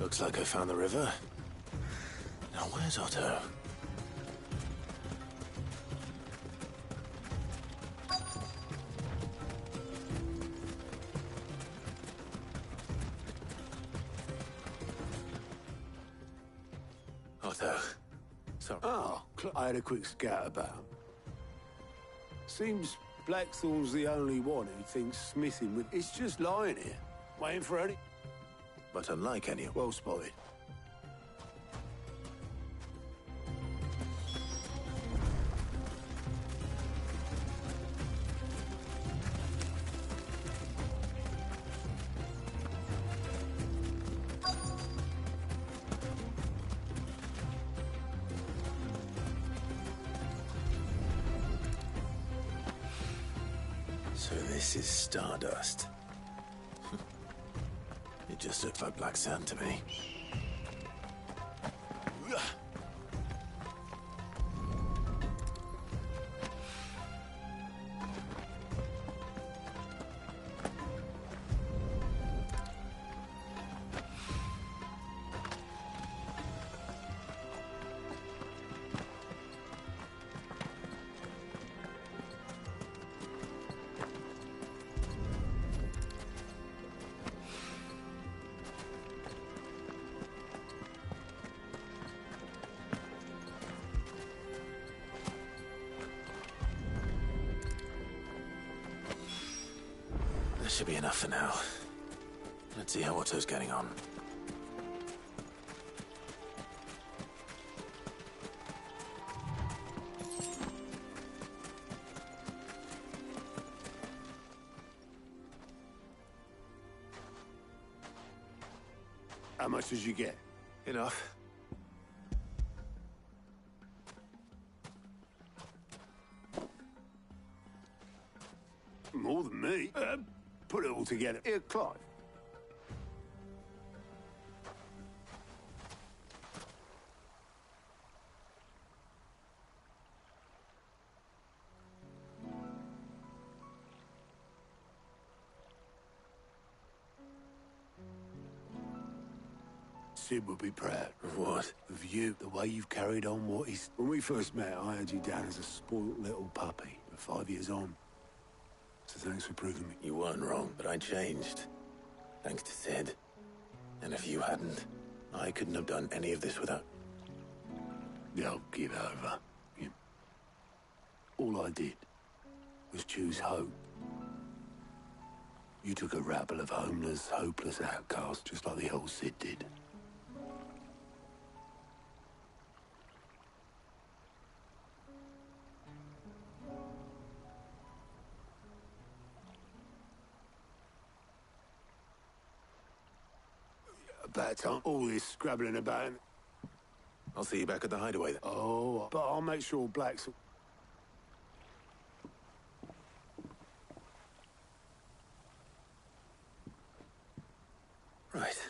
Looks like I found the river. Now where's Otto? Otto. Sorry. Oh, I had a quick scout about. Seems Blackthorn's the only one who thinks smithing would... It's just lying here, waiting for any... But unlike any... Well spotted. So this is stardust. It just looks like black sand to me. That should be enough for now. Let's see how Otto's getting on. How much did you get? Enough. More than me. Put it all together. Here, Clive. Sid would be proud. Of what? Of you, the way you've carried on what he's... When we first met, I had you down as a spoilt little puppy. But 5 years on. So thanks for proving me. You weren't wrong, but I changed. Thanks to Sid. And if you hadn't, I couldn't have done any of this without... No, give over. All I did was choose hope. You took a rabble of homeless, hopeless outcasts, just like the old Sid did. About time. All this scrabbling about. I'll see you back at the hideaway then. Oh, but I'll make sure Black's... Right.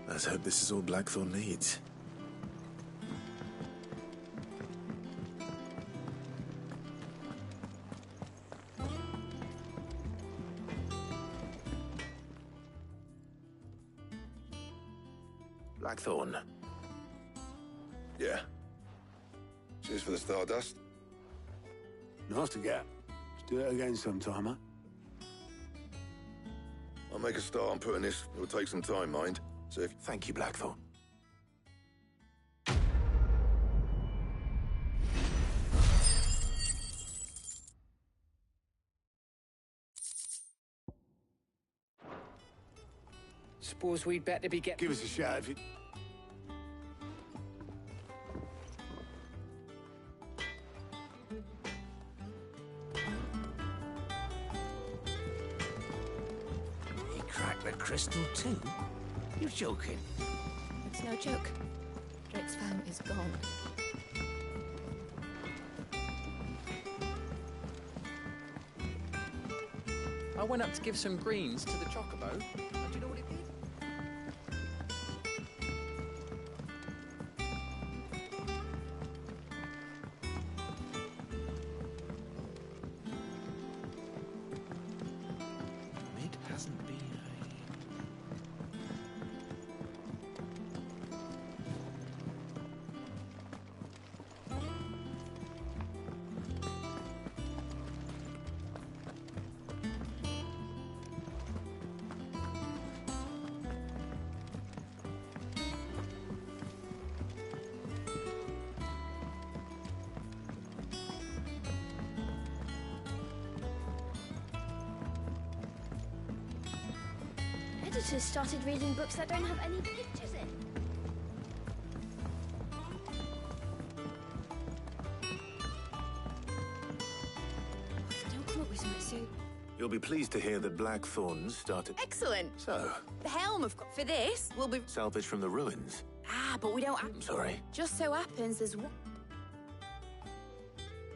Let's hope this is all Blackthorn needs. Blackthorn. Yeah. Cheers for the stardust. Nice to get. Let's do it again sometime, huh? I'll make a start on putting this. It'll take some time, mind. So if... Thank you, Blackthorn. Suppose we'd better be Give us a shout if you... He cracked the crystal too? You're joking. It's no joke. Drake's fam is gone. I went up to give some greens to the chocobo. And do you know what it did? Mid hasn't been Editors started reading books that don't have any pictures in. If I don't come up with something soon. You'll be pleased to hear that Blackthorn's started... Excellent. So, The helm, for this, will be... salvage from the ruins. Ah, but we don't... I'm sorry. Just so happens there's one...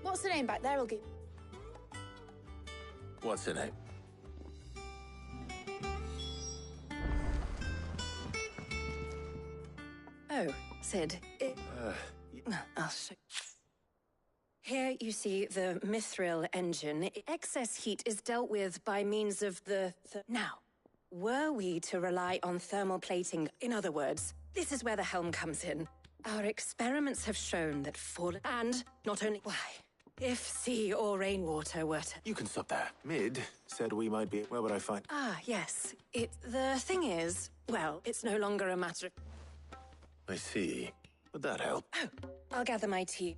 What's the name back there? I'll give. What's her name? Oh, Sid. I'll show. Here you see the mithril engine. Excess heat is dealt with by means of the... Now, were we to rely on thermal plating, in other words, this is where the helm comes in. Our experiments have shown that fallen... And not only... Why? If sea or rainwater were to... You can stop there. Mid said we might be... Where would I find... Ah, yes. The thing is, well, it's no longer a matter of... I see. Would that help? Oh, I'll gather my tea.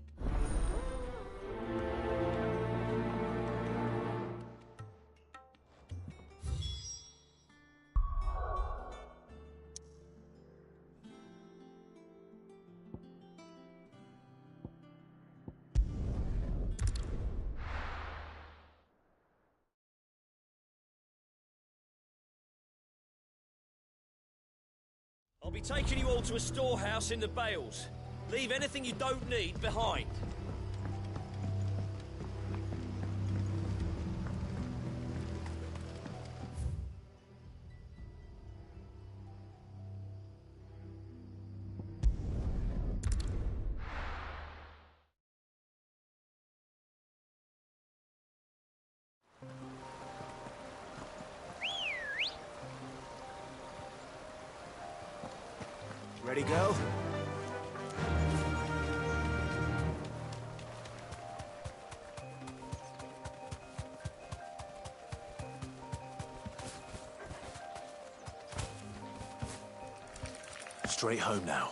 I'll be taking you all to a storehouse in the Bales. Leave anything you don't need behind. Ready, go? Straight home now.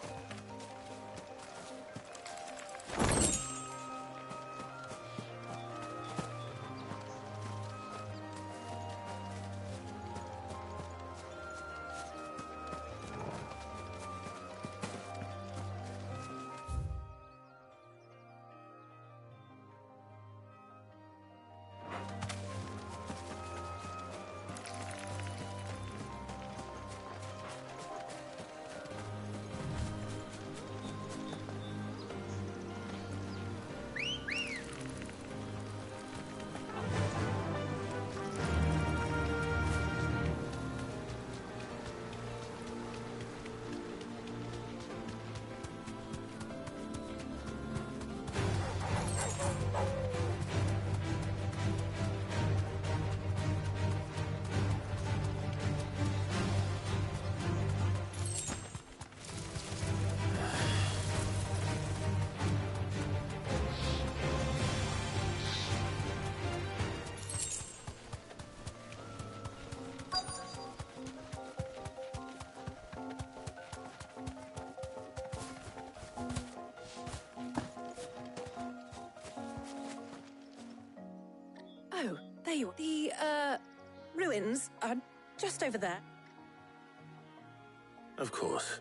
Oh, there you are. The, ruins are just over there. Of course.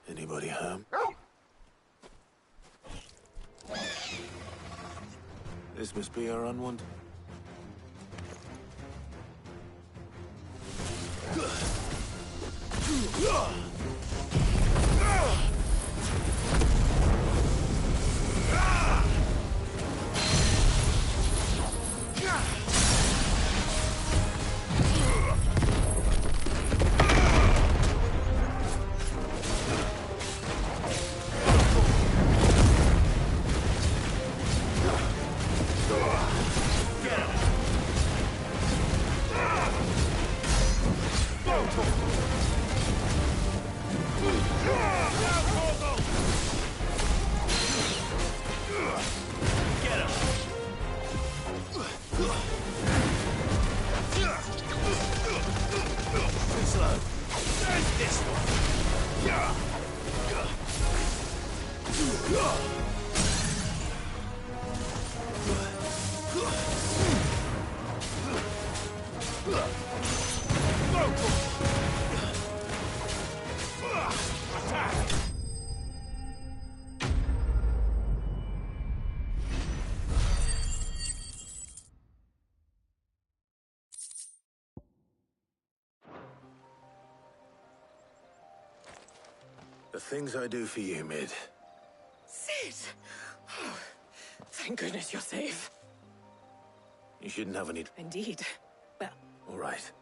Anybody home? This must be our unwanted. Get him! Too slow. There's this one. Attack! The things I do for you, Mid. Sid! Oh, thank goodness you're safe. You shouldn't have any... Indeed. Well, All right.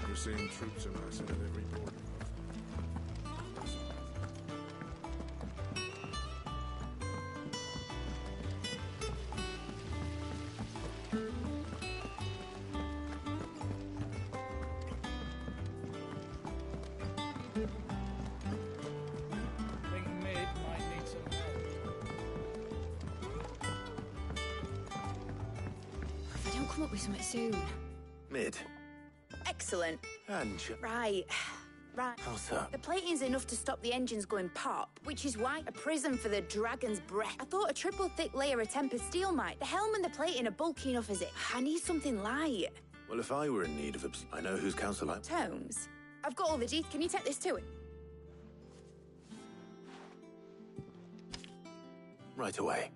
We're seeing troops amassing at every border. I think Mid might need some help. If I don't come up with something soon. Mid. Excellent. And... Right. Right. How's that? The plating's enough to stop the engines going pop, which is why a prism for the dragon's breath. I thought a triple thick layer of tempered steel might. The helm and the plating are bulky enough as it. I need something light. Well, if I were in need of I know whose counsel I... Tomes. I've got all the G's. Can you take this to him? Right away.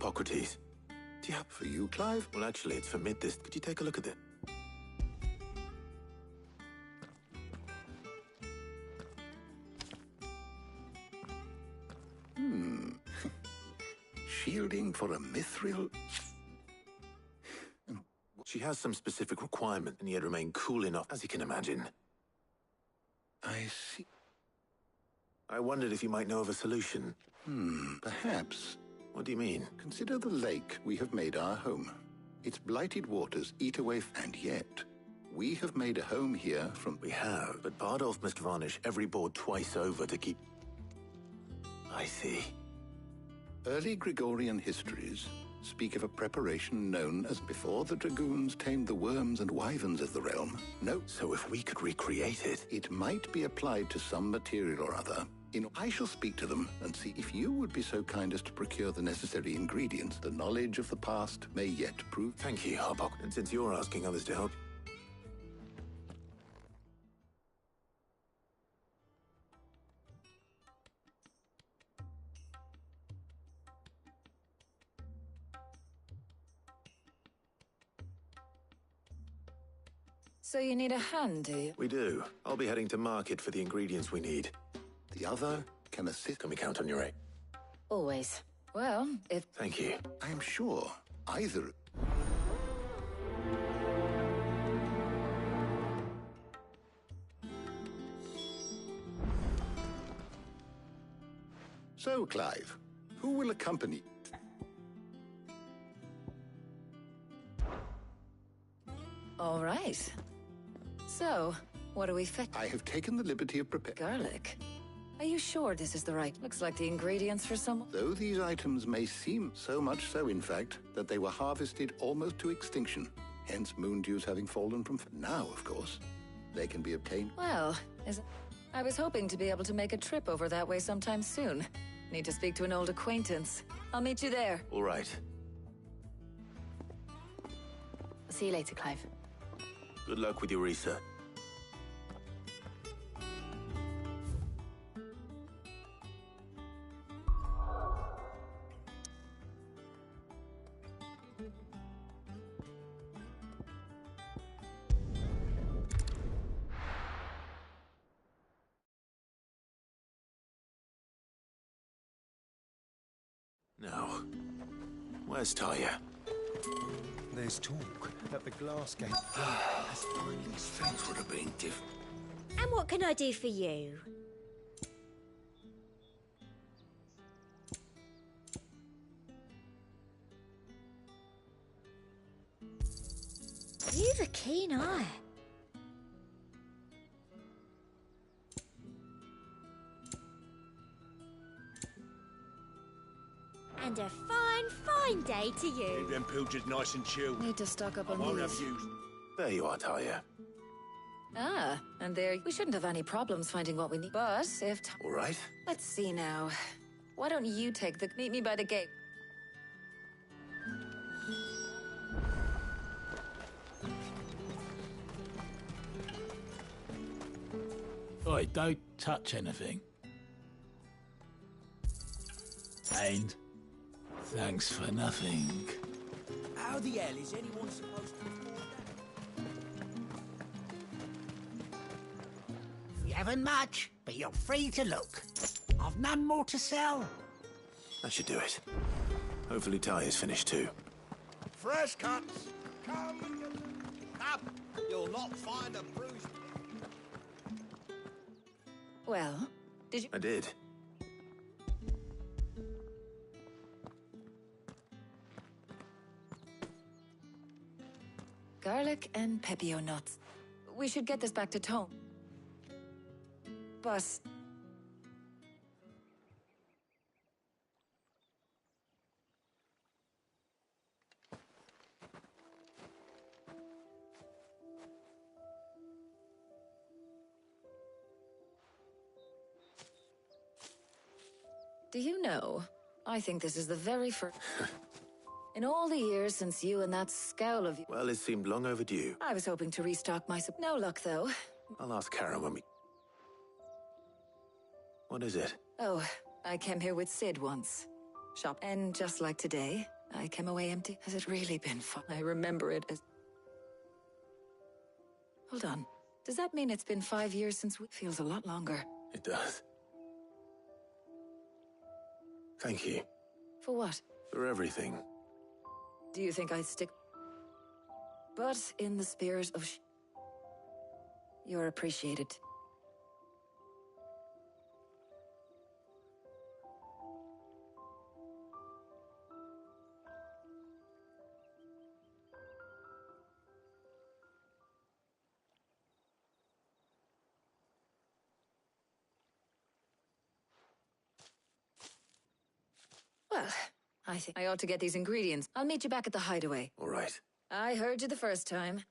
Hippocrates. Do you have... For you, Clive? Well, actually, it's for Mid this. Could you take a look at it? Shielding for a mithril? She has some specific requirement, and yet remain cool enough, as you can imagine. I see. I wondered if you might know of a solution. Perhaps. What do you mean? Consider the lake we have made our home. Its blighted waters eat away, and yet we have made a home here from... We have, but Bardolph must varnish every board twice over to keep... I see. Early Gregorian histories speak of a preparation known as before the dragoons tamed the worms and wyverns of the realm. No, So if we could recreate it... it might be applied to some material or other. I shall speak to them and see if you would be so kind as to procure the necessary ingredients. The knowledge of the past may yet prove... Thank you, Harbok. And since you're asking others to help... So you need a hand, do you? We do. I'll be heading to market for the ingredients we need. The other can assist. Can we count on your aid? Always. Well, if... Thank you. I am sure either... So, Clive, who will accompany... All right. So, what do we fetch? I have taken the liberty of preparing... Garlic? Are you sure this is the right? Looks like the ingredients for some... Though these items may seem so much so, in fact, that they were harvested almost to extinction, hence moon dews having fallen from... Now, of course, they can be obtained... Well, I was hoping to be able to make a trip over that way sometime soon. Need to speak to an old acquaintance. I'll meet you there. All right. I'll see you later, Clive. Good luck with your research. Now, where's Talia? There's talk that the glass gate has finally... Things would have been different. And what can I do for you? You've a keen eye. And a fine, fine day to you. Keep them pilchards nice and chilled. Need to stock up I on won't have these. used... There you are, Talia. Ah, and there... We shouldn't have any problems finding what we need. But if... All right. Let's see now. Why don't you take the... Meet me by the gate. Oi, don't touch anything. And thanks for nothing. How the hell is anyone supposed to afford that? You haven't much, but you're free to look. I've none more to sell. That should do it. Hopefully Talia's finished too. Fresh cuts. Come and get up. You'll not find a bruise. Well, did you... I did. Garlic and pepio nuts. We should get this back to Tone. But... Do you know, I think this is the very first... In all the years since you and that scowl of you... Well, it seemed long overdue. I was hoping to restock my... No luck, though. I'll ask Karen when we... What is it? Oh, I came here with Sid once. Shop. And just like today, I came away empty. Has it really been fun? I remember it as... Hold on. Does that mean it's been 5 years since we... Feels a lot longer. It does. Thank you. For what? For everything. Do you think I'd stick... But in the spirit of... You're appreciated. I think I ought to get these ingredients. I'll meet you back at the hideaway. All right. I heard you the first time.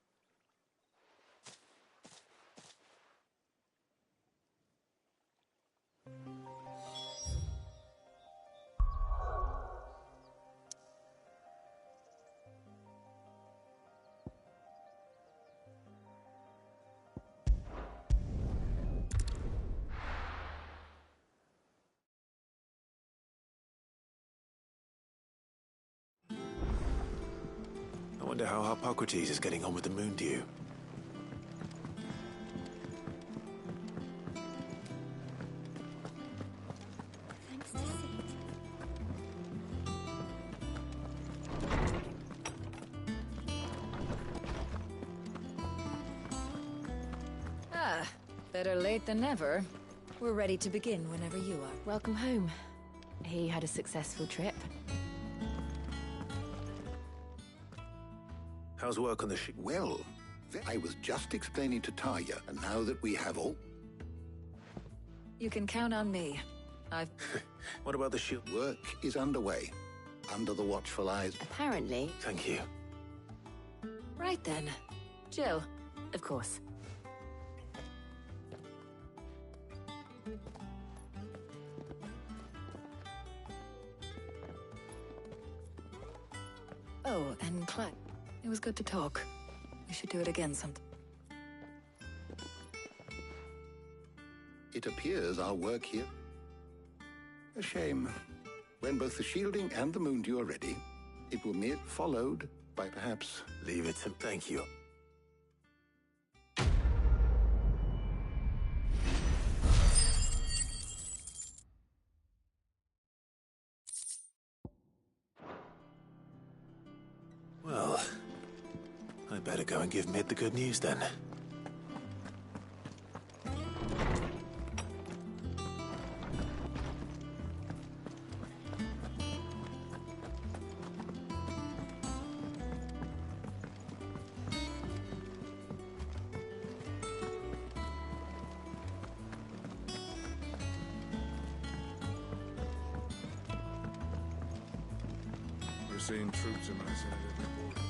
I wonder how Hippocrates is getting on with the moon dew. Thanks to Sid. Ah, better late than never. We're ready to begin whenever you are. Welcome home. He had a successful trip. How's work on the ship? Well, I was just explaining to Taya, and now that we have all... You can count on me. What about the shield? Work is underway, under the watchful eyes. Apparently. Thank you. Right then. Jill. Of course. Oh, and Clyde. It was good to talk. We should do it again sometime. It appears our work here... A shame. When both the shielding and the moon dew are ready, it will be followed by perhaps... Leave it to... Thank you. Well, I better go and give Mid the good news then. We're seeing troops amassing at every border.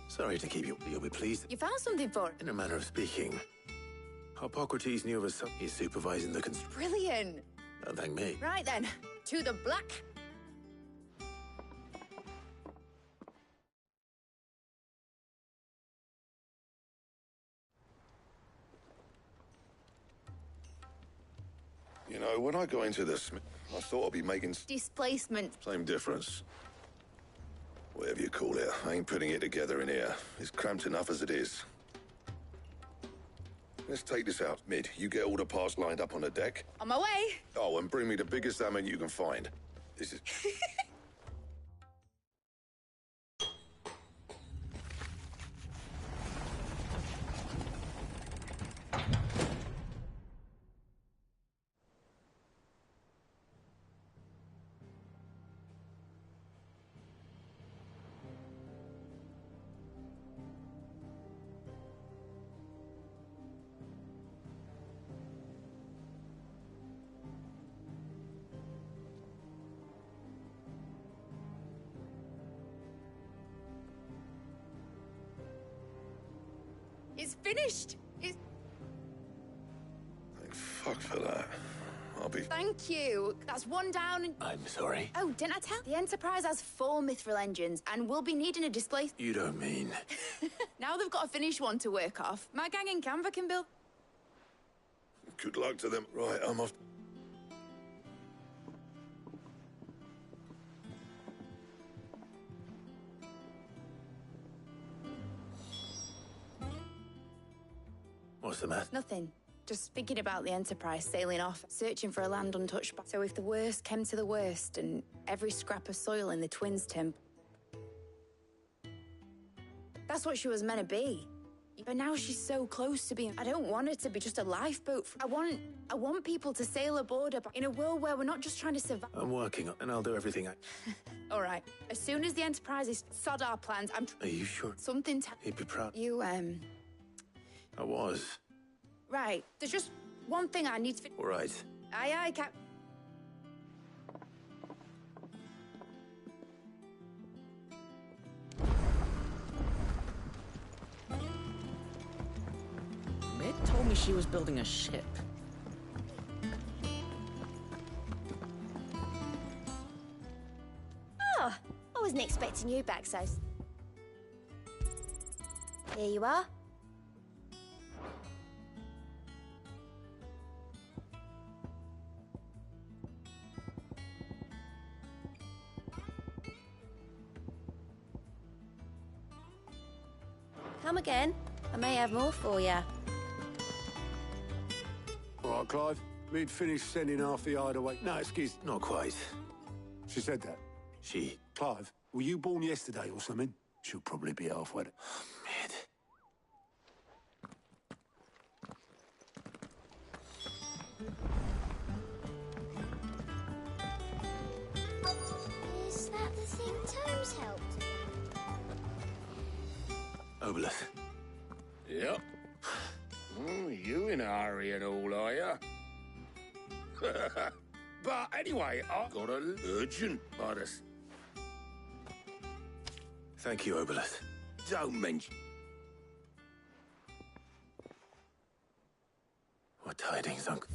Sorry to keep you. You'll be pleased. You found something for it? In a manner of speaking, Hippocrates knew of a son. He's supervising the construction. Brilliant. Don't thank me. Right then, to the black. You know, when I got into this, I thought I'd be making Displacement. same difference. Whatever you call it, I ain't putting it together in here. It's cramped enough as it is. Let's take this out. Mid, you get all the parts lined up on the deck. On my way. Oh, and bring me the biggest salmon you can find. This is... It's finished. It's... Thank fuck for that. I'll be... Thank you. That's one down and... I'm sorry. Oh, didn't I tell? The Enterprise has 4 mithril engines and we'll be needing a displace... You don't mean... Now they've got a finished one to work off. My gang in Canva can build... Good luck to them. Right, I'm off. What's the matter? Nothing. Just thinking about the Enterprise sailing off, searching for a land untouched by... So if the worst came to the worst and every scrap of soil in the Twins' temp... That's what she was meant to be. But now she's so close to being... I don't want her to be just a lifeboat. I want people to sail aboard her in a world where we're not just trying to survive. I'm working on and I'll do everything I... All right. As soon as the Enterprise is sod our plans, Are you sure? Something... He'd be proud. You, I was. Right. There's just one thing I need to... All right. Aye, aye, Cap... Mid told me she was building a ship. Oh, I wasn't expecting you back, so... Here you are. Come again. I may have more for you. All right, Clive. We'd finished sending half the hideaway. No, excuse. Not quite. She said that. She... Clive, were you born yesterday or something? She'll probably be halfway. Mid. Is that the thing Tomes helped? Obelith. Yep. Oh, you in a hurry and all, are ya? But anyway, I got an urgent butters. Thank you, Obelith. Don't mention... What tidings, Uncle?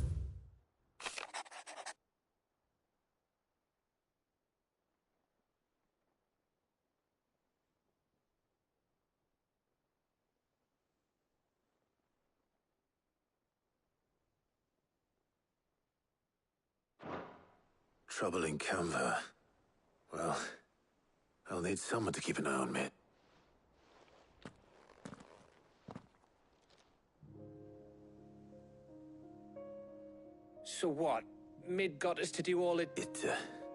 Trouble in Canva. Well, I'll need someone to keep an eye on me. So what? Mid got us to do all it...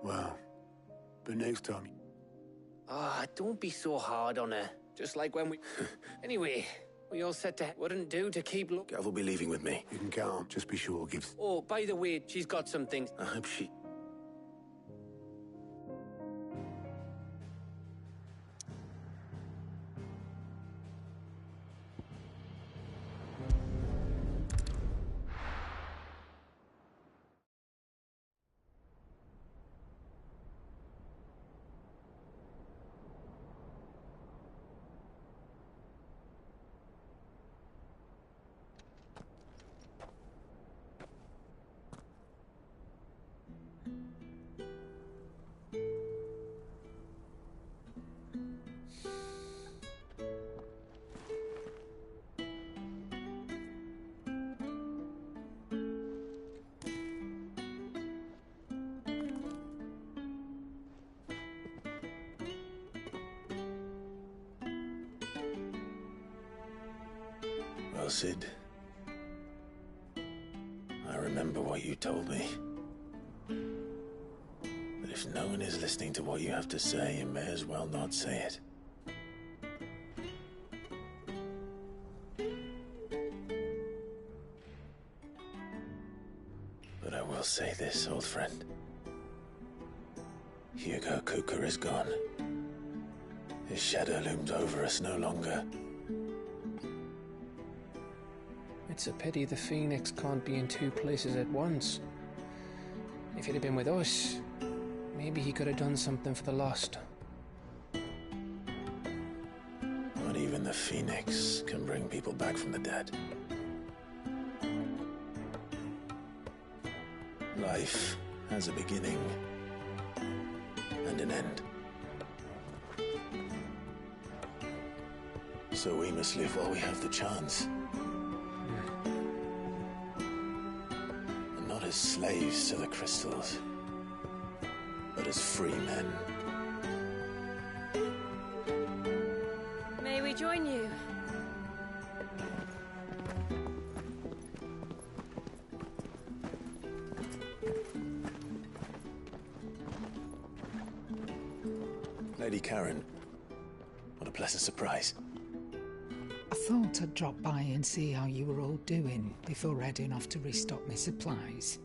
Well, but next time... Ah, don't be so hard on her. Just like when we... Anyway, we all said that wouldn't do to keep look... Gav will be leaving with me. You can count on. Just be sure gives... Oh, by the way, she's got some things. I hope she... Well, Sid, I remember what you told me. But if no one is listening to what you have to say, you may as well not say it. But I will say this, old friend. Hugo Cooker is gone. His shadow looms over us no longer. It's a pity the Phoenix can't be in two places at once. If he'd have been with us, maybe he could have done something for the Lost. Not even the Phoenix can bring people back from the dead. Life has a beginning and an end. So we must live while we have the chance. And not as slaves to the crystals, but as free men. May we join you? Lady Karen, what a pleasant surprise. thought I'd drop by and see how you were all doing before heading off to restock my supplies.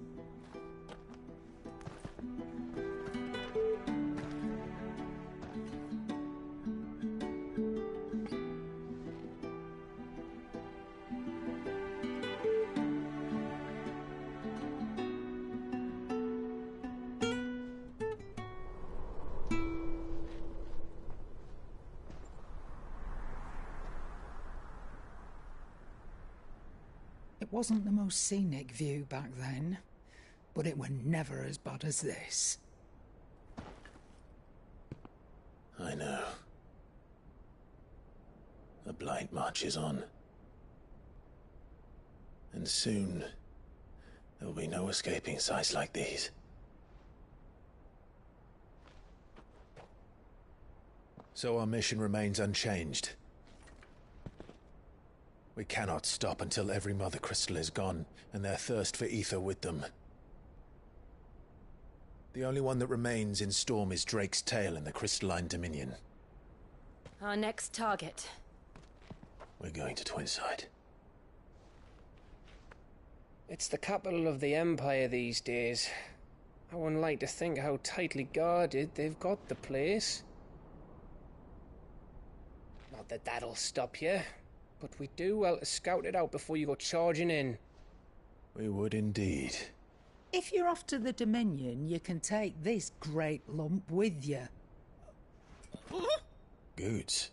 It wasn't the most scenic view back then, but it were never as bad as this. I know. The Blight marches on. And soon, there will be no escaping sights like these. So our mission remains unchanged. We cannot stop until every Mother Crystal is gone, and their thirst for ether with them. The only one that remains in Storm is Drake's Tail in the Crystalline Dominion. Our next target. We're going to Twinside. It's the capital of the Empire these days. I wouldn't like to think how tightly guarded they've got the place. Not that that'll stop you, but we do well to scout it out before you go charging in. We would indeed. If you're off to the Dominion, you can take this great lump with you. Goods.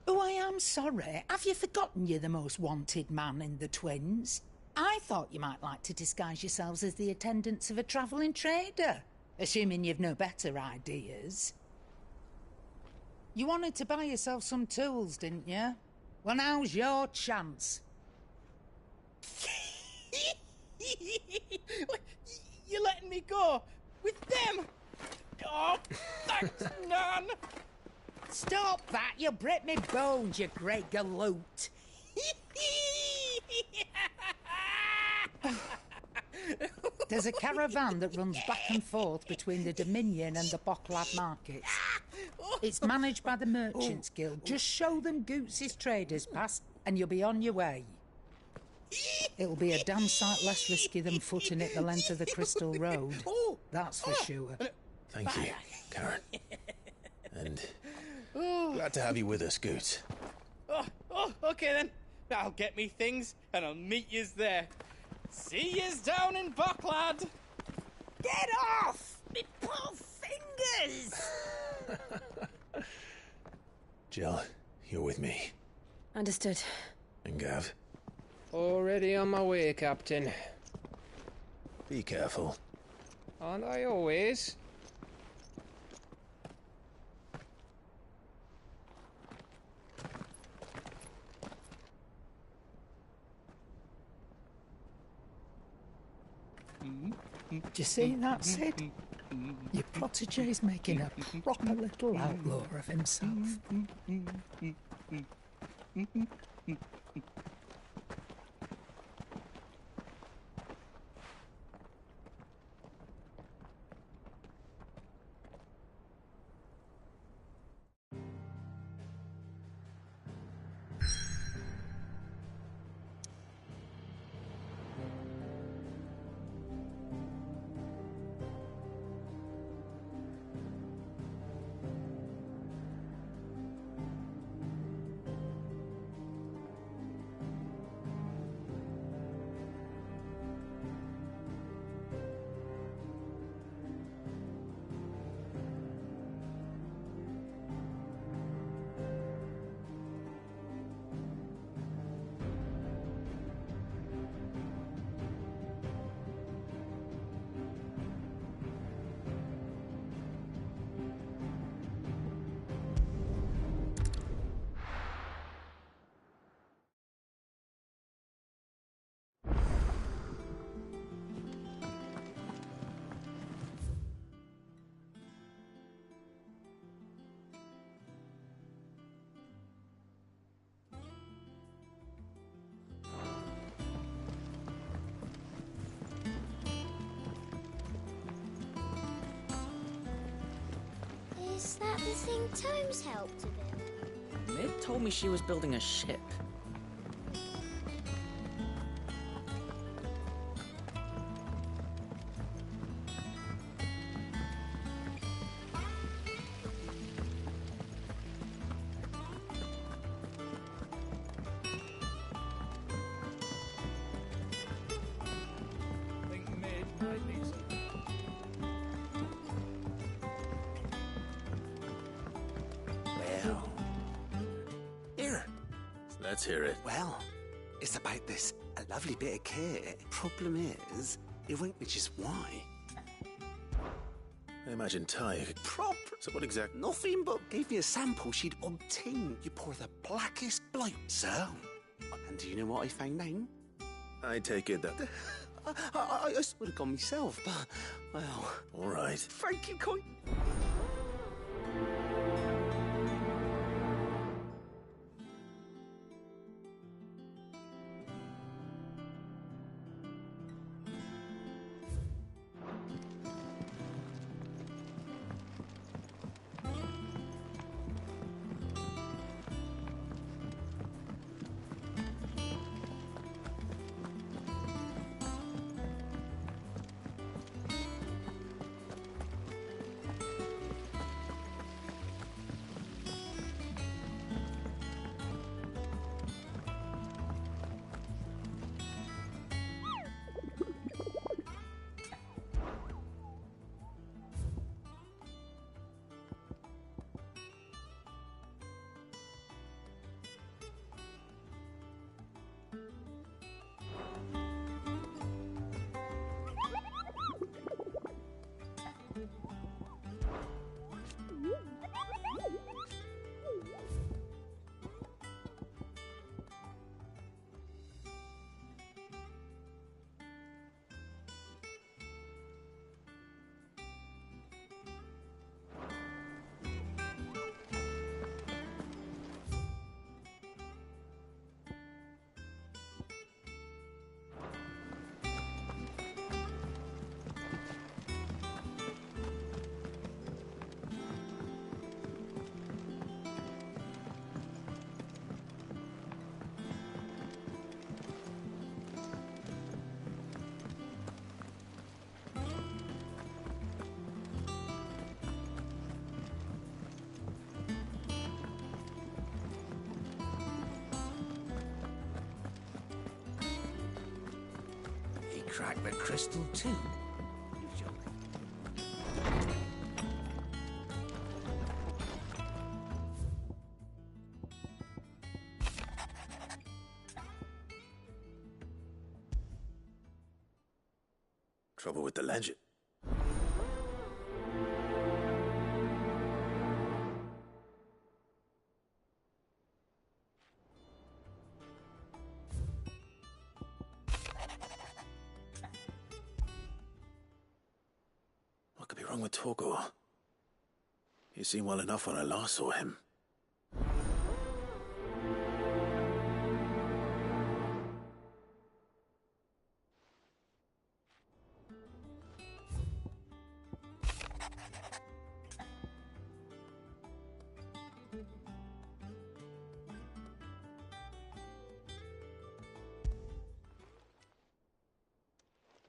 Oh, I am sorry. Have you forgotten you're the most wanted man in the Twins? I thought you might like to disguise yourselves as the attendants of a travelling trader, assuming you've no better ideas. You wanted to buy yourself some tools, didn't you? Well, now's your chance. You're letting me go? With them? Oh, thanks, Nan! Stop that! You'll break me bones, you great galoot! There's a caravan that runs back and forth between the Dominion and the Bocklad markets. It's managed by the Merchants Guild. Just show them Goots' traders pass and you'll be on your way. It'll be a damn sight less risky than footing it the length of the Crystal Road. That's for sure. Thank you, Karen. And glad to have you with us, Goots. Okay then. I'll get me things and I'll meet yous there. See yous down in Bocklad. Get off! Me poor fingers! Jill, you're with me. Understood. And Gav? Already on my way, Captain. Be careful. Aren't I always? Do you see that, Sid? Your protege's making a proper little outlaw of himself. Is that the thing Tomes helped to build? Mid told me she was building a ship. Let's hear it. Well, it's about this a lovely bit of kit. Problem is, it won't, which is why. I imagine Ty... Proper. So what exactly? Nothing but gave me a sample she'd obtained. You pour the blackest bloke, sir. And do you know what I found out? I take it that... I would have gone myself, but, well... All right. Thank you, Coin. Cracked the crystal too. Trouble with the legend. What could be wrong with Torgor? He seemed well enough when I last saw him.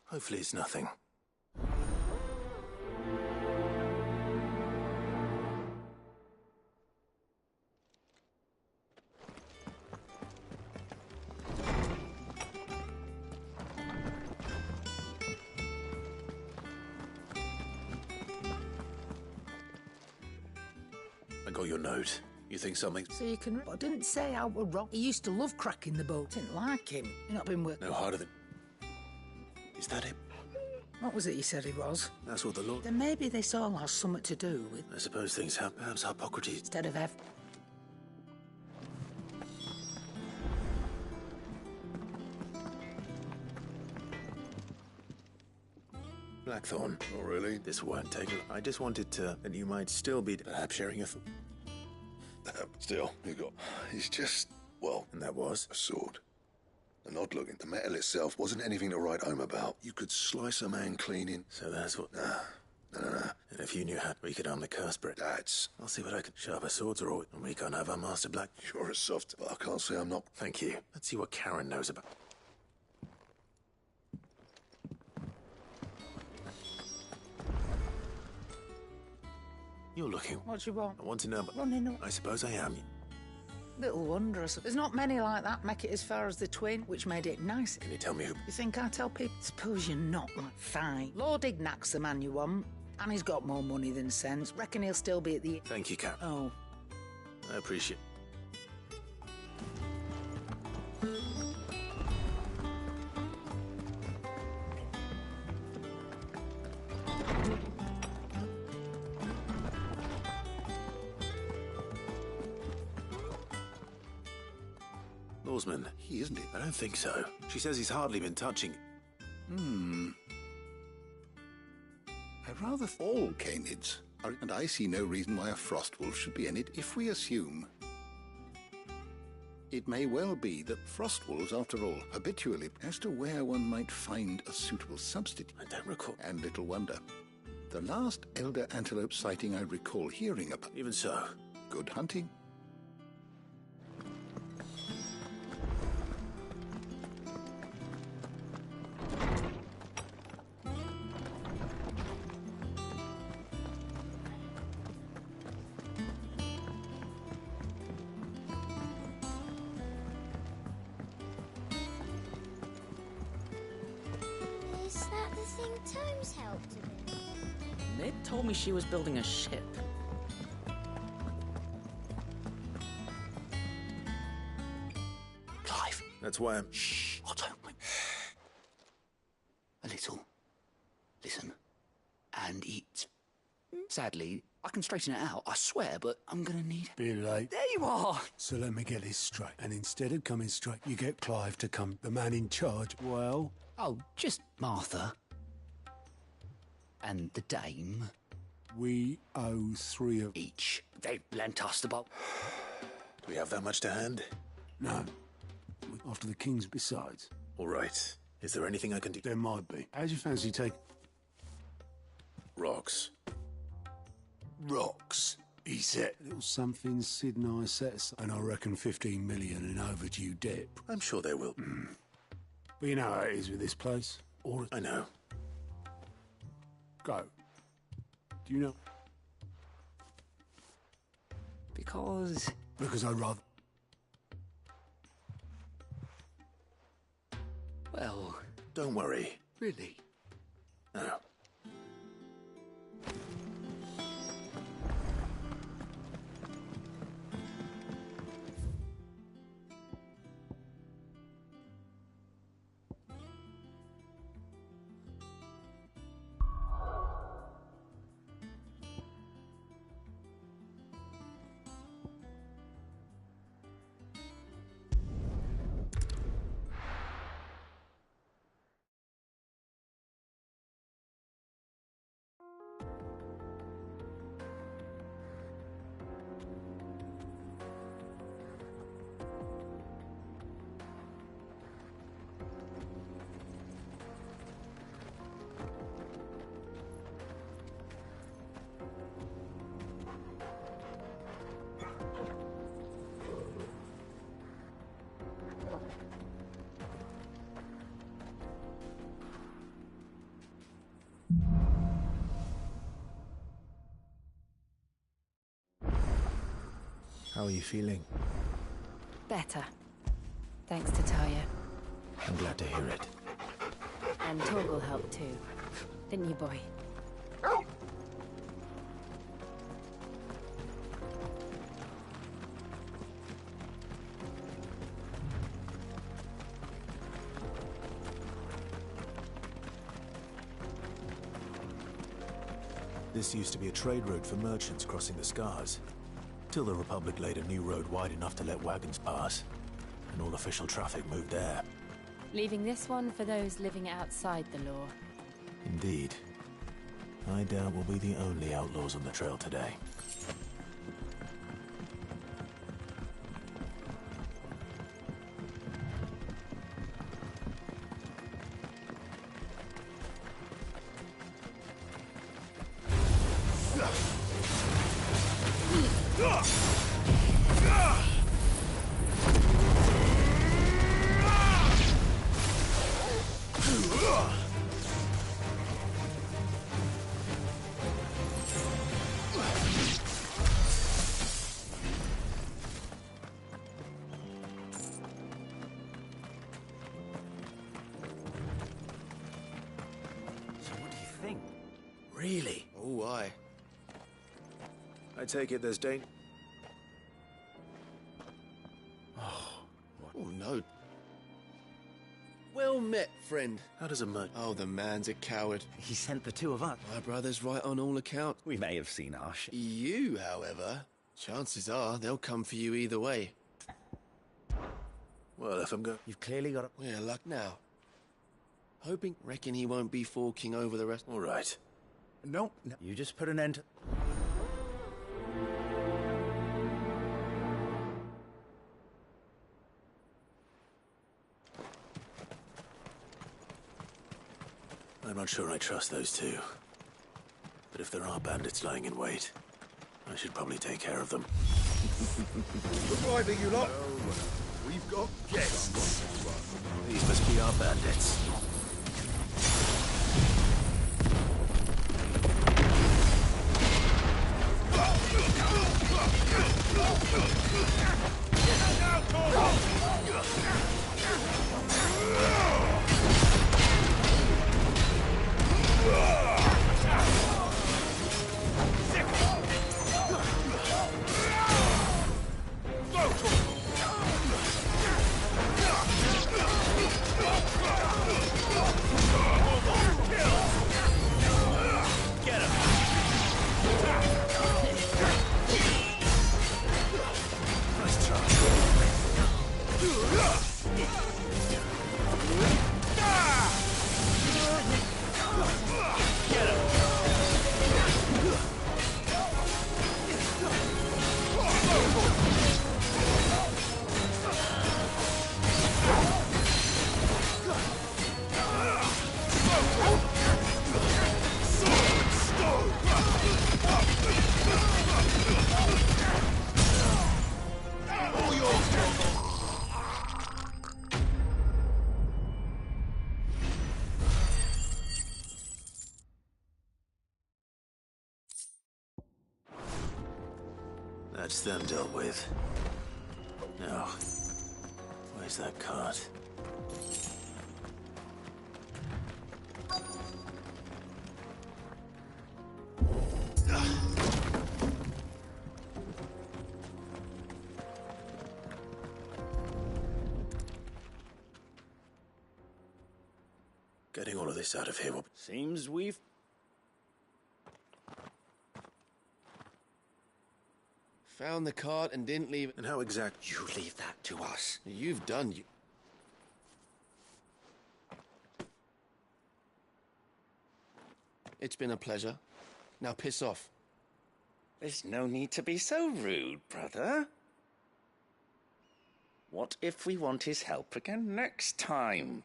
Hopefully it's nothing. I got your note. You think something... So you can... I didn't say I were wrong. He used to love cracking the boat. Didn't like him. He not been working... No harder than... Is that him? What was it he said he was? That's what the Lord... Then maybe this all has something to do with... I suppose things have... Perhaps Hippocrates... Instead of F... Blackthorn. Oh, really? This won't take... I just wanted to... And you might still be perhaps sharing a... Still, you got... He's just... Well... And that was? A sword. An odd looking. The metal itself wasn't anything to write home about. You could slice a man clean in. So that's what... Nah. No. And if you knew how we could arm the curse bread... That's... I'll see what I can... Sharper swords are all... And we can't have our Master Black... You're a soft... But I can't say I'm not... Thank you. Let's see what Karen knows about... You're looking... What do you want? I want to know... Running up. I suppose I am. Little wonder. There's not many like that make it as far as the twin, which made it nice. Can you tell me who... You think I tell people? Suppose you're not, like, fine. Lord Ignac's the man you want, and he's got more money than sense. Reckon he'll still be at the... Thank you, Karen. Oh. I appreciate... Lawsman. He isn't it? I don't think so. She says he's hardly been touching. I'd rather all canids. And I see no reason why a frostwolf should be in it if we assume. It may well be that frostwolves, after all, habitually, as to where one might find a suitable substitute. I don't recall. And little wonder. The last elder antelope sighting I recall hearing about. Even so. Good hunting. Is that the thing Tomes helped him in? Ned told me she was building a ship. Clive. That's why I'm... Shh. Oh, don't... A little. Listen. And eat. Sadly, I can straighten it out, I swear, but I'm gonna need... Be late. There you are! So let me get this straight. And instead of coming straight, you get Clive to come, the man in charge. Well... Oh, just Martha. And the dame. We owe 3 of... Each. They've lent us the bulk. Do we have that much to hand? No. After the king's besides. All right. Is there anything I can do? There might be. How'd you fancy take... Rocks. Rocks, he said. Little something Sid and I set aside, and I reckon 15 million in overdue debt. I'm sure there will. But you know how it is with this place. I know. Go. Do you know? Because I'd rather... Well... Don't worry. Really? No. How are you feeling? Better. Thanks to Talia. I'm glad to hear it. And Torgal helped too. Didn't you, boy? This used to be a trade route for merchants crossing the Scars. Till the Republic laid a new road wide enough to let wagons pass. And all official traffic moved there. Leaving this one for those living outside the law. Indeed. I doubt we'll be the only outlaws on the trail today. Really? Oh, why? I take it there's danger. Oh, no. Well met, friend. How does a merchant... Oh, the man's a coward. He sent the two of us. My brother's right on all accounts. We may have seen our shit. You, however, chances are they'll come for you either way. Well, if I'm go... You've clearly got a... We're luck now. Reckon he won't be forking over the rest. All right. No. You just put an end to... I'm not sure I trust those two. But if there are bandits lying in wait, I should probably take care of them. Good riding, you lot. We've got guests. These must be our bandits. That's them dealt with. Now, where's that cart? Getting all of this out of here will... Seems we've... Found the cart and didn't leave it. And how exact... You leave that to us. You've done you. It's been a pleasure. Now piss off. There's no need to be so rude, brother. What if we want his help again next time?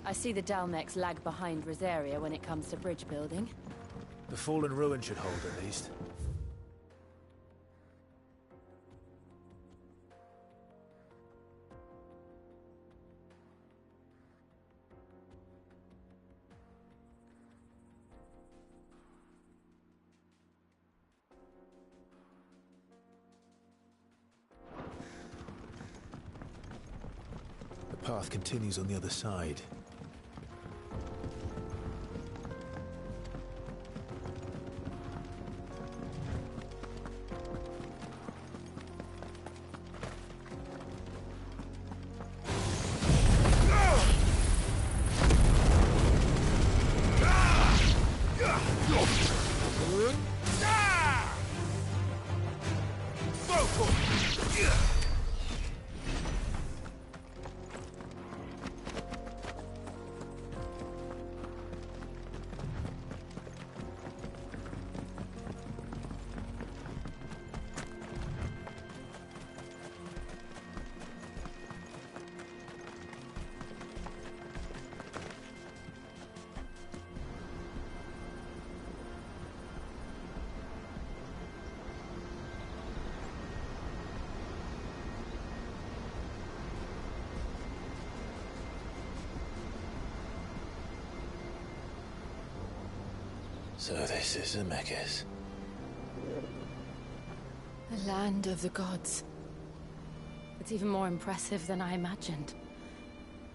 I see the Dalmex lag behind Rosaria when it comes to bridge building. The fallen ruin should hold, at least. The path continues on the other side. So this is Amekis. The land of the gods. It's even more impressive than I imagined.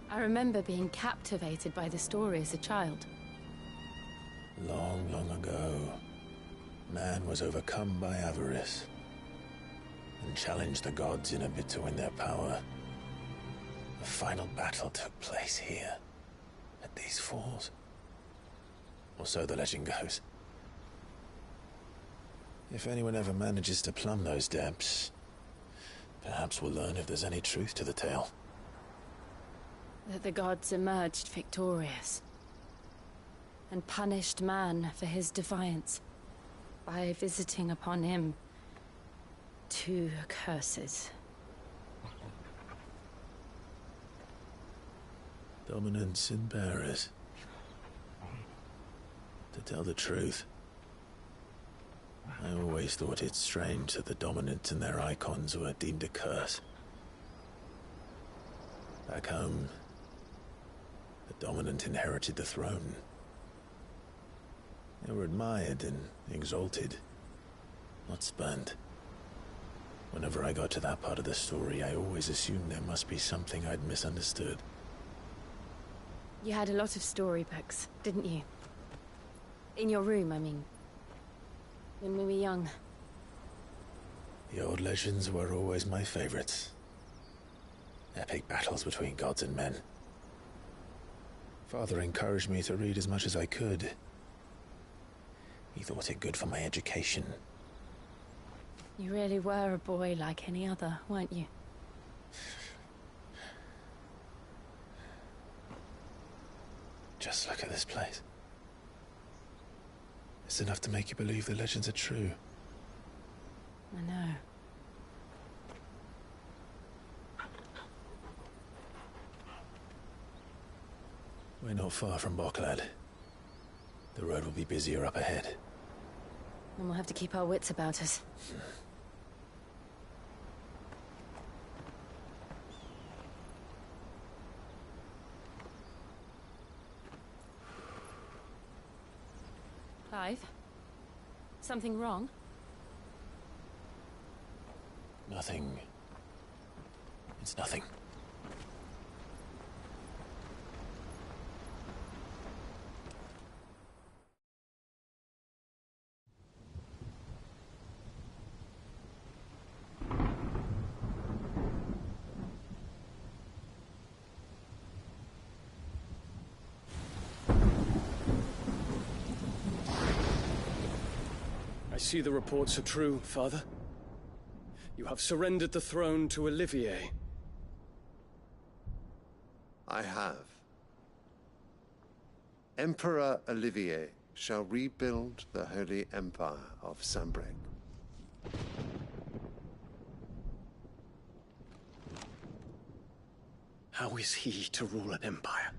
I remember being captivated by the story as a child. Long, long ago, man was overcome by avarice and challenged the gods in a bid to win their power. The final battle took place here, at these falls. Or so the legend goes. If anyone ever manages to plumb those depths, perhaps we'll learn if there's any truth to the tale. That the gods emerged victorious and punished man for his defiance by visiting upon him 2 curses. Dominants and bearers. To tell the truth, I always thought it strange that the dominants and their icons were deemed a curse. Back home, the dominant inherited the throne. They were admired and exalted, not spurned. Whenever I got to that part of the story, I always assumed there must be something I'd misunderstood. You had a lot of storybooks, didn't you? In your room, I mean. When we were young. The old legends were always my favorites. Epic battles between gods and men. Father encouraged me to read as much as I could. He thought it good for my education. You really were a boy like any other, weren't you? Just look at this place. It's enough to make you believe the legends are true. I know. We're not far from Boklad. The road will be busier up ahead. And we'll have to keep our wits about us. Clive? Something wrong? Nothing. It's nothing. I see the reports are true, Father. You have surrendered the throne to Olivier. I have. Emperor Olivier shall rebuild the Holy Empire of Sanbreque. How is he to rule an empire?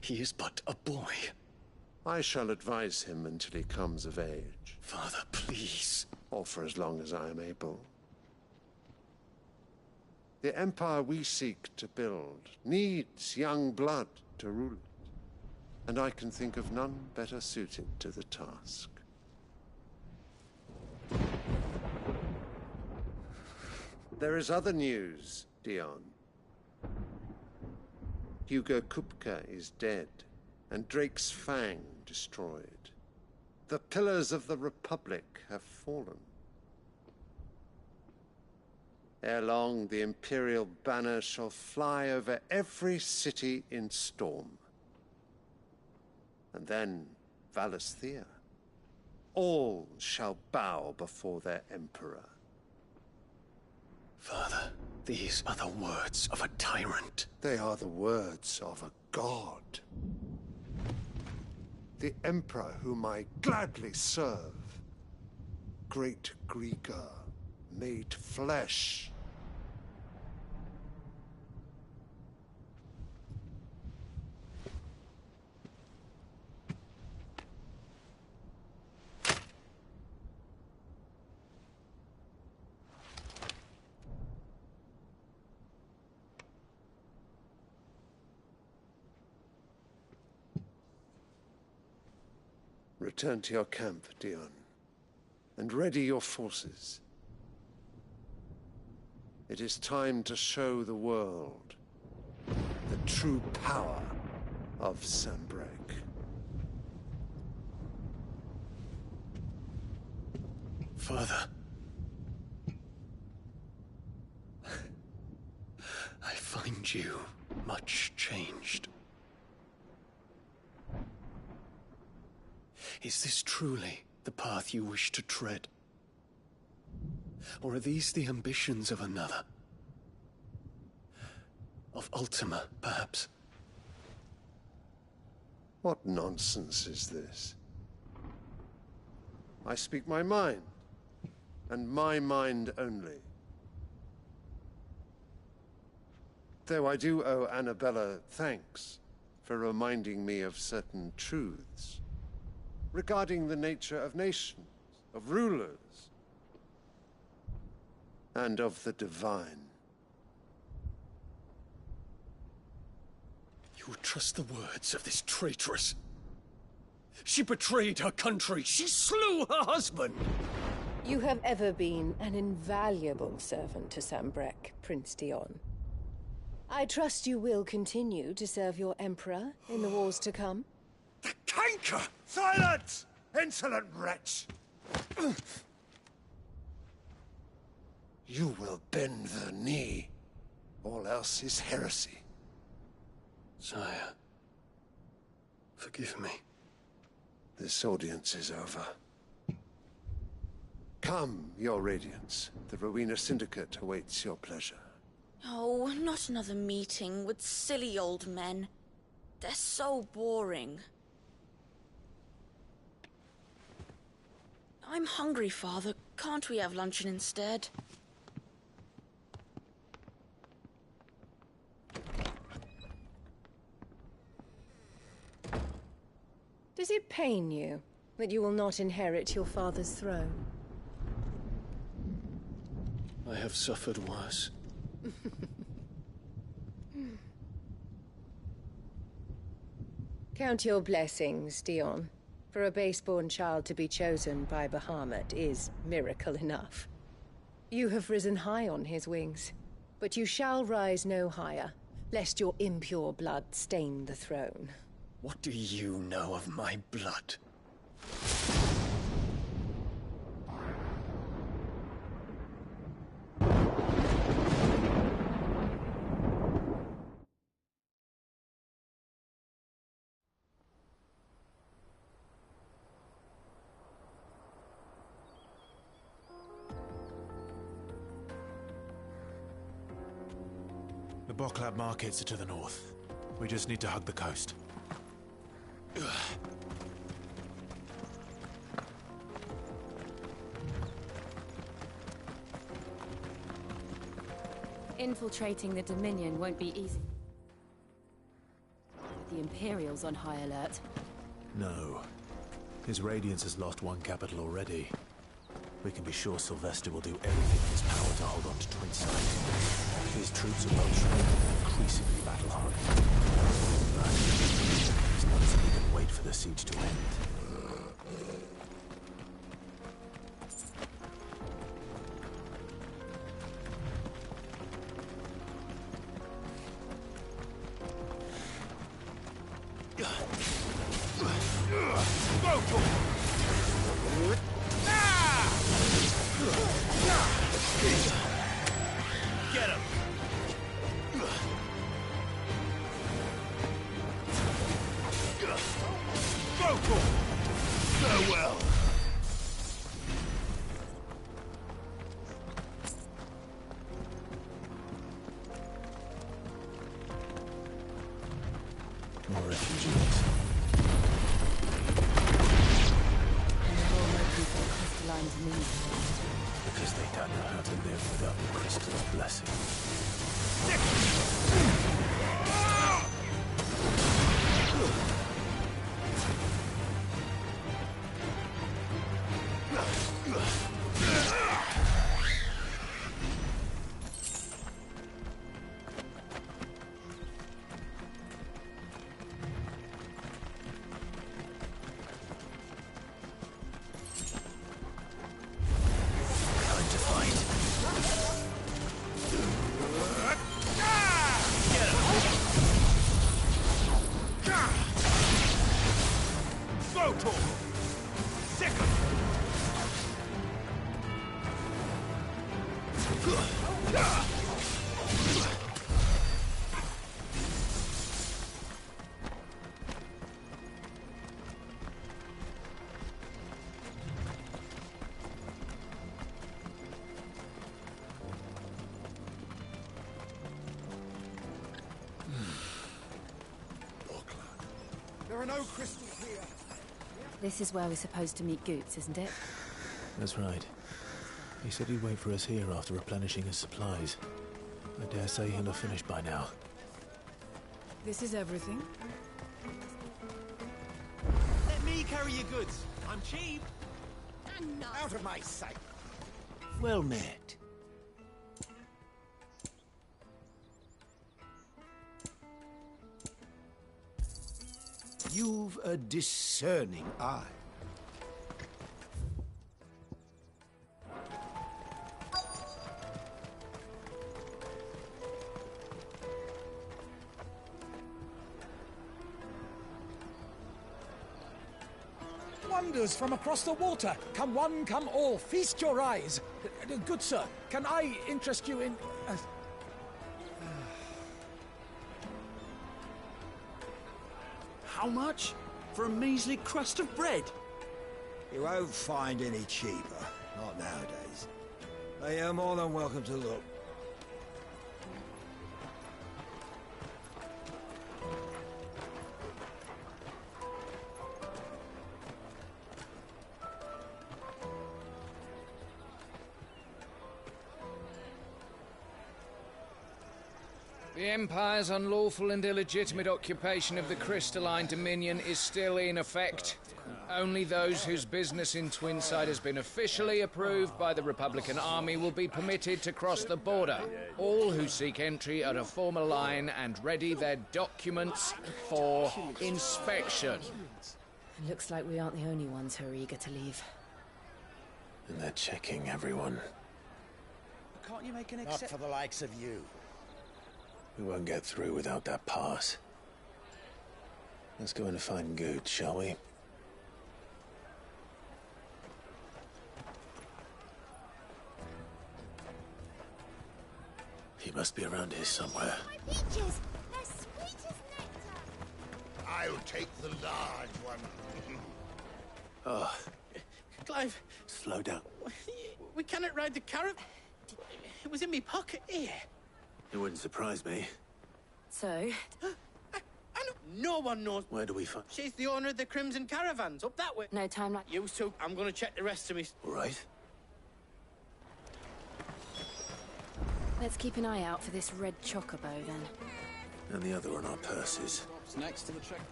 He is but a boy. I shall advise him until he comes of age. Father, please. Or for as long as I am able. The empire we seek to build needs young blood to rule it, and I can think of none better suited to the task. There is other news, Dion. Hugo Kupka is dead, and Drake's Fang destroyed. The pillars of the Republic have fallen. Ere long, the Imperial banner shall fly over every city in Storm. And then, Valisthea. All shall bow before their Emperor. Father, these are the words of a tyrant. They are the words of a god. The Emperor whom I gladly serve. Great Grieger, made flesh. Return to your camp, Dion, and ready your forces. It is time to show the world the true power of Sanbreque. Father. I find you much changed. Is this truly the path you wish to tread? Or are these the ambitions of another? Of Ultima, perhaps? What nonsense is this? I speak my mind, and my mind only. Though I do owe Annabella thanks for reminding me of certain truths regarding the nature of nations, of rulers, and of the divine. You would trust the words of this traitress? She betrayed her country. She slew her husband. You have ever been an invaluable servant to Sambrek, Prince Dion. I trust you will continue to serve your Emperor in the wars to come. The canker! Silence! Insolent wretch! You will bend the knee. All else is heresy. Sire, forgive me. This audience is over. Come, Your Radiance. The Rowena Syndicate awaits your pleasure. Oh, not another meeting with silly old men. They're so boring. I'm hungry, Father. Can't we have luncheon instead? Does it pain you that you will not inherit your father's throne? I have suffered worse. Count your blessings, Dion. For a base-born child to be chosen by Bahamut is miracle enough. You have risen high on his wings, but you shall rise no higher, lest your impure blood stain the throne. What do you know of my blood? The Boklab markets are to the north. We just need to hug the coast. Infiltrating the Dominion won't be easy. The Imperial's on high alert. No. His Radiance has lost one capital already. We can be sure Sylvester will do everything in his power to hold on to Twinside. His troops are well trained and increasingly battle-hardened. But it's not as if we can wait for the siege to end. Get him! Go for it! Farewell! More refugees. And the whole local crystalline dominion. Because they don't know how to live without the crystal's blessing. Time to fight. Get him! Go to him! Sick him! There are no crystals here. This is where we're supposed to meet Goots, isn't it? That's right. He said he'd wait for us here after replenishing his supplies. I dare say he'll have finished by now. This is everything? Let me carry your goods. I'm cheap. Out of my sight. Well met. You've a discerning eye. Wonders from across the water. Come one, come all. Feast your eyes. Good sir, can I interest you in... How much? For a measly crust of bread? You won't find any cheaper. Not nowadays. But you're more than welcome to look. The Empire's unlawful and illegitimate occupation of the crystalline dominion is still in effect. Only those whose business in Twinside has been officially approved by the Republican Army will be permitted to cross the border. All who seek entry are to form a line and ready their documents for inspection. Looks like we aren't the only ones who are eager to leave. And they're checking everyone. Can't you make an Not exception? for the likes of you. We won't get through without that pass. Let's go in and find Good, shall we? He must be around here somewhere. My peaches! They're sweet as nectar! I'll take the large one. Oh, Clive, slow down. we cannot ride the caravan. It was in me pocket here. It wouldn't surprise me. So? No one knows. Where do we find... She's the owner of the Crimson Caravans, up that way. No time like... You two, I'm gonna check the rest of me. All right. Let's keep an eye out for this red chocobo, then. And the other on our purses. It's next to the checkpoint.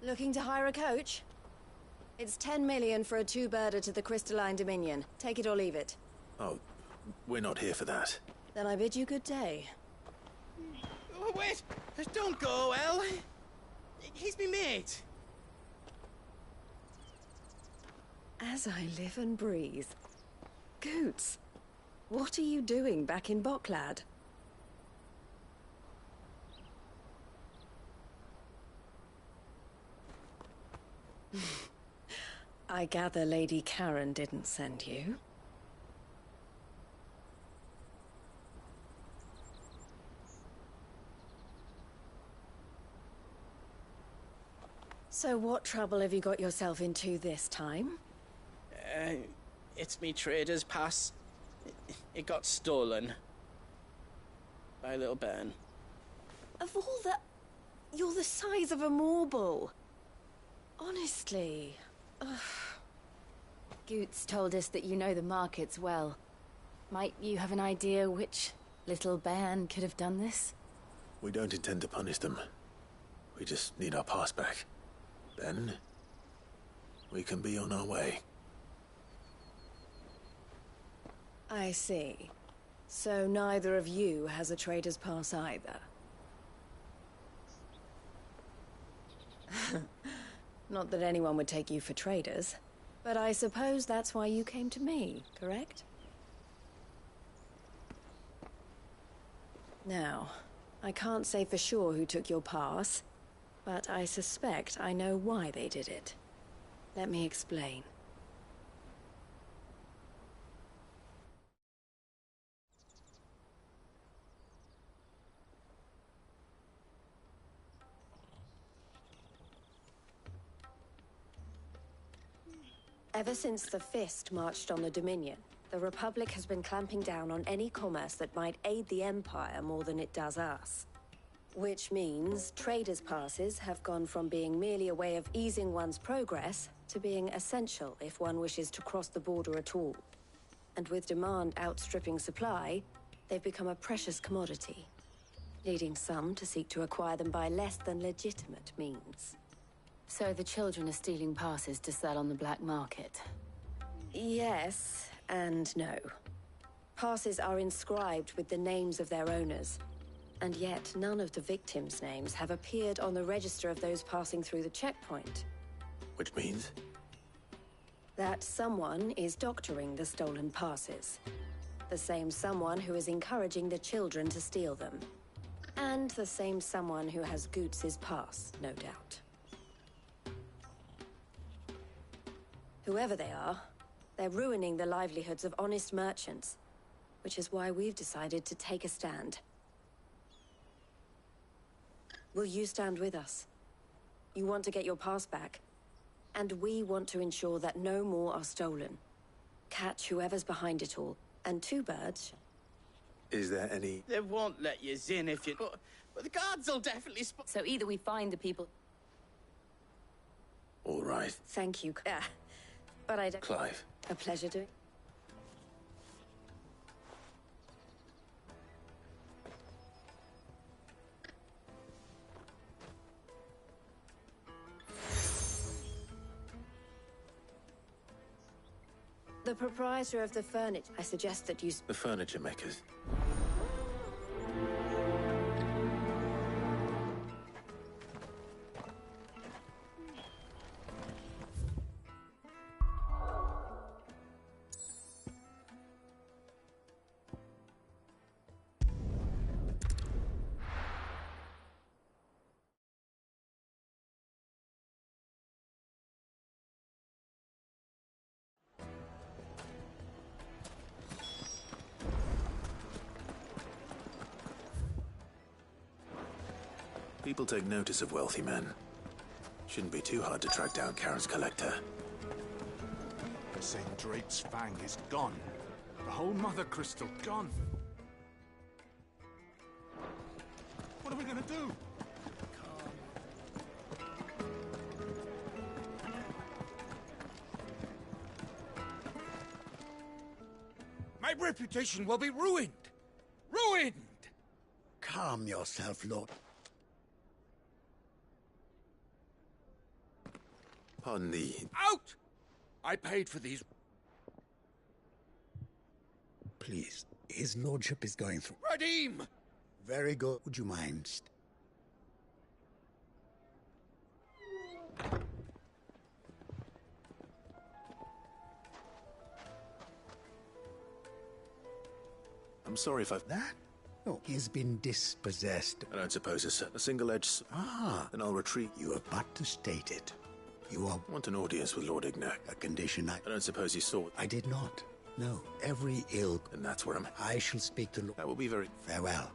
Looking to hire a coach? It's 10 million for a two-birder to the Crystalline Dominion. Take it or leave it. Oh, we're not here for that. Then I bid you good day. Oh, wait! Don't go, El. He's me mate. As I live and breathe. Goots, what are you doing back in Bocklad? I gather Lady Karen didn't send you. So what trouble have you got yourself into this time? It's me trader's pass. It got stolen. By a little bairn. Of all the... You're the size of a marble. Honestly. Ugh. Goots told us that you know the markets well. Might you have an idea which little bairn could have done this? We don't intend to punish them. We just need our pass back. Then, we can be on our way. I see. So neither of you has a trader's pass either. Not that anyone would take you for traders, but I suppose that's why you came to me, correct? Now, I can't say for sure who took your pass, but I suspect I know why they did it. Let me explain. Ever since the Fist marched on the Dominion, the Republic has been clamping down on any commerce that might aid the Empire more than it does us. Which means traders' passes have gone from being merely a way of easing one's progress to being essential if one wishes to cross the border at all. And with demand outstripping supply, they've become a precious commodity, leading some to seek to acquire them by less than legitimate means. So the children are stealing passes to sell on the black market? Yes, and no. Passes are inscribed with the names of their owners, and yet none of the victims' names have appeared on the register of those passing through the checkpoint. Which means? That someone is doctoring the stolen passes. The same someone who is encouraging the children to steal them. And the same someone who has Goots's pass, no doubt. Whoever they are, they're ruining the livelihoods of honest merchants, which is why we've decided to take a stand. Will you stand with us? You want to get your pass back, and we want to ensure that no more are stolen. Catch whoever's behind it all, and two birds. Is there any... They won't let you in if you... But the guards will definitely So either we find the people... All right. Thank you. But I don't... Clive. A pleasure doing... The proprietor of the furniture. I suggest that you... The furniture makers. People take notice of wealthy men. Shouldn't be too hard to track down Karen's collector. They're saying Drake's Fang is gone. The whole Mother Crystal gone. What are we gonna do? My reputation will be ruined! Ruined! Calm yourself, Lord. Pardon the... Out! I paid for these. Please, his lordship is going through... Redeem! Very good. Would you mind? I'm sorry if I've... That? No, he's been dispossessed. I don't suppose a single-edged... Ah. Then I'll retreat. You have but to state it. You are... I want an audience with Lord Ignac. A condition I don't suppose you saw... I did not. No. Every ill... And that's where I'm... I shall speak to Lord... That will be very... Farewell.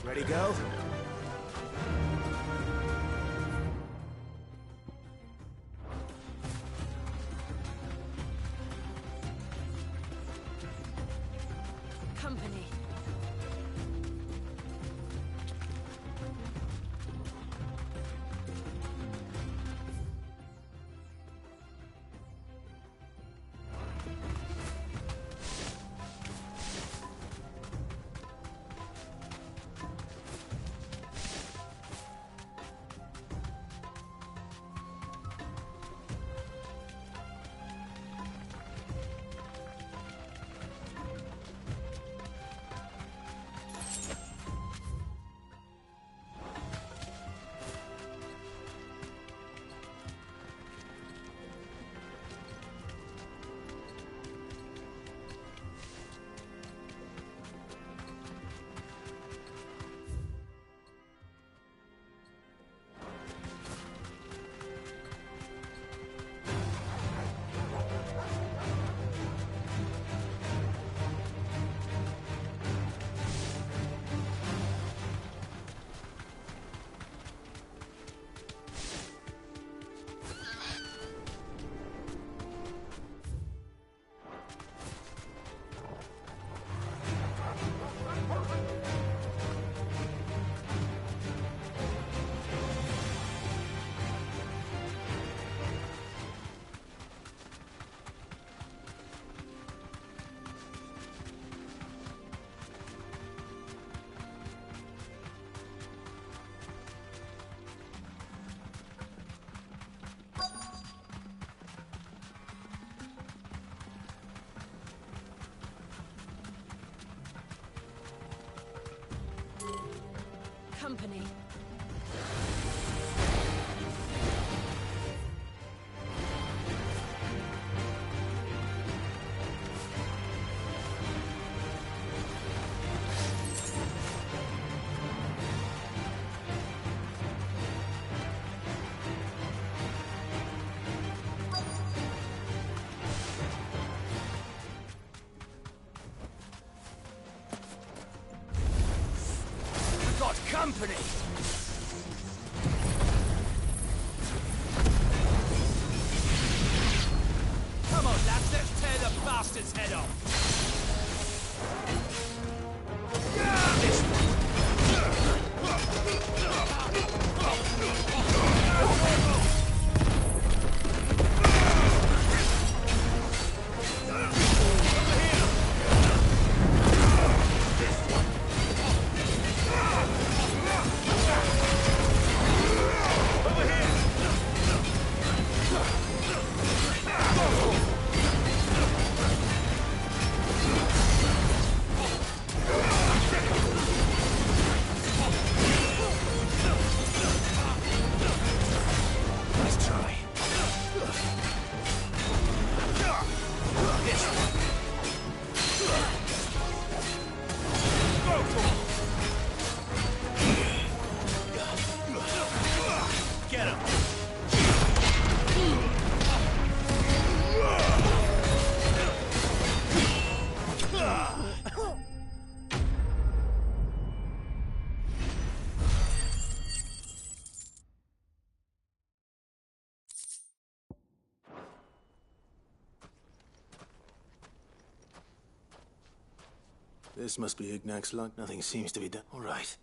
Ready, go? Company. company. Company! Come on, lads, let's tear the bastard's head off! This must be Ignac's luck. Nothing seems to be done. All right.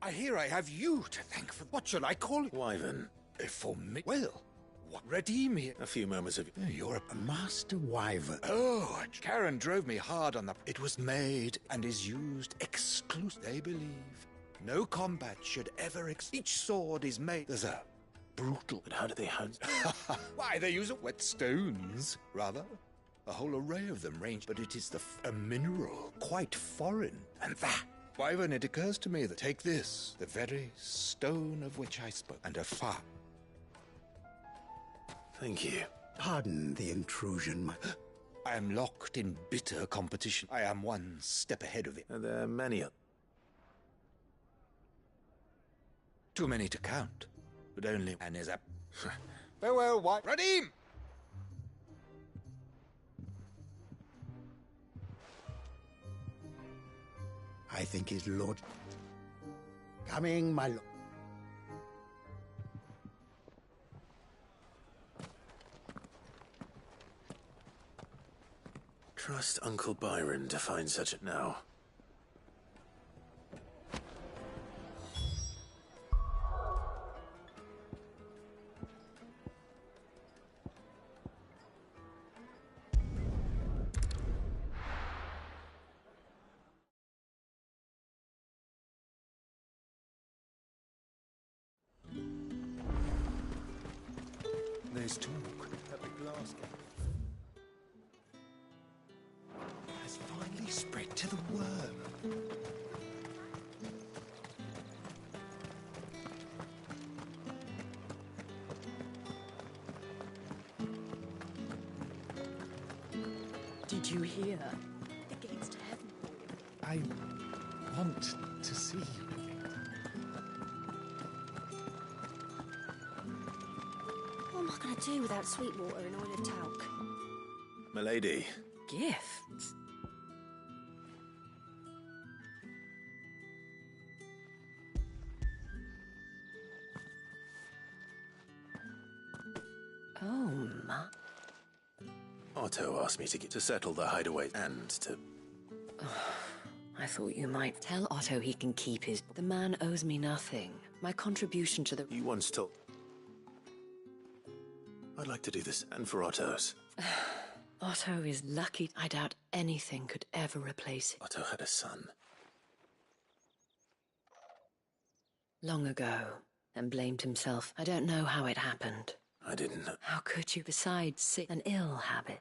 I hear I have you to thank for... What shall I call it? Wyvern. For me? Well, what? Redeem me. A few moments of... You're a master wyvern. Oh, Karen drove me hard on the... It was made and is used exclusively. They believe no combat should ever... Each sword is made... There's a brutal... But how do they hunt? Why, they use whetstones, rather. A whole array of them range, but it is a mineral, quite foreign. And that... Wyvern, it occurs to me that take this, the very stone of which I spoke, and a fire. Thank you. Pardon the intrusion, I am locked in bitter competition. I am one step ahead of it. Are there many of... Too many to count, but only and is a... Farewell, White. Redeem! I think his lord... Coming, my lord. Trust Uncle Byron to find such a... now. There's talk at the glass gate. Has finally spread to the worm. Did you hear? The gates to heaven. I want to see you. What am I going to do without sweet water and oil of talc? Milady. Gifts? Oh, ma. Otto asked me to settle the hideaway and to... I thought you might tell Otto he can keep his... The man owes me nothing. My contribution to the... You once told... I'd like to do this, and for Otto's. Otto is lucky. I doubt anything could ever replace it. Otto had a son. Long ago, and blamed himself. I don't know how it happened. I didn't know. How could you? Besides, sick an ill habit.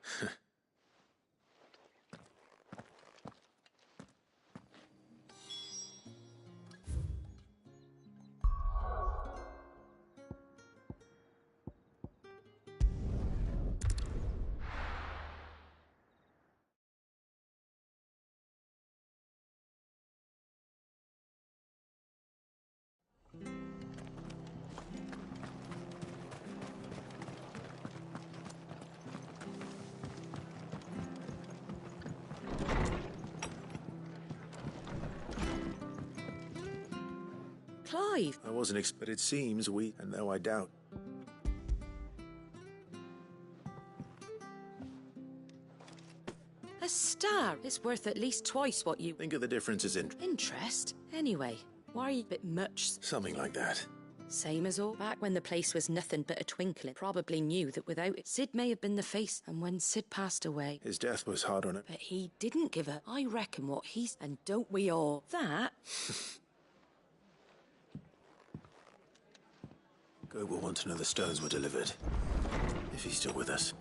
Clive! I wasn't but it seems we, and though I doubt. A star is worth at least twice what you... Think of the differences in... Interest? Anyway, why are you a bit much? Something like that. Same as all. Back when the place was nothing but a twinkling, probably knew that without it, Sid may have been the face, and when Sid passed away... His death was hard on it. But he didn't give a... I reckon what he's... And don't we all? That... Goat will want to know the stones were delivered. If he's still with us.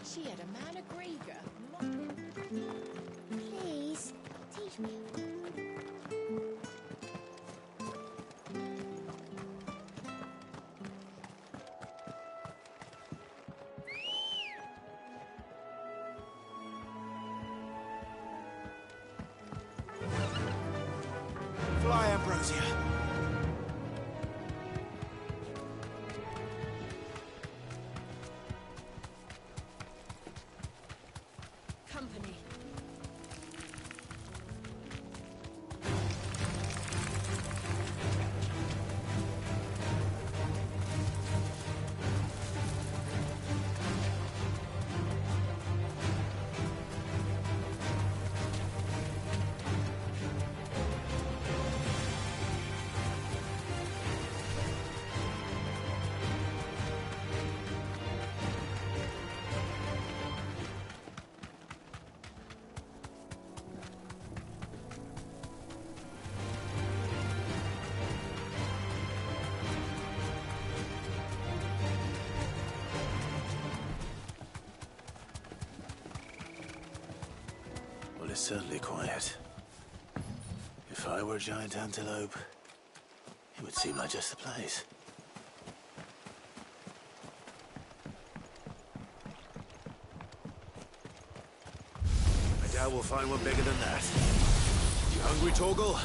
She had a man a Grieger. Please, teach me. Fly, Ambrosia. Company. Well, it's certainly quiet. If I were a giant antelope, it would seem like just the place. I doubt we'll find one bigger than that. You hungry, Torgal?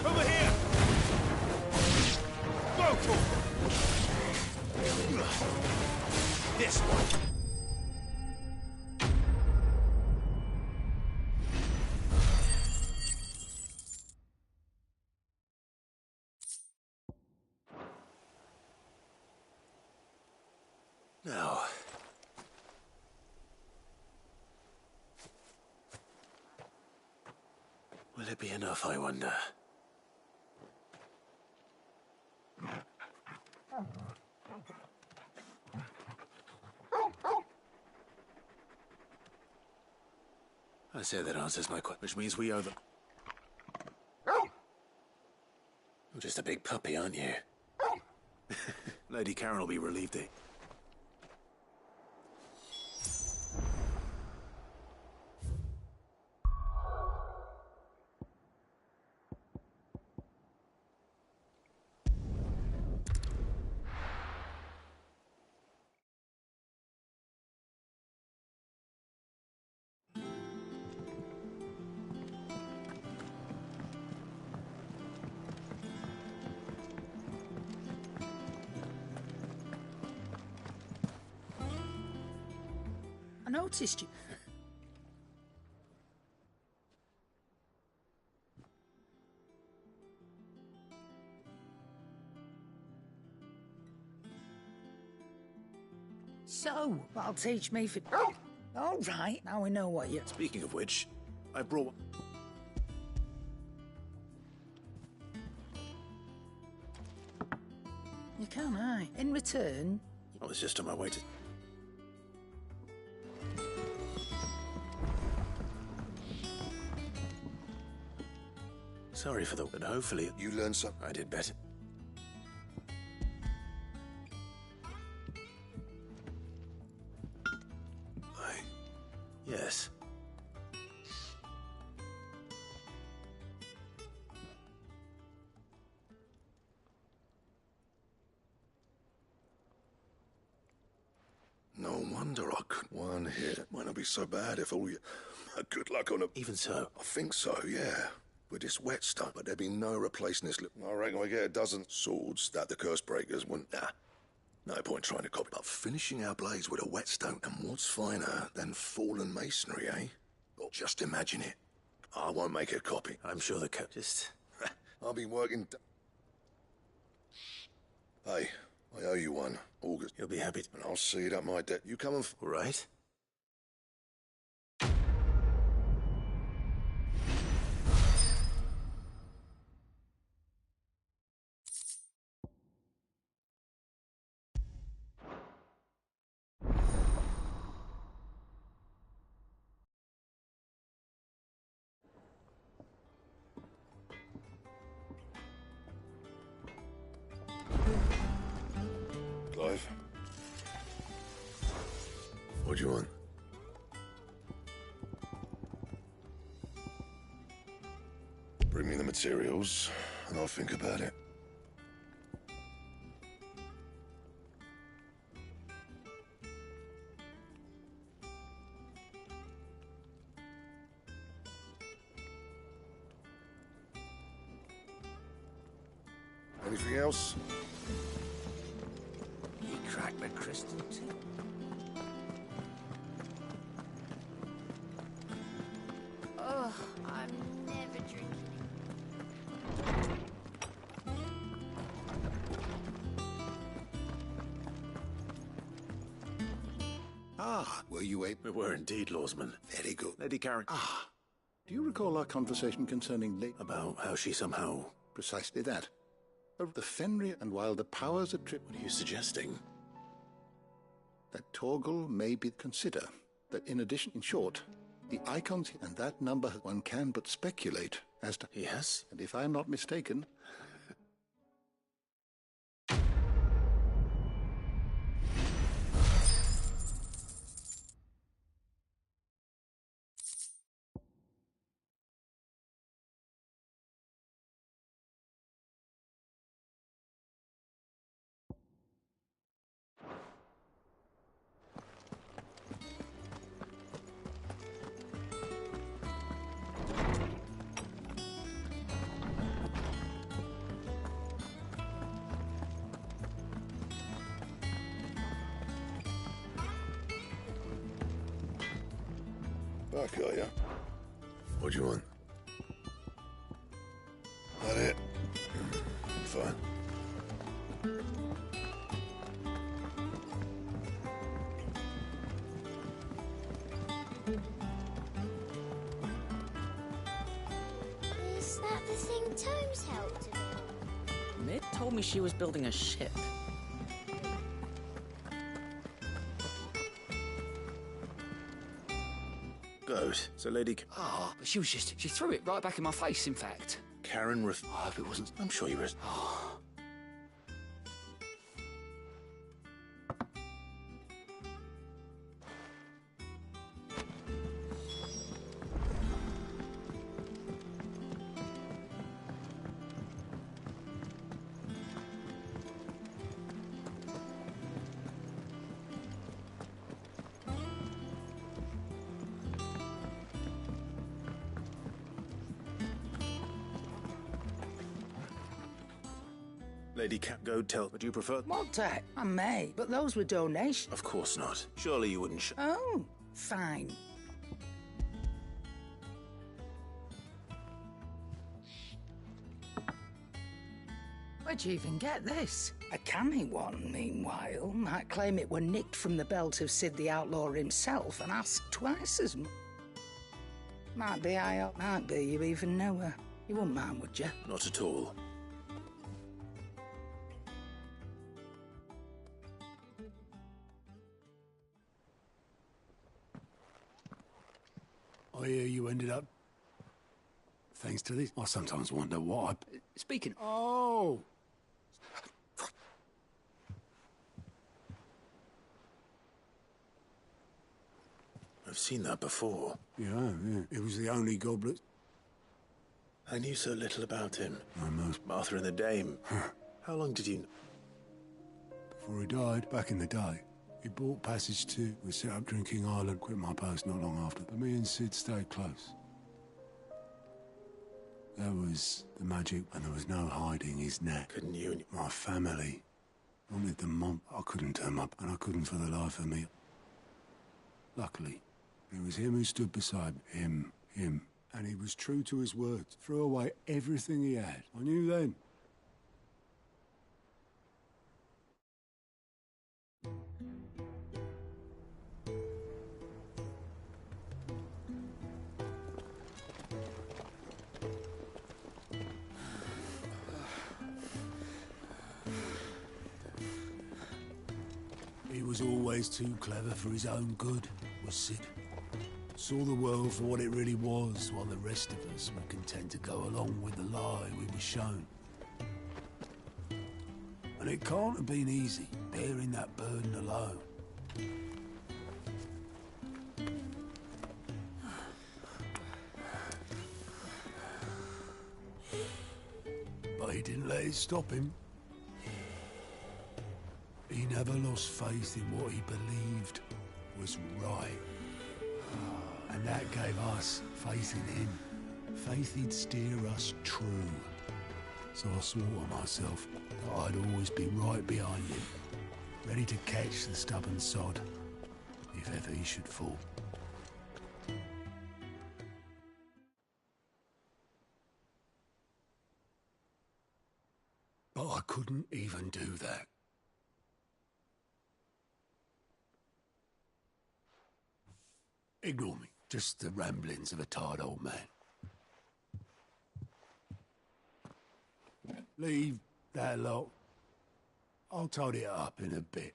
Over here! Go, this one. Now. Will it be enough, I wonder? I say that answers my question, which means we owe them. You're just a big puppy, aren't you? Lady Karen will be relieved, eh? I noticed you. So, that'll teach me for... Oh! All right, now we know what you... Speaking of which, I brought... You can, aye. In return... I was just on my way to... Sorry for the... But hopefully... You learned something. I did better. Yes. No wonder I couldn't. One hit might not be so bad if all you... Good luck on a... Even so. I think so, yeah. With this whetstone, but there'd be no replacing this... I reckon we get a dozen swords that the curse breakers wouldn't... Nah. No point trying to copy. But finishing our blades with a whetstone, and what's finer than fallen masonry, eh? Well, just imagine it. I won't make a copy. I'm sure the just... I'll be working... Hey, I owe you one. August. You'll be happy to... And I'll see it up my debt. You come and... All right. Clive? What do you want? Bring me the materials, and I'll think about it. Anything else? He cracked the crystal too. Oh, I'm never drinking. Ah, were you able? We were indeed, Lawsman. Very good. Lady Karen. Ah. Do you recall our conversation concerning about how she somehow... Precisely that. Of the Fenrir, and while the powers attribute... What are you suggesting? That Torgal may be consider that in addition, in short, the icons and that number one can but speculate as to... Yes? And if I'm not mistaken... Back, are ya? What do you want? That it? Fine. Is that the thing Tomes helped to build? Mid told me she was building a ship. Good. So Lady... Ah, but she threw it right back in my face, in fact. Karen I hope it wasn't... I'm sure you were... Lady Cat, go tell. Would you prefer? Montag, I may, but those were donations. Of course not. Surely you wouldn't Oh, fine. Where'd you even get this? A canny one, meanwhile, might claim it were nicked from the belt of Sid the Outlaw himself and ask twice as much. Might be might be you even know her. You wouldn't mind, would you? Not at all. I hear you ended up... Thanks to this. I sometimes wonder why. Speaking... Oh! I've seen that before. Yeah. It was the only goblet. I knew so little about him. Almost. Martha and the Dame. How long did you... Before he died, back in the day, he bought passage to... We set up Drinking Island, quit my post not long after. But me and Sid stayed close. That was the magic, and there was no hiding his neck. Couldn't you and... My family wanted the mom. I couldn't turn up, and I couldn't for the life of me. Luckily, it was him who stood beside me. Him. And he was true to his words. Threw away everything he had. I knew then. He was always too clever for his own good, was Sid. Saw the world for what it really was, while the rest of us were content to go along with the lie we were shown. And it can't have been easy, bearing that burden alone. But he didn't let it stop him. He never lost faith in what he believed was right. And that gave us faith in him. Faith he'd steer us true. So I swore to myself that I'd always be right behind him, ready to catch the stubborn sod, if ever he should fall. But I couldn't even do that. Ignore me. Just the ramblings of a tired old man. Leave that lot. I'll tidy it up in a bit.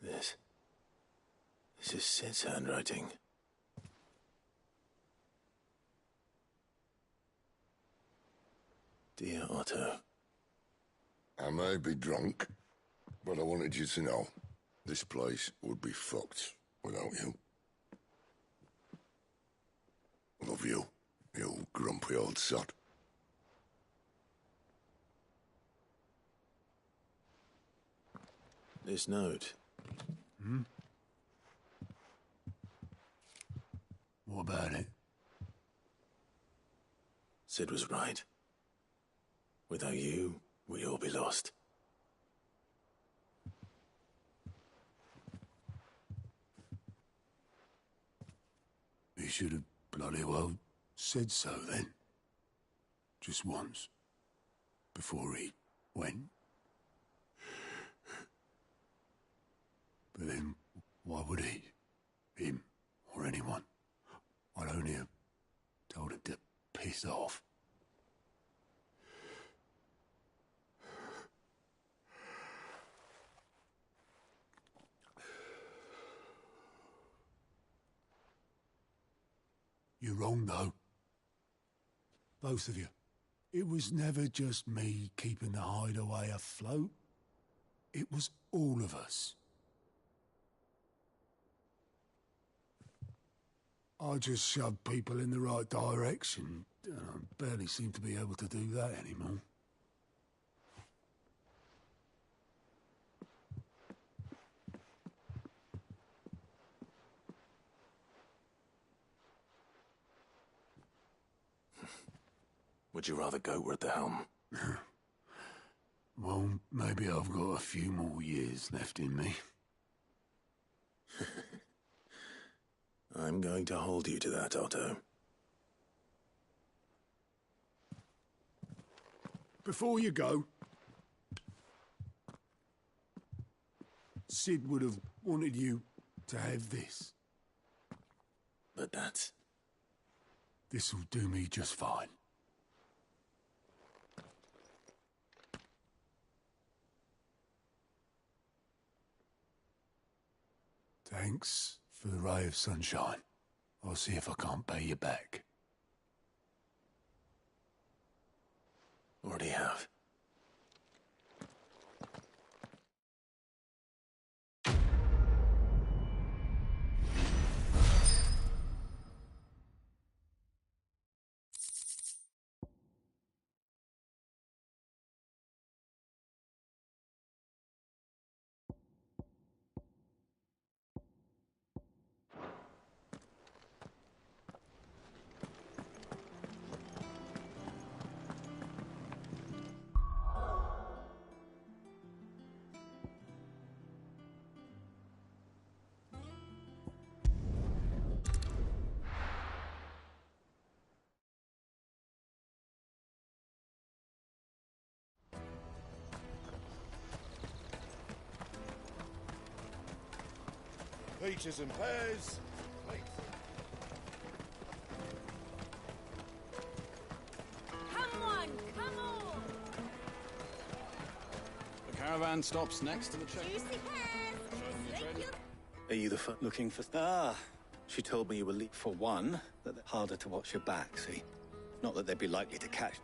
This is Sid's handwriting. Dear Otto. I may be drunk, but I wanted you to know this place would be fucked without you. Love you, you grumpy old sod. This note. What about it? Sid was right. Without you, we'd all be lost. He should have bloody well said so then. Just once. Before he went. But then, why would he? Him, or anyone? I'd only have told him to piss off. You're wrong, though. Both of you. It was never just me keeping the hideaway afloat. It was all of us. I just shoved people in the right direction, and I barely seem to be able to do that anymore. Would you rather go at the helm? Well, maybe I've got a few more years left in me. I'm going to hold you to that, Otto. Before you go, Sid would have wanted you to have this. But that's... This'll do me just fine. Thanks for the ray of sunshine. I'll see if I can't pay you back. Already have. Peaches and pears. Come on, come on! The caravan stops next to the check. Juicy pears! Are you the Looking for... Ah, she told me you were for one, that they're harder to watch your back, see? Not that they'd be likely to catch.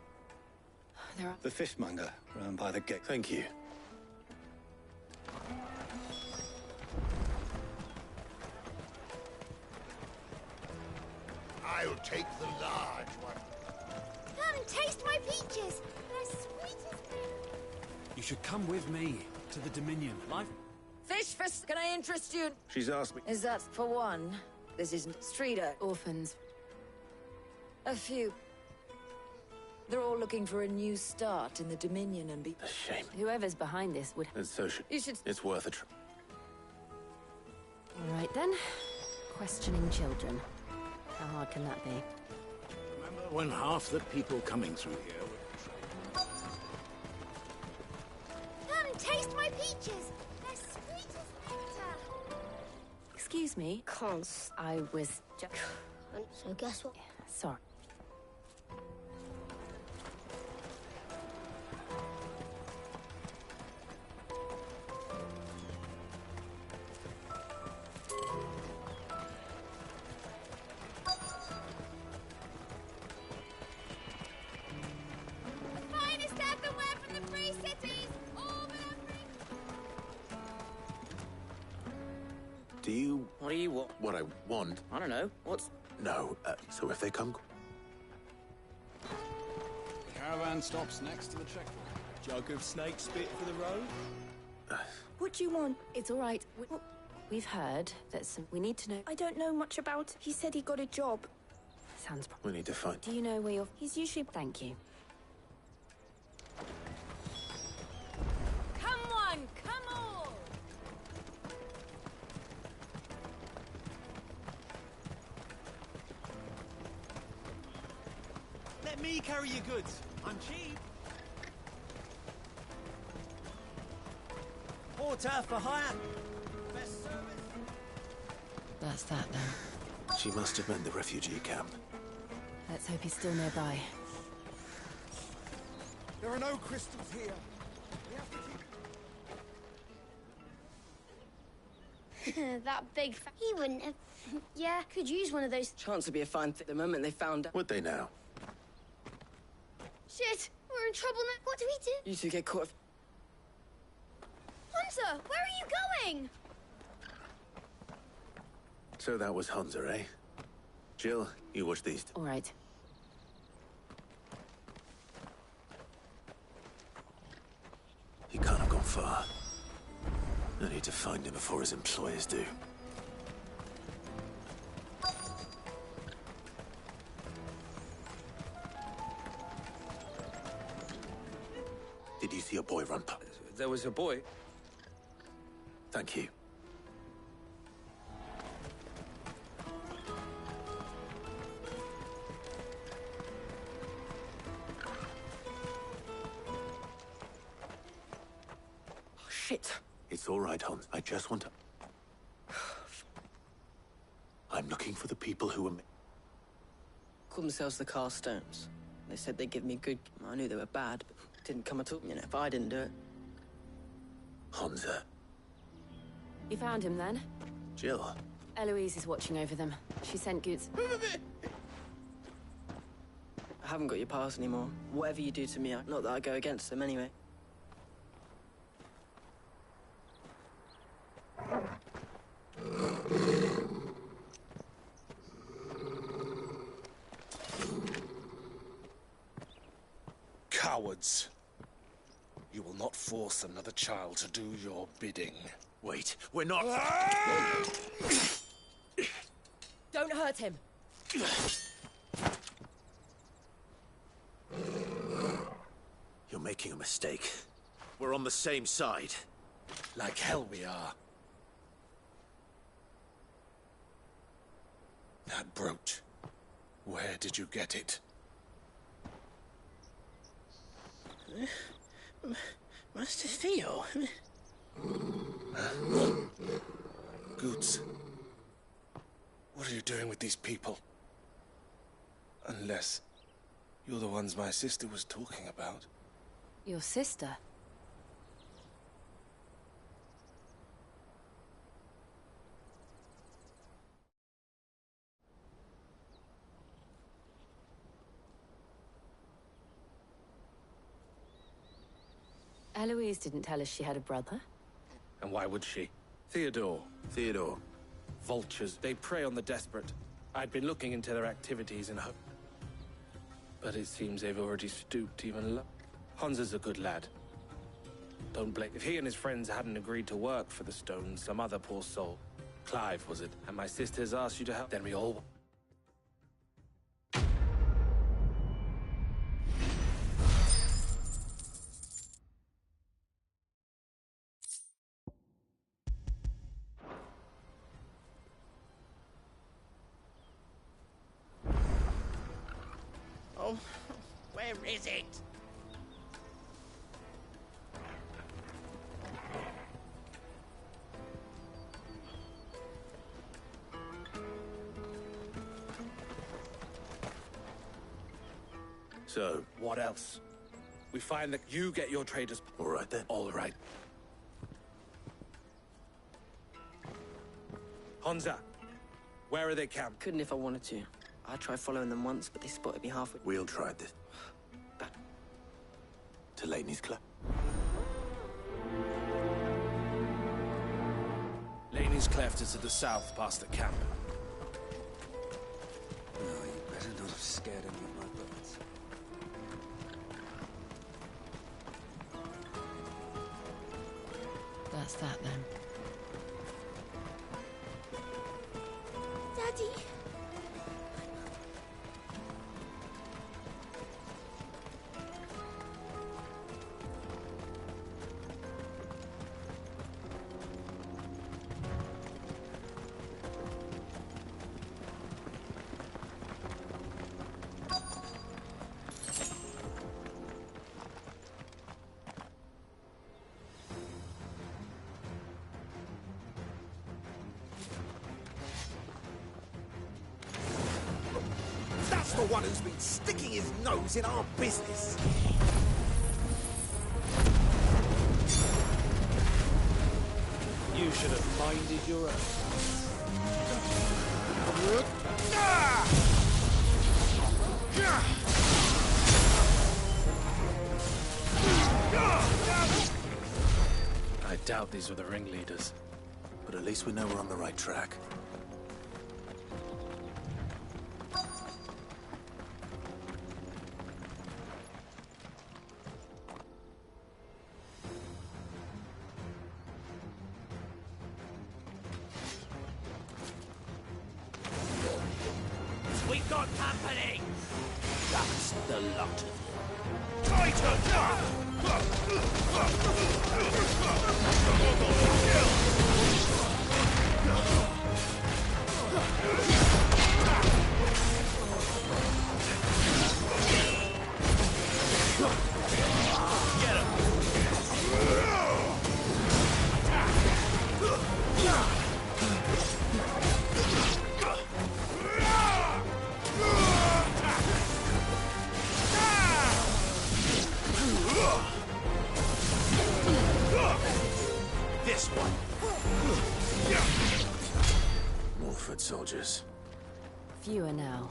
There are... The fishmonger, round by the gate. Thank you. I'll take the large one. Come and taste my peaches. They're sweet as... You should come with me to the Dominion. Life... Fish fist, can I interest you? She's asked me... Is that for one? This isn't Streeter. Orphans. A few. They're all looking for a new start in the Dominion and be... A shame. Whoever's behind this would... And so should... You should... It's worth a try. All right, then. Questioning children. How hard can that be? Remember when half the people coming through here were... Come and taste my peaches. They're sweet as nectar. Excuse me? Cons. I was just... So guess what? Sorry. Finest earthenware from the free cities. All Do you... What do you want? What I want? I don't know. What's... No, so if they come... The caravan stops next to the checkpoint. Jug of snake spit for the road? What do you want? It's all right. We've heard that some... We need to know... I don't know much about. He said he got a job. Sounds... We need to find... Do you know where you're... He's usually... Thank you. Come on, come on! Let me carry your goods. I'm cheap. Porter for hire. Best service. That's that, then. She must have meant the refugee camp. Let's hope he's still nearby. There are no crystals here. We have to keep... That big... He wouldn't have... Yeah, could use one of those... Chance would be a fine thing the moment they found out. Would they now? Shit! We're in trouble now. What do we do? You two get caught... Hunter, where are you going? So that was Hunter, eh? Jill, you watch these. All right. He can't have gone far. I need to find him before his employers do. see a boy run past? There was a boy. Thank you. Oh, shit. It's all right, Hans. I just want to... I'm looking for the people who were... Called themselves the Carstones. They said they'd give me good... I knew they were bad, but didn't come at all. You know, if I didn't do it. Hansa. You found him then? Jill. Eloise is watching over them. She sent goods. I haven't got your pass anymore. Whatever you do to me, not that I go against them anyway. Cowards. You will not force another child to do your bidding. Wait, we're not... Don't hurt him. You're making a mistake. We're on the same side. Like hell we are. That brooch. Where did you get it? Master Theo. Goods. What are you doing with these people? Unless you're the ones my sister was talking about. Your sister? Eloise didn't tell us she had a brother. And why would she? Theodore. Theodore. Vultures. They prey on the desperate. I'd been looking into their activities and hope. But it seems they've already stooped even low. Hans is a good lad. Don't blame. If he and his friends hadn't agreed to work for the Stones, some other poor soul. Clive, was it? And my sisters asked you to help, then we all... Oh, where is it? So? What else? We find that you get your traders... All right, then. All right. Hansa, where are they camped? Couldn't if I wanted to. I tried following them once, but they spotted me halfway. We'll try this. To Laney's Club. Laney's Cleft is to the south, past the camp. No, you better not have scared any of my birds. That's that then. Daddy. That's the one who's been sticking his nose in our business. You should have minded your own. I doubt these were the ringleaders. But at least we know we're on the right track. We've got company! That's the lot of you. Try to This one. More foot soldiers. Fewer now.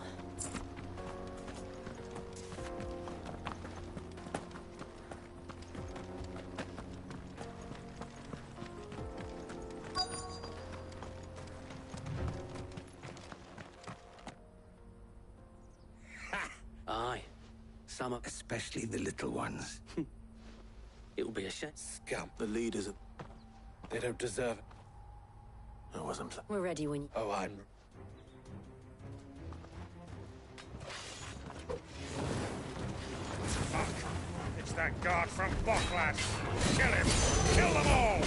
Aye. Some of... Especially the little ones. It'll be a shame. Scum. The leaders of... They don't deserve it. I wasn't... We're ready when you... Oh, I'm... Fuck! It's that guard from Boklat! Kill him! Kill them all!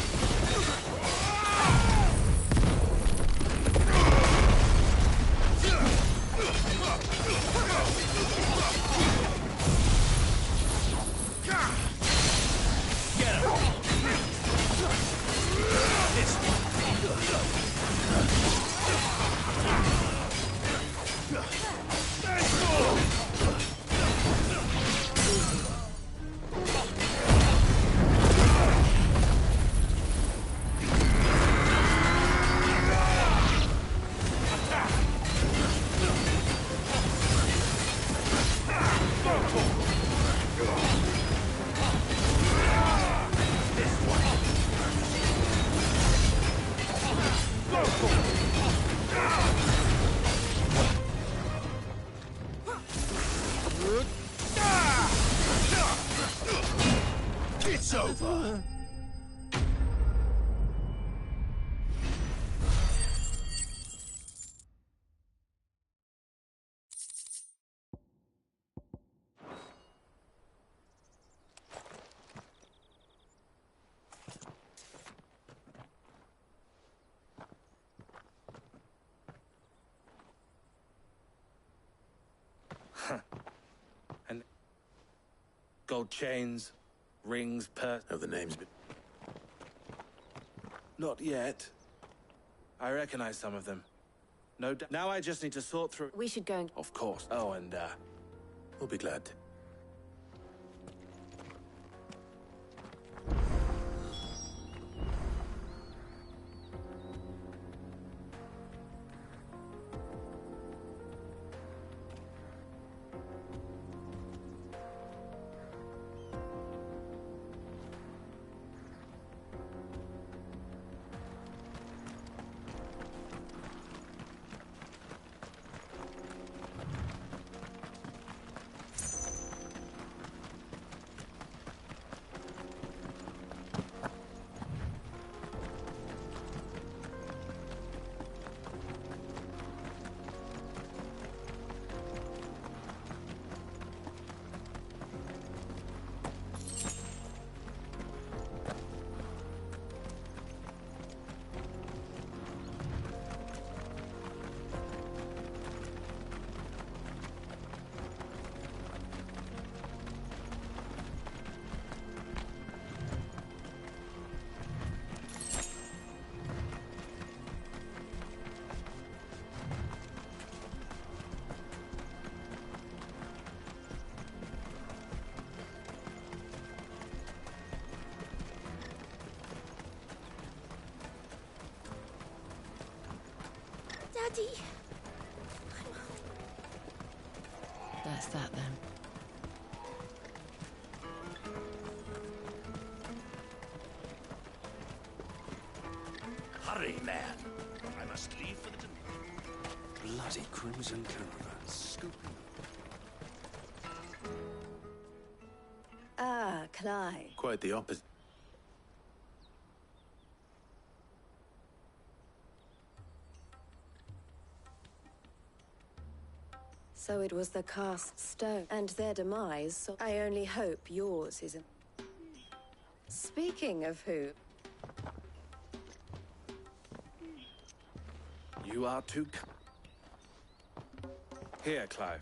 Get him! This It's over! And gold chains, rings, purse. Have the names been... Not yet. I recognize some of them. No doubt. Now I just need to sort through... We should go and... Of course. Oh, and, We'll be glad to. Daddy. That's that then. Hurry, man. I must leave for the... Bloody crimson caravan. Scooping. Ah, Clive. Quite the opposite. So it was the cast stone and their demise, so I only hope yours isn't. Speaking of who, You are too... Here, Clive.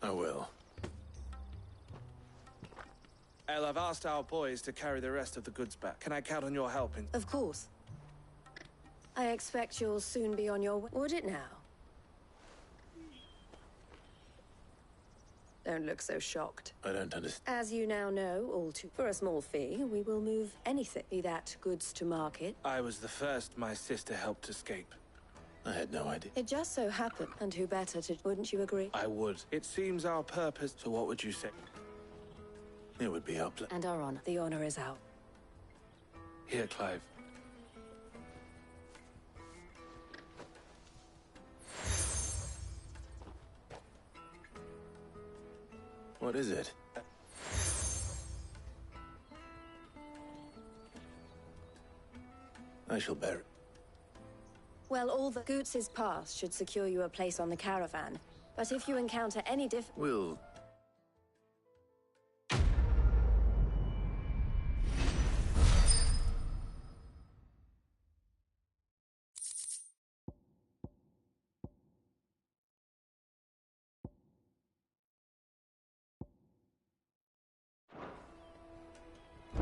I will. El, I've asked our boys to carry the rest of the goods back. Can I count on your help in... of course. I expect you'll soon be on your way. Would it now? Don't look so shocked. I don't understand. As you now know, all too... For a small fee, we will move anything, be that goods to market. I was the first my sister helped escape. I had no idea. It just so happened, and who better to... Wouldn't you agree? I would. It seems our purpose... So what would you say? It would be our plan. And our honor. The honor is out. Here, Clive. What is it? I shall bear it. Well, all the Goots' pass should secure you a place on the caravan. But if you encounter any We'll...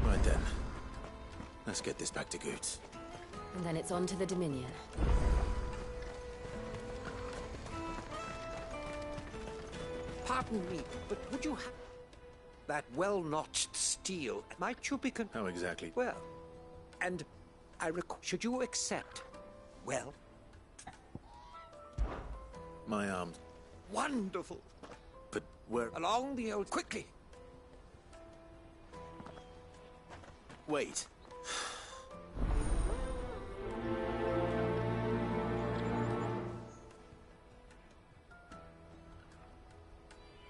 Right then. Let's get this back to Goots. And then it's on to the Dominion. Pardon me, but would you have that well-notched steel? Might you be How exactly? Well, and should you accept? Well, My arms. wonderful. But where... Along the old... Quickly! Wait.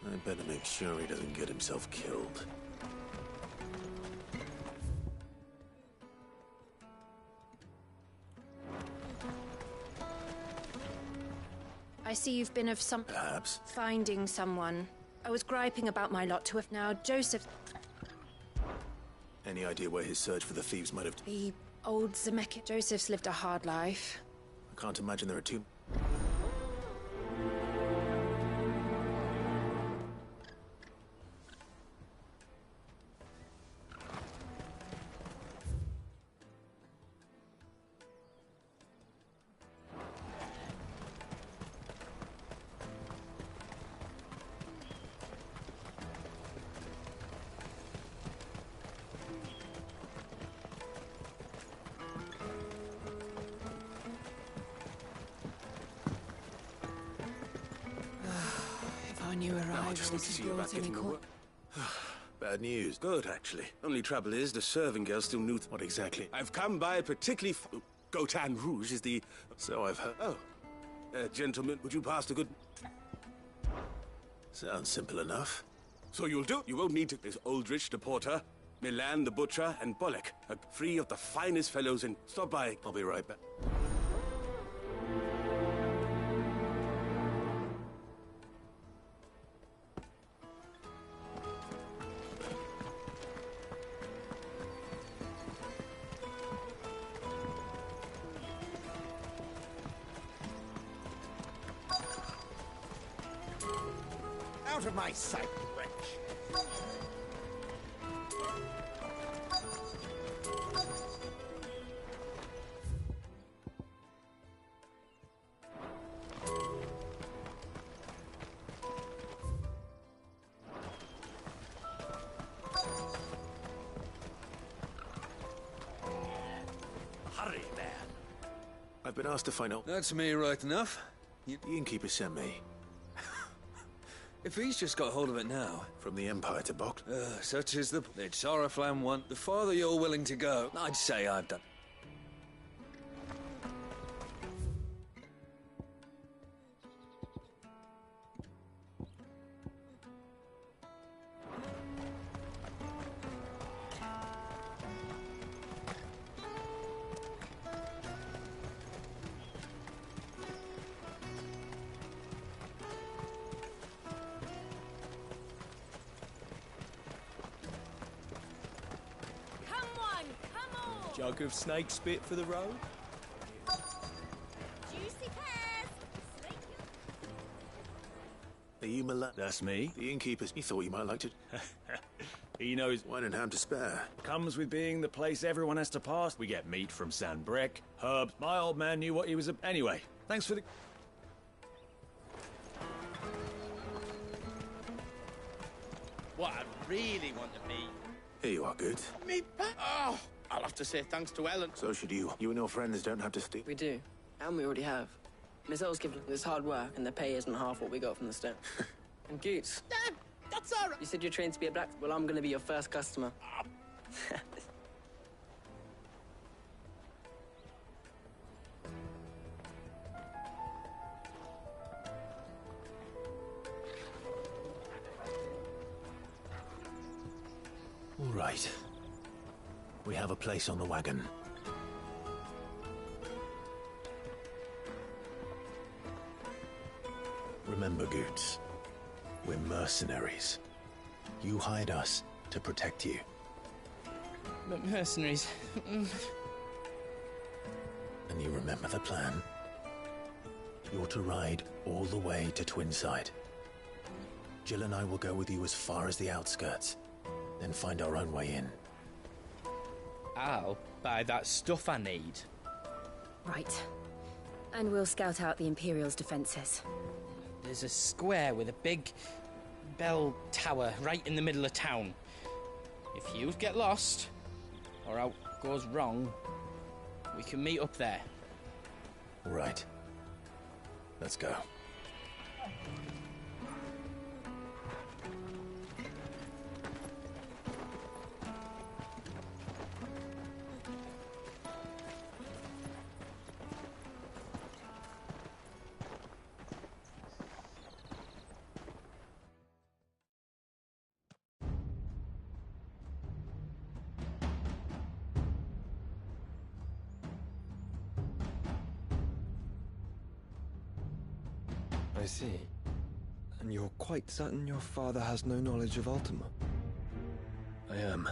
I better make sure he doesn't get himself killed. I see you've been of some... Perhaps. Finding someone. I was griping about my lot to have now. Joseph... Any idea where his search for the thieves might have... The old Zemeckis. Joseph's lived a hard life. I can't imagine there are two... If I knew where I just was, need to see you back any getting to court. work. Bad news. Good, actually. Only trouble is, the serving girl still knew... What exactly? I've come by particularly... Gotan Rouge is the... So I've heard. Oh. Gentlemen, would you pass the good... Sounds simple enough. So you'll do? You won't need to... There's Aldrich the porter, Milan the butcher, and Bollock. 3 of the finest fellows in... Stop by. I'll be right back. Out of my sight, wretch! Hurry, man. I've been asked to find out... That's me right enough. The innkeeper sent me. If he's just got hold of it now... From the Empire to Box. Such is the... It's Oriflamme want. The farther you're willing to go, I'd say I've done. Jug of snake spit for the road? Juicy pears! Are you Milan? That's me. The innkeepers. He thought you might like to. He knows Wine and ham to spare. comes with being the place everyone has to pass. We get meat from Sanbrec, herbs. My old man knew what he was. Anyway, thanks for the. What I really want to be. Here you are, good. Me back? Oh, I'll have to say thanks to Ellen. So should you. You and your friends don't have to steal. We do. And we already have. Miss Earl's given us hard work, and the pay isn't half what we got from the stone. And Goots. Dad, that's all right. You said you're trained to be a blacksmith. Well, I'm gonna be your first customer. All right. We have a place on the wagon. Remember, Goots, we're mercenaries. You hired us to protect you. But mercenaries. And you remember the plan? You're to ride all the way to Twinside. Jill and I will go with you as far as the outskirts, then find our own way in. I'll buy that stuff I need. Right. And we'll scout out the Imperial's defenses. There's a square with a big bell tower right in the middle of town. If you get lost, or out goes wrong, we can meet up there. All right. Let's go. I see. And you're quite certain your father has no knowledge of Ultima? I am.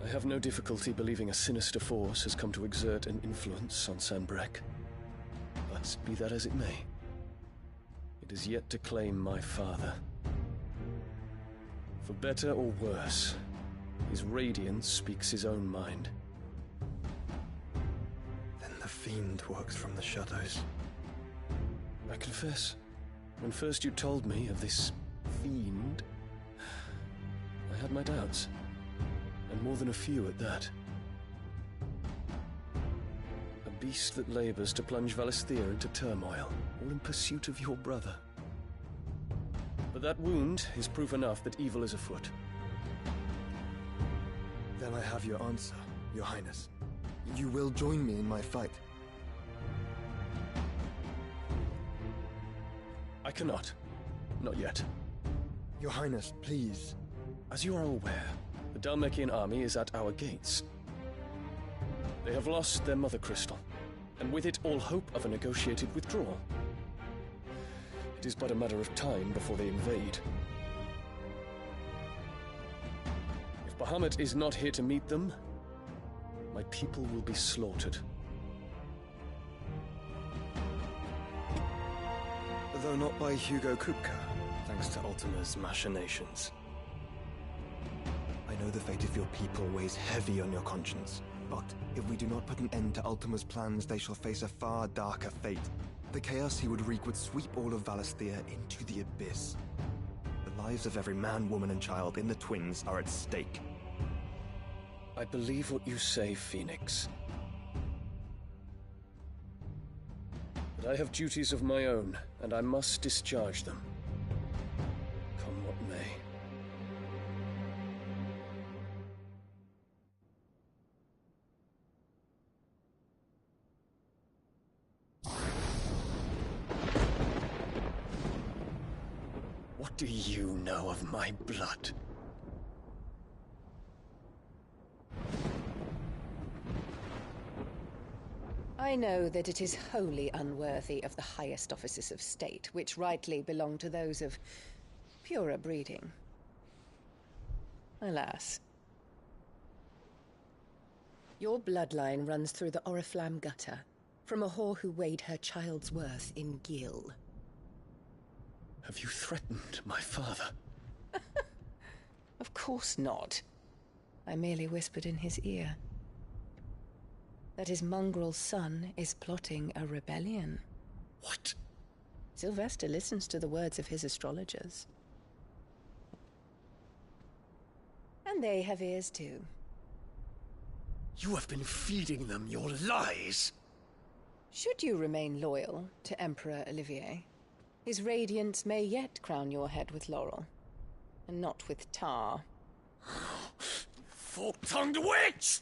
I have no difficulty believing a sinister force has come to exert an influence on Sanbrec. But be that as it may, it is yet to claim my father. For better or worse, his radiance speaks his own mind. Then the fiend works from the shadows. I confess, when first you told me of this fiend, I had my doubts, and more than a few at that. A beast that labors to plunge Valisthea into turmoil, all in pursuit of your brother. But that wound is proof enough that evil is afoot. Then I have your answer, Your Highness. You will join me in my fight. I cannot. Not yet. Your Highness, please. As you are aware, the Dhalmekian army is at our gates. They have lost their mother crystal, and with it all hope of a negotiated withdrawal. It is but a matter of time before they invade. If Bahamut is not here to meet them, my people will be slaughtered. Though not by Hugo Kupka, thanks to Ultima's machinations. I know the fate of your people weighs heavy on your conscience, but if we do not put an end to Ultima's plans, they shall face a far darker fate. The chaos he would wreak would sweep all of Valisthea into the abyss. The lives of every man, woman, and child in the Twins are at stake. I believe what you say, Phoenix. But I have duties of my own, and I must discharge them. Come what may. What do you know of my blood? I know that it is wholly unworthy of the highest offices of state, which rightly belong to those of purer breeding. Alas, Your bloodline runs through the Oriflamme gutter, from a whore who weighed her child's worth in gill. Have you threatened my father? Of course not. I merely whispered in his ear that his mongrel son is plotting a rebellion. What? Sylvester listens to the words of his astrologers. And they have ears too. You have been feeding them your lies! Should you remain loyal to Emperor Olivier, his radiance may yet crown your head with laurel, and not with tar. Fork-tongued witch!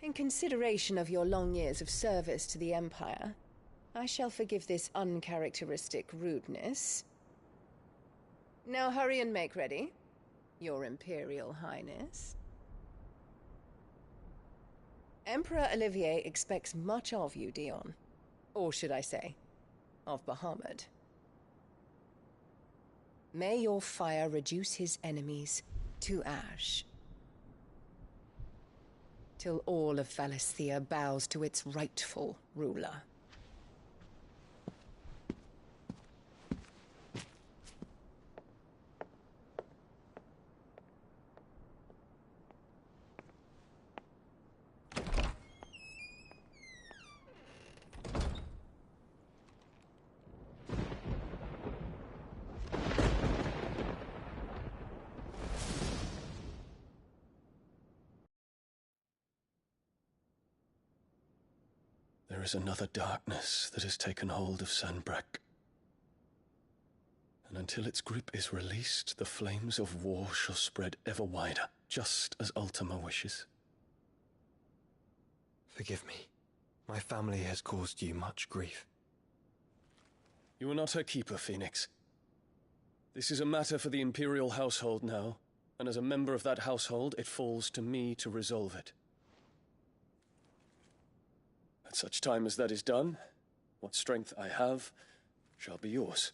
In consideration of your long years of service to the Empire, I shall forgive this uncharacteristic rudeness. Now hurry and make ready, Your Imperial Highness. Emperor Olivier expects much of you, Dion. Or should I say, of Bahamut. May your fire reduce his enemies to ash, till all of Valisthea bows to its rightful ruler. There is another darkness that has taken hold of Sanbreque. And until its grip is released, the flames of war shall spread ever wider, just as Ultima wishes. Forgive me. My family has caused you much grief. You are not her keeper, Phoenix. This is a matter for the Imperial household now, and as a member of that household, it falls to me to resolve it. At such time as that is done, what strength I have shall be yours.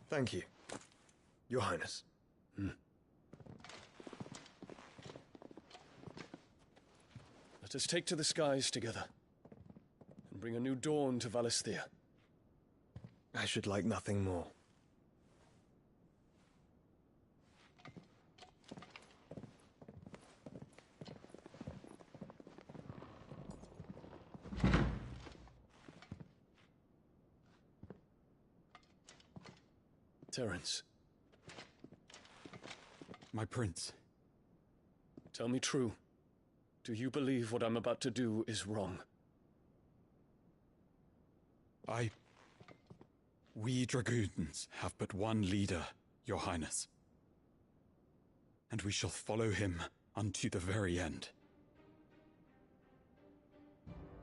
Thank you, Your Highness. Let us take to the skies together, and bring a new dawn to Valisthea. I should like nothing more. Terence. My prince. Tell me true. Do you believe what I'm about to do is wrong? We dragoons have but one leader, Your Highness. And we shall follow him unto the very end.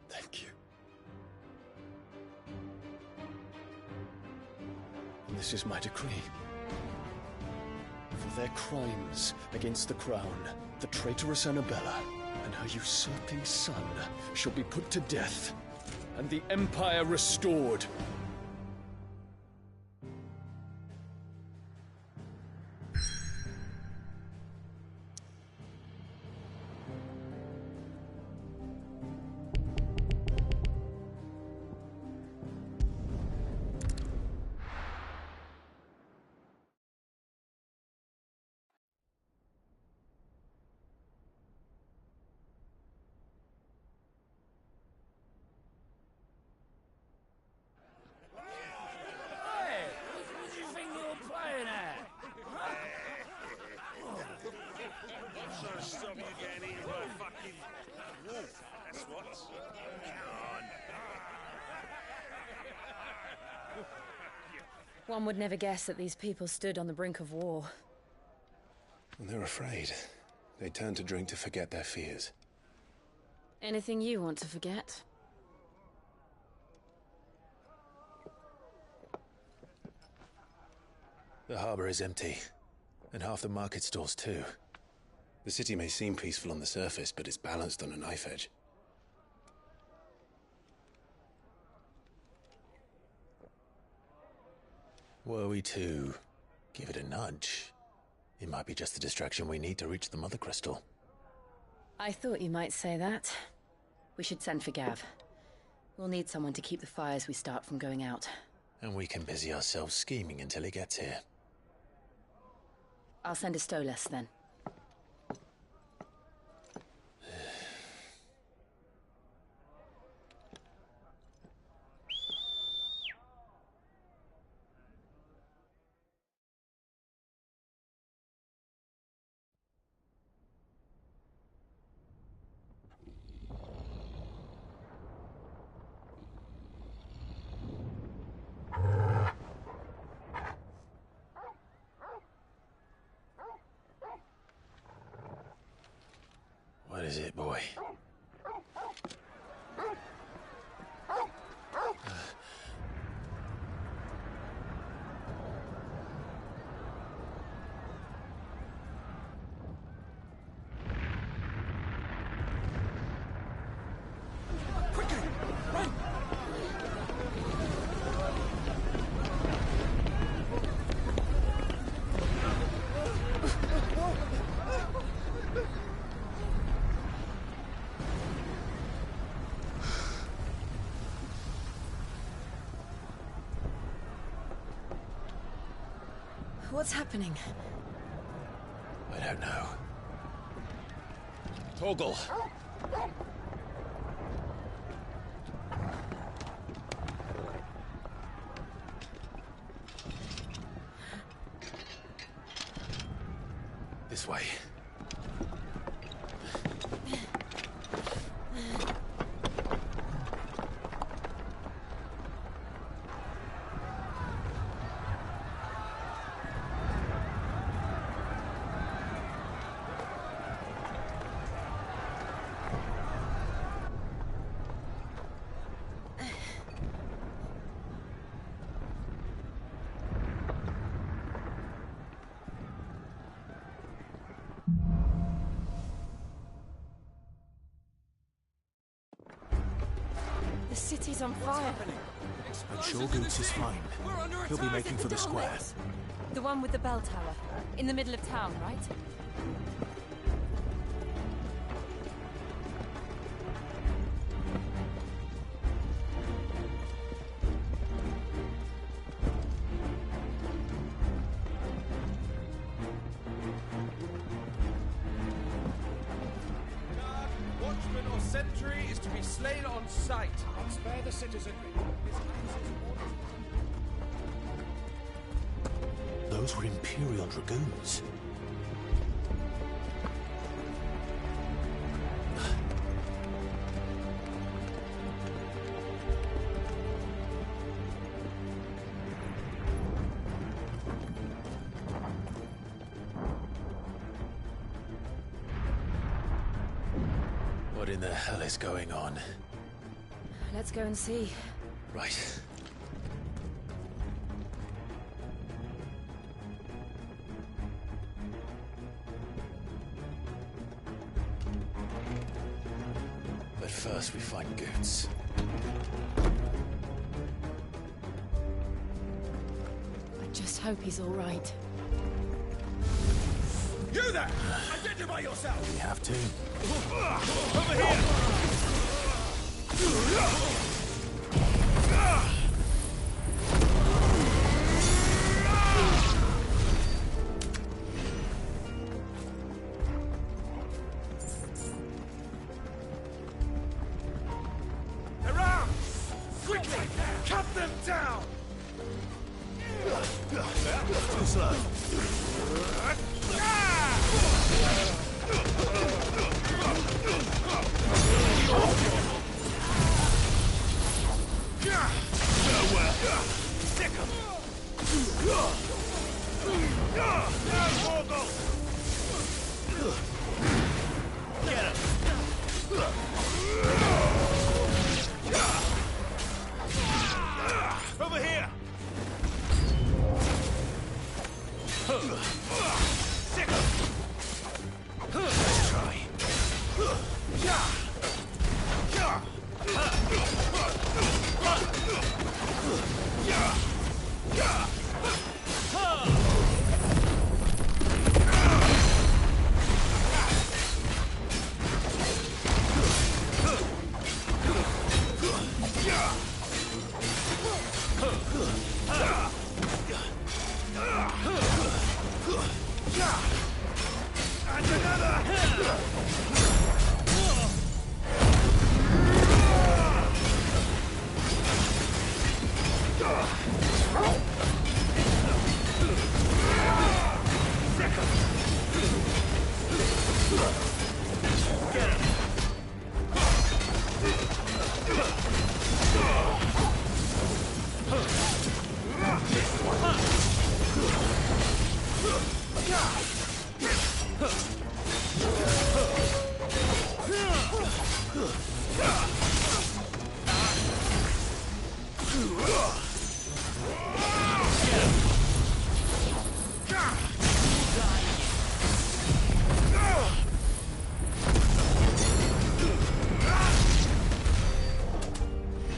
Thank you. And this is my decree. For their crimes against the crown, the traitorous Annabella and her usurping son shall be put to death, and the Empire restored. One would never guess that these people stood on the brink of war. And they're afraid. They turn to drink to forget their fears. Anything you want to forget? The harbor is empty, and half the market stalls too. The city may seem peaceful on the surface, but it's balanced on a knife edge. Were we to give it a nudge, it might be just the distraction we need to reach the Mother Crystal. I thought you might say that. We should send for Gav. We'll need someone to keep the fires we start from going out. And we can busy ourselves scheming until he gets here. I'll send a Stolas then. What is it, boy? What's happening? I don't know. Torgal! This way. The city's on fire. But Shogun's is fine. He'll be making for the square. The one with the bell tower. In the middle of town, right? Watchman or sentry is to be slain on sight. And spare the citizenry. Those were Imperial Dragoons. What in the hell is going on? Let's go and see. Right. But first we find Goots. I just hope he's all right. You there! Identify yourself! We have to. Over here! Around! Quickly! Cut them down! Too slow. Stick 'em! Now, Torgal! Get him! Over here! Stick 'em! Let's try.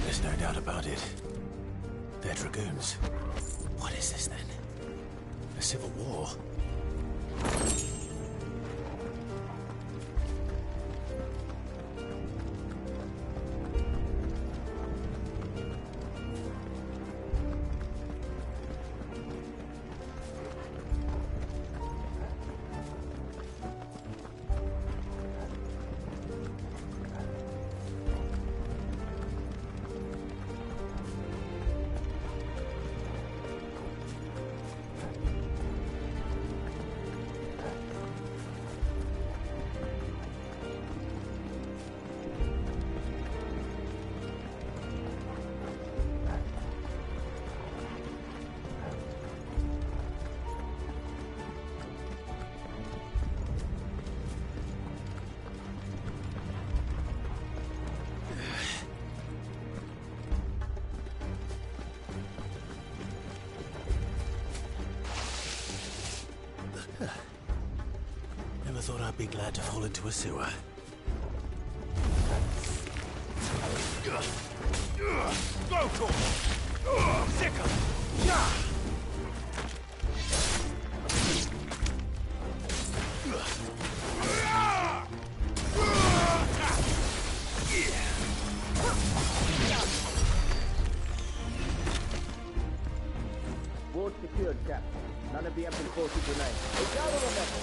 There's no doubt about it. They're dragoons. What is this then? A civil war? Never thought I'd be glad to fall into a sewer. Go, Cor! Sicker! Ward secured, Captain. None of the Emperor's forces remain. It's out of the level.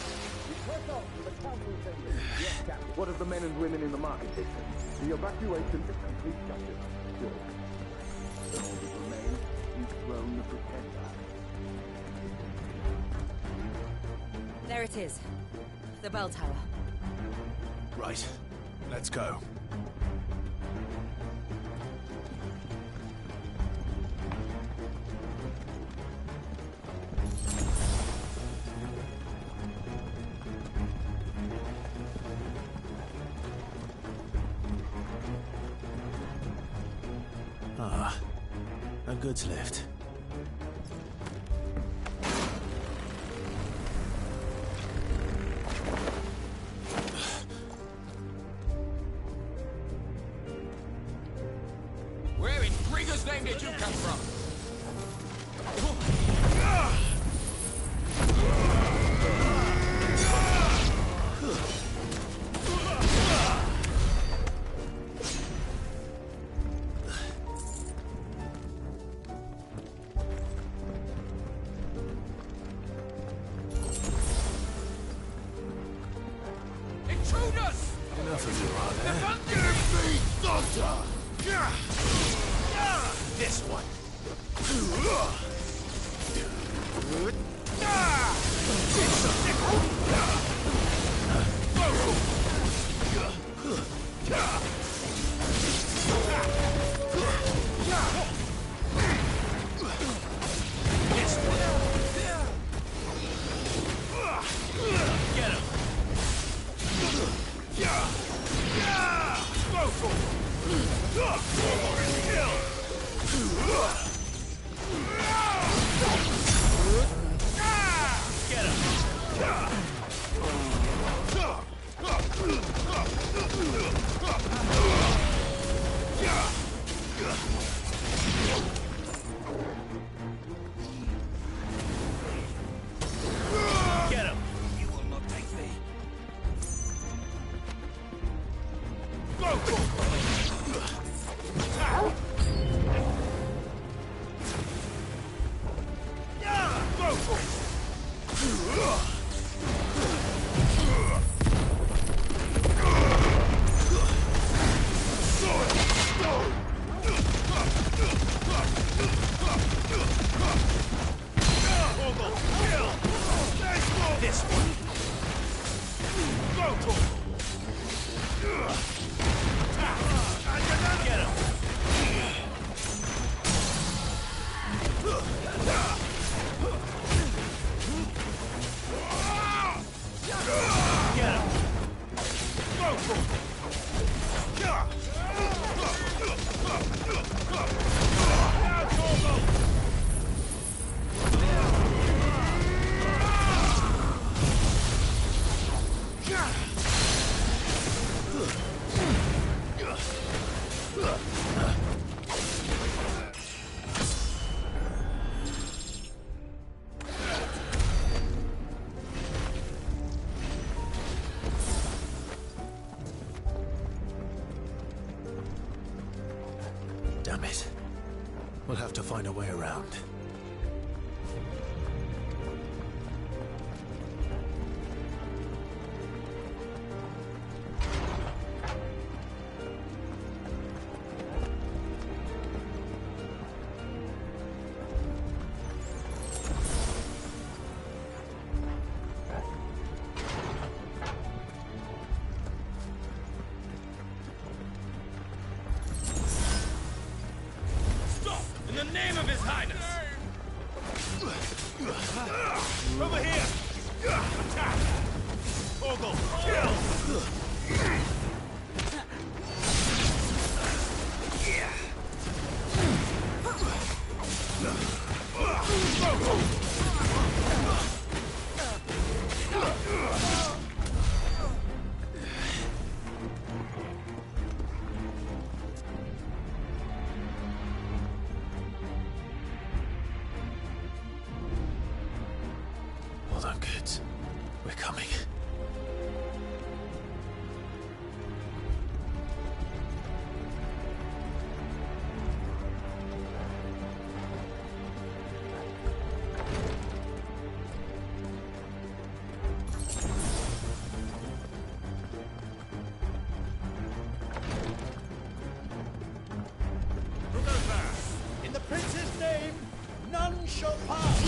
We press on to the council assembly. Yes, Captain. What of the men and women in the market district? The evacuation is complete, Captain. Good. All that remains is throne the Pretender. There it is. The bell tower. Right. Let's go. Ah, a goods lift. Where in Rigger's name did you come from? Intruders! Enough of you, are there? Give me thunder! This one. Get him! Go for it! Kill! Get him! We'll have to find a way around. In the name of His Highness! Over here! Attack! Ogle, kill! Well done, kids. We're coming. Who goes there? In the prince's name, none shall pass.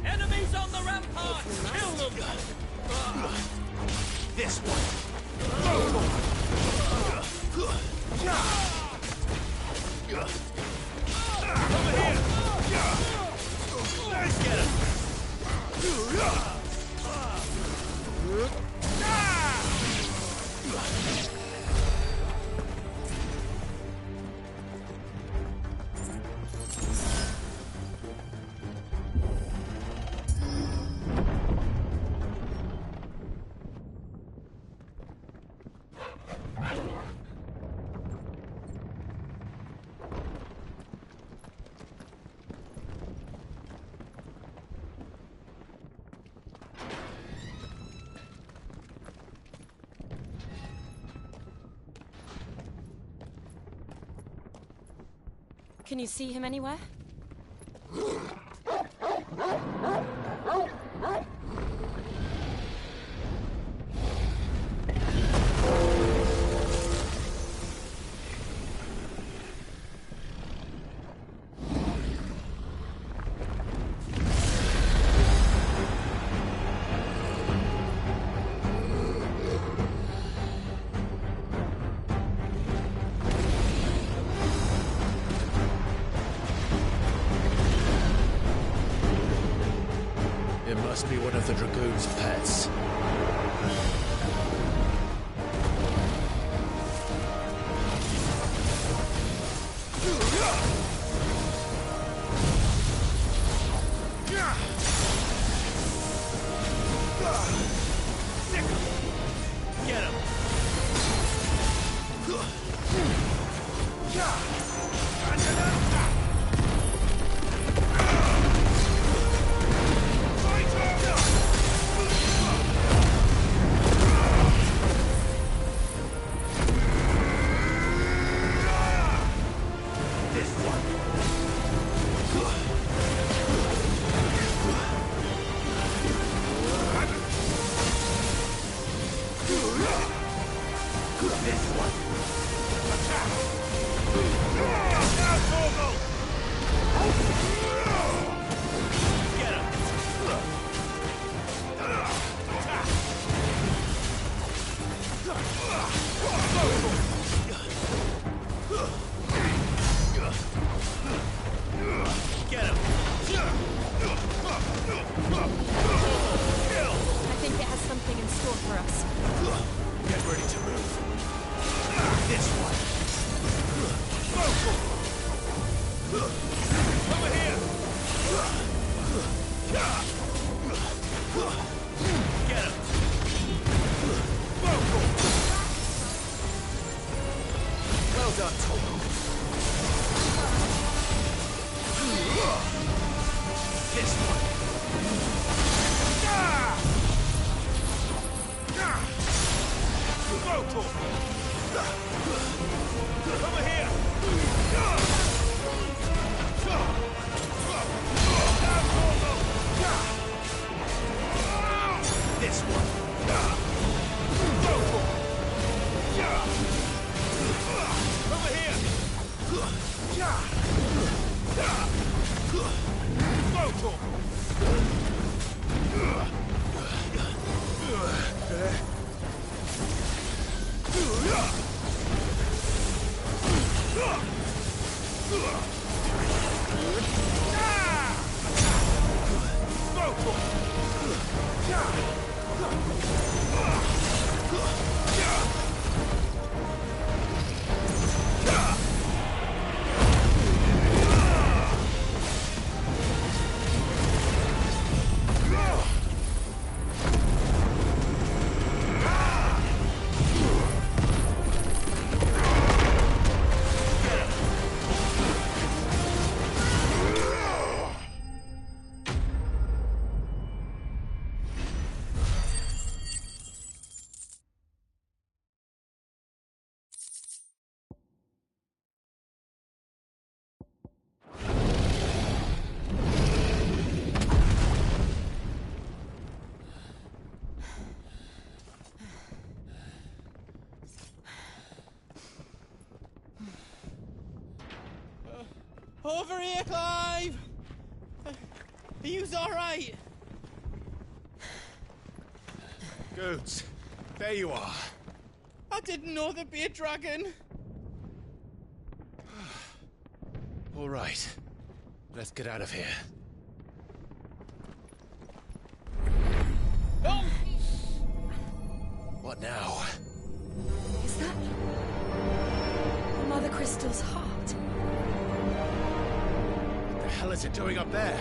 Enemies on the rampart! Kill them! This one! Over here! Let's get him! Can you see him anywhere? It must be one of the Dragoon's pets. Over here, Clive! Are you alright? Goods, there you are. I didn't know there'd be a dragon. All right. Let's get out of here. Oh! What now? Is that Mother Crystal's heart? What the hell is it doing up there?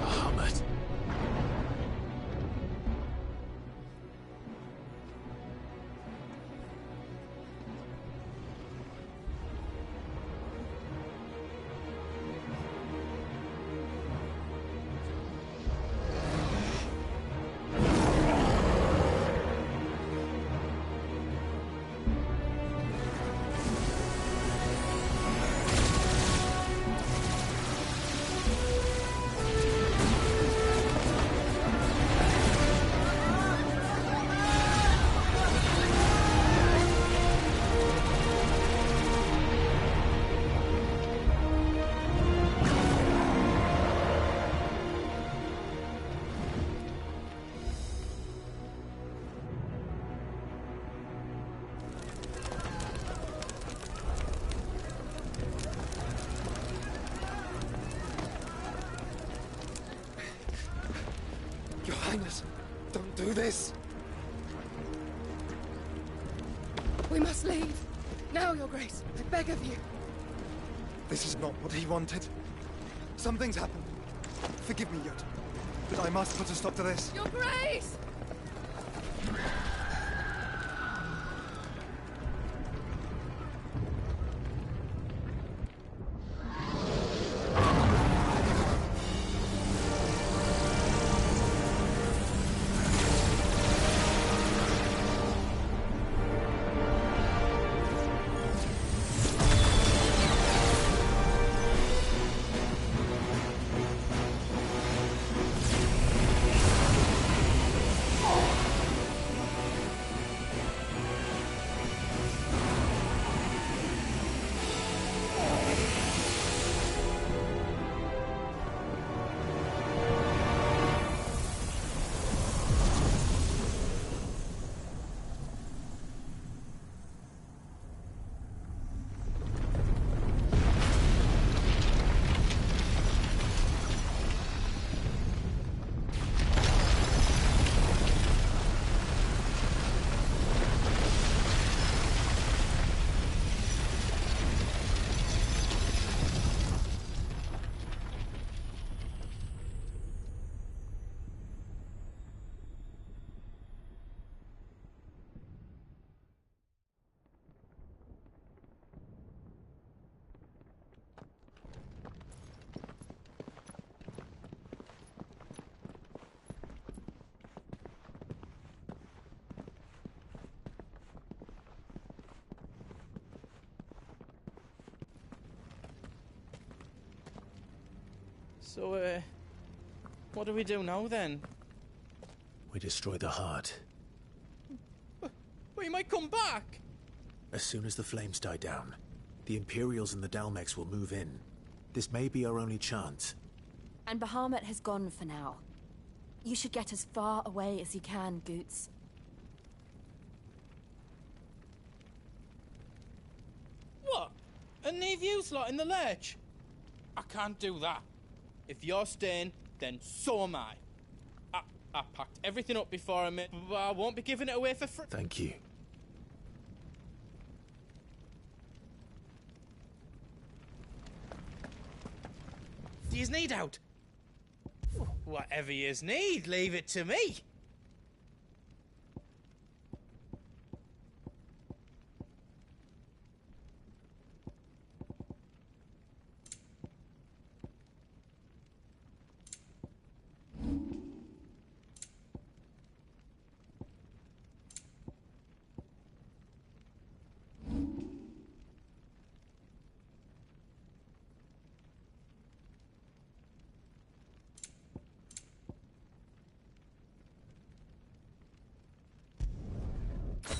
Bahamut. Your Highness, don't do this! We must leave. Now, Your Grace. I beg of you. This is not what he wanted. Something's happened. Forgive me, Yod, but I must put a stop to this. Your Grace! So, what do we do now, then? We destroy the heart. We might come back! As soon as the flames die down, the Imperials and the Dalmex will move in. This may be our only chance. And Bahamut has gone for now. You should get as far away as you can, Goots. What? And leave you lot in the lurch? I can't do that. If you're staying, then so am I. I packed everything up before I made, but I won't be giving it away for free. Thank you. Do you need out? Whatever you need, leave it to me.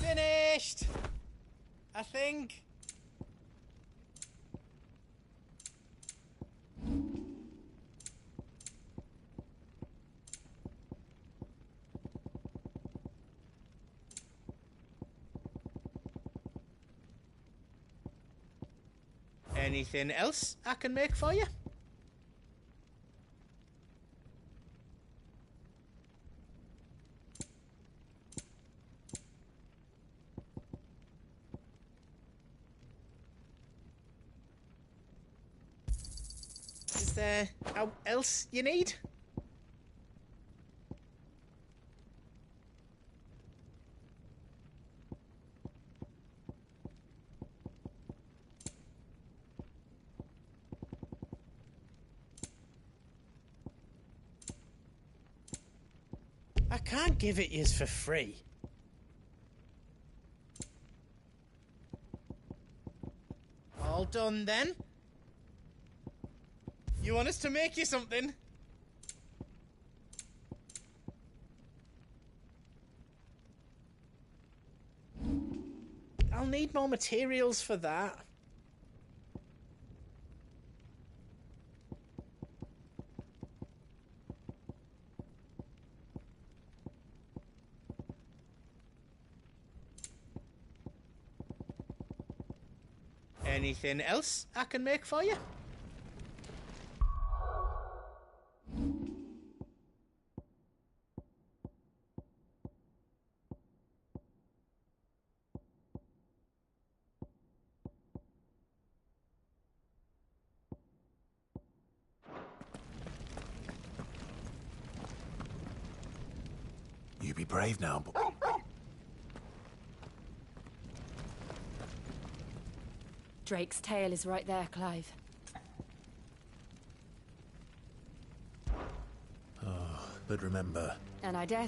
Finished! I think. Anything else I can make for you? Is there else you need? I can't give it yous for free. All done then? You want us to make you something? I'll need more materials for that. Anything else I can make for you? You be brave now, boy. Drake's tail is right there, Clive. Oh, but remember... And I dare...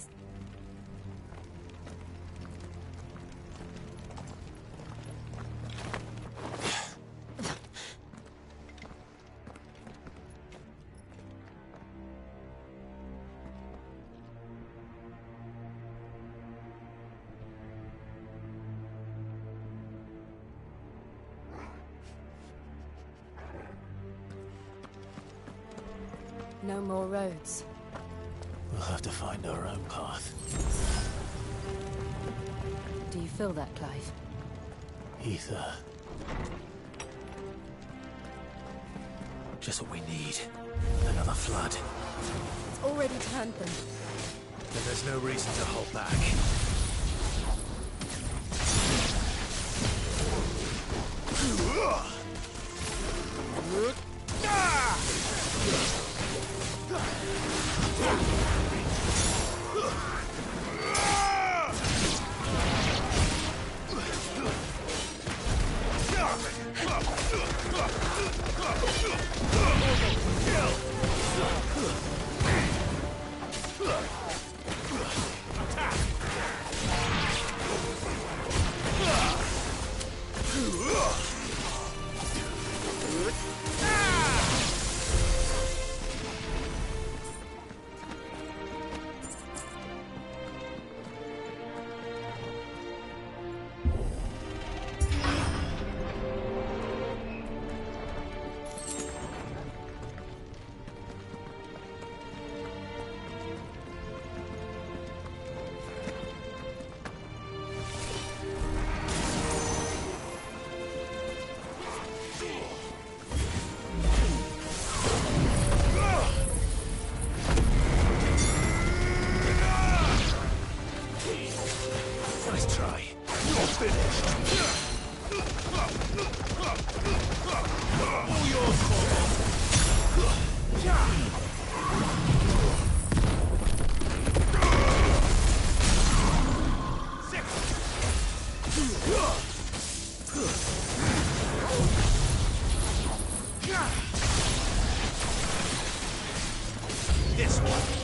No more roads. We'll have to find our own path. Do you feel that, Clive? Ether. Just what we need. Another flood. It's already turned them. Then there's no reason to hold back. This one.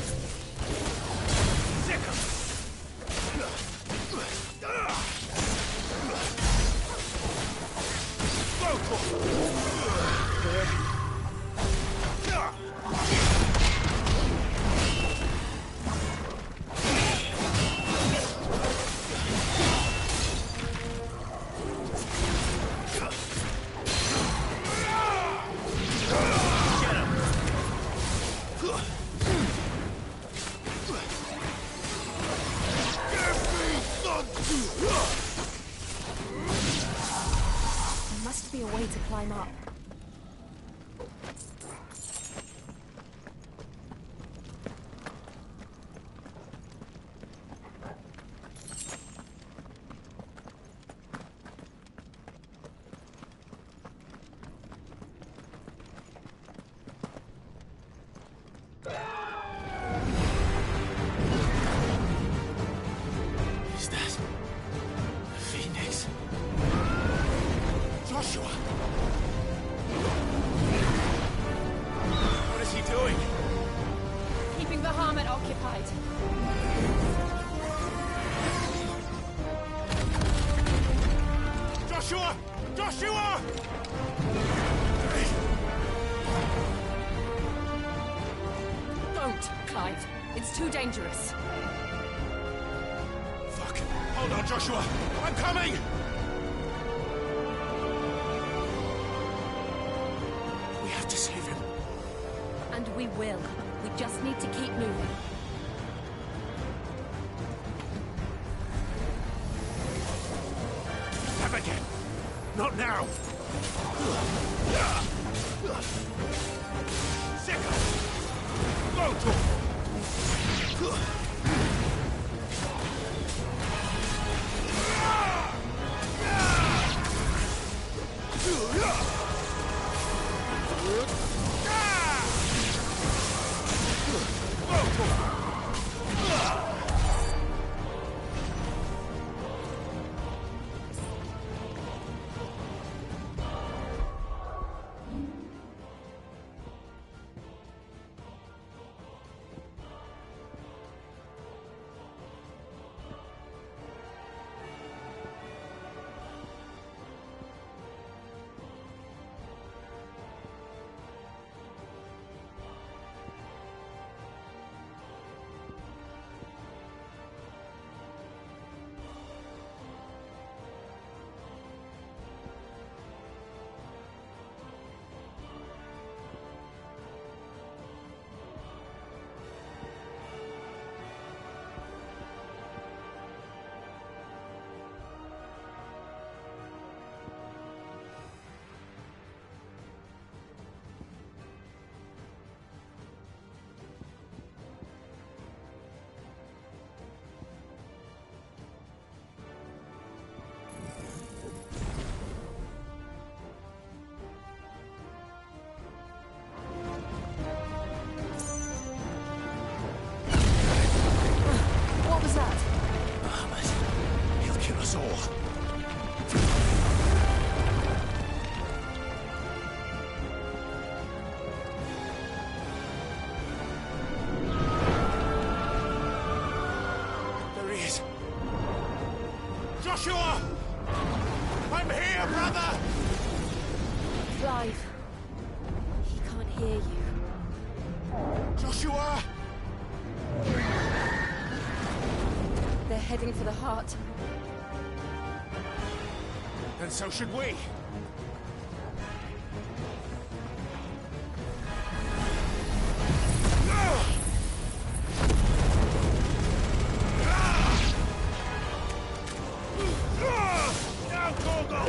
up. Is that a phoenix? Joshua! What is he doing? Keeping the Harmon occupied. Joshua! Joshua! Don't, Clive. It's too dangerous. Fuck. Hold on, Joshua! I'm coming! We have to save him. And we will. We just need to keep moving. Have again! Not now! Sicko! Go to What was that? Ahmed, he'll kill us all. There he is. Joshua! I'm here, brother! Clive. He can't hear you. Joshua! They're heading for the heart. Then so should we. Now, Gorgo!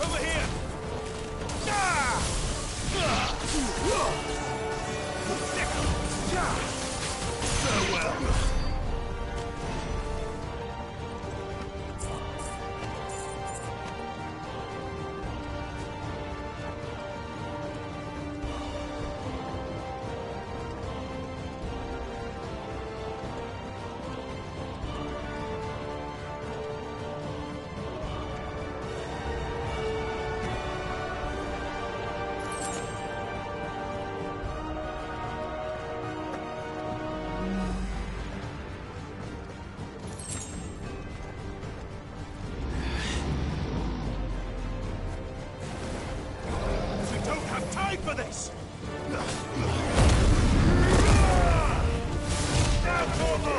Over here! Farewell! We don't have time for this! Now, Gorgo!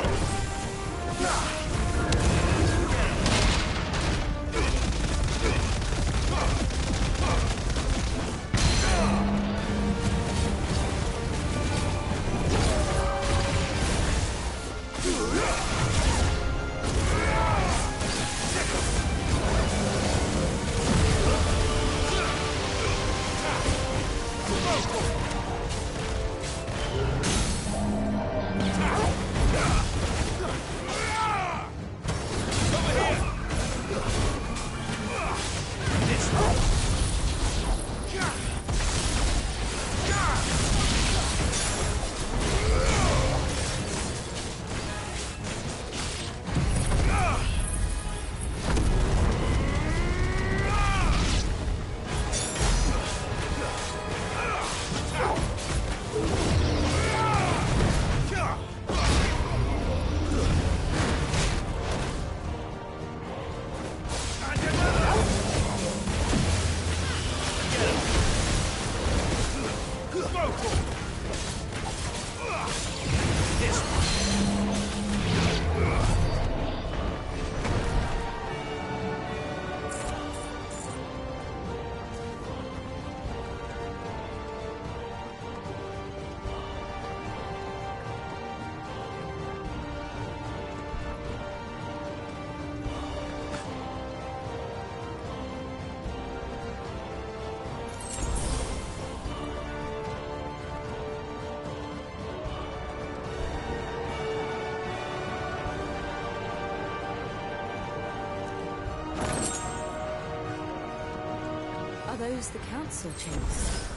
Are those the council chambers?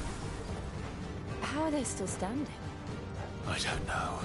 How are they still standing? I don't know.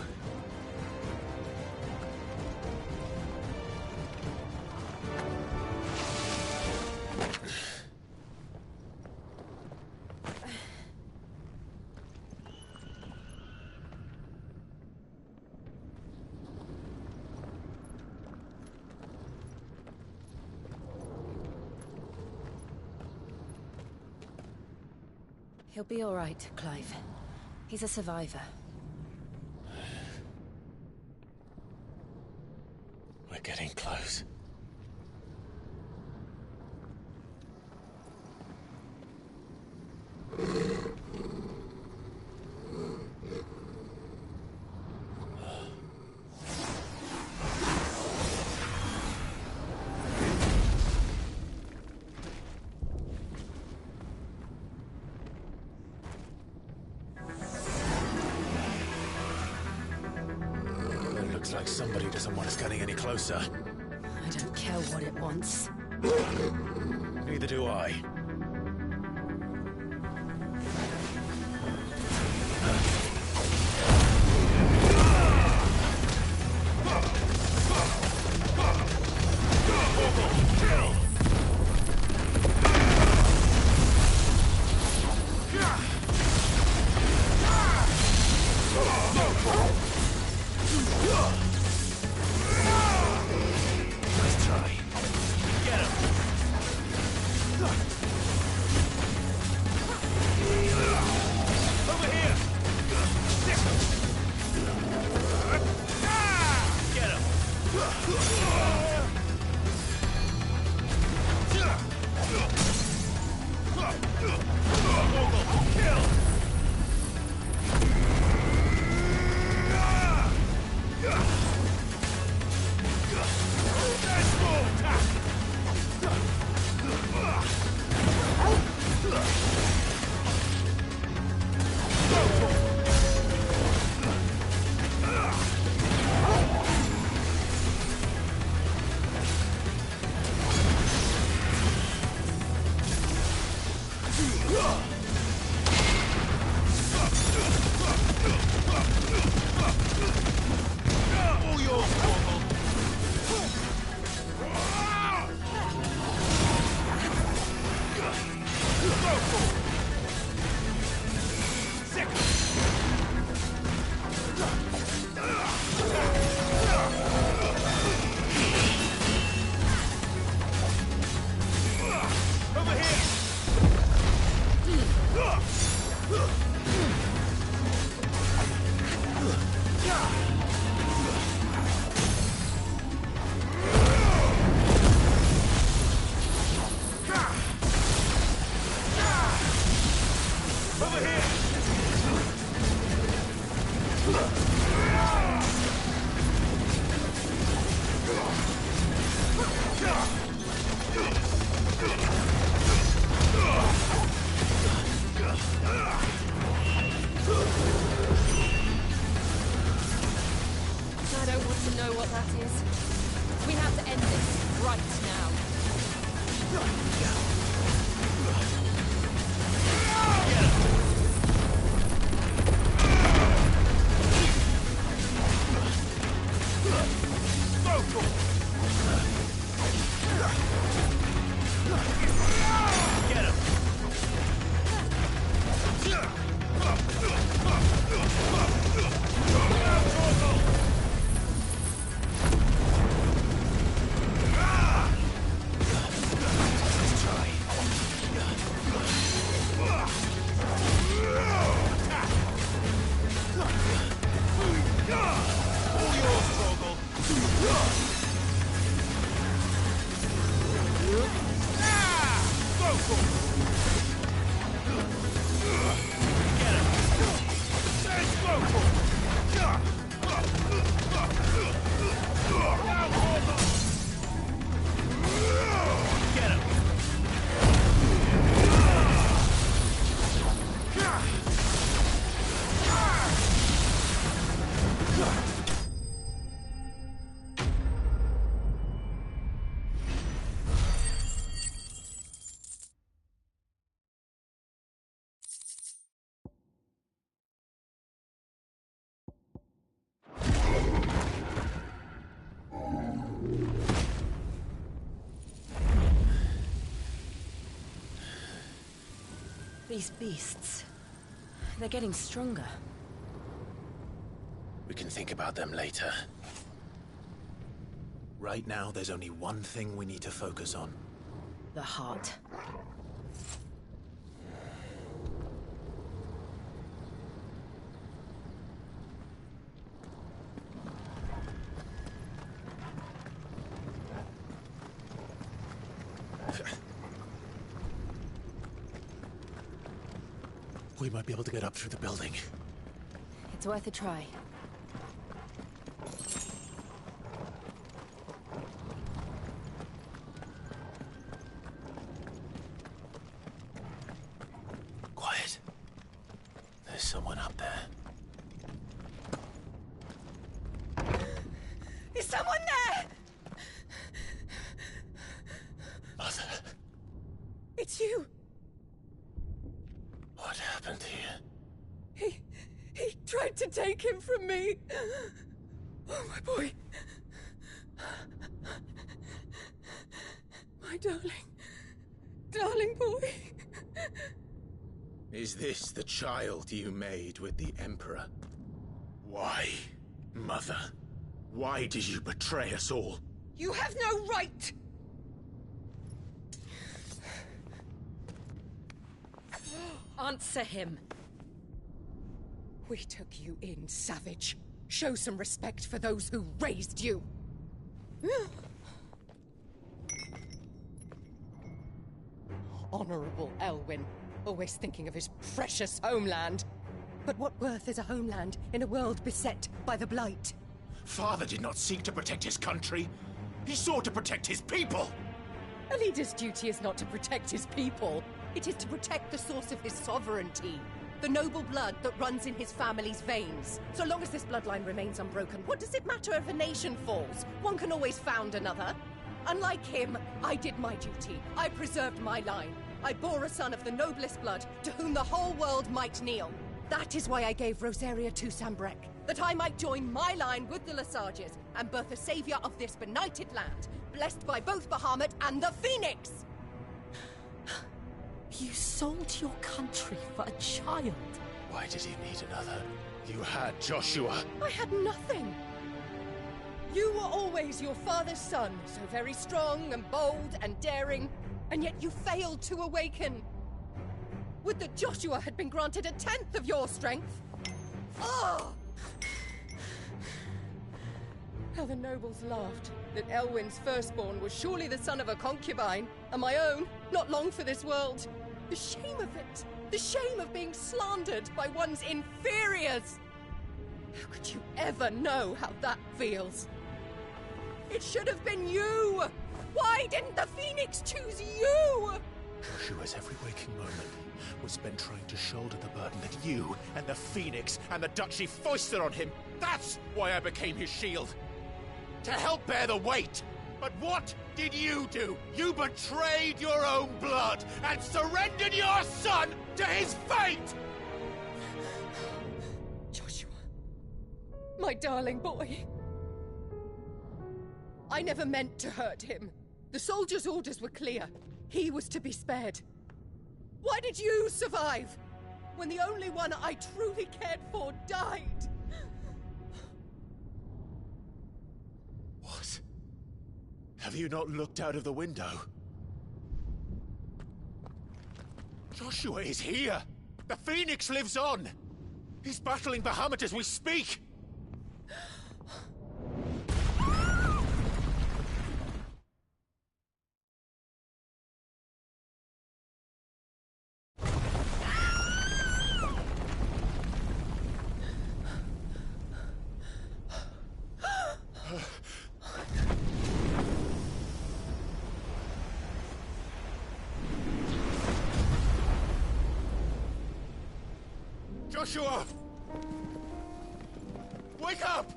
He'll be all right, Clive. He's a survivor. We're getting close. Looks like somebody doesn't want us getting any closer. I don't care what it wants. Neither do I. Nice try. Get him! Over here! Get him! Kill! These beasts, they're getting stronger. We can think about them later. Right now, there's only one thing we need to focus on. The heart. We might be able to get up through the building. It's worth a try. Quiet. There's someone up there. Is someone there? Mother. It's you. What happened here? He tried to take him from me. Oh, my boy. My darling boy. Is this the child you made with the Emperor? Why, Mother? Why did you betray us all? You have no right. Answer him. We took you in, savage. Show some respect for those who raised you. Honorable Elwyn, always thinking of his precious homeland. But what worth is a homeland in a world beset by the Blight? Father did not seek to protect his country. He sought to protect his people. A leader's duty is not to protect his people. It is to protect the source of his sovereignty. The noble blood that runs in his family's veins. So long as this bloodline remains unbroken, what does it matter if a nation falls? One can always found another. Unlike him, I did my duty. I preserved my line. I bore a son of the noblest blood, to whom the whole world might kneel. That is why I gave Rosaria to Sambrek, that I might join my line with the Lesages and birth a savior of this benighted land, blessed by both Bahamut and the Phoenix! You sold your country for a child. Why did you need another? You had Joshua. I had nothing. You were always your father's son, so very strong and bold and daring, and yet you failed to awaken. Would that Joshua had been granted 1/10 of your strength? Oh! How the nobles laughed that Elwyn's firstborn was surely the son of a concubine, and my own, not long for this world. The shame of it! The shame of being slandered by one's inferiors! How could you ever know how that feels? It should have been you! Why didn't the Phoenix choose you? Joshua's every waking moment was spent trying to shoulder the burden that you and the Phoenix and the Duchy foisted on him. That's why I became his shield. To help bear the weight. But what did you do? You betrayed your own blood and surrendered your son to his fate! Joshua, my darling boy. I never meant to hurt him. The soldiers' orders were clear. He was to be spared. Why did you survive when the only one I truly cared for died? What? Have you not looked out of the window? Joshua is here! The Phoenix lives on! He's battling Bahamut as we speak! Joshua! Wake up!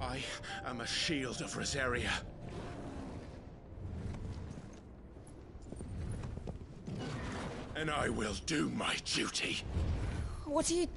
I am a shield of Rosaria. And I will do my duty. What are you...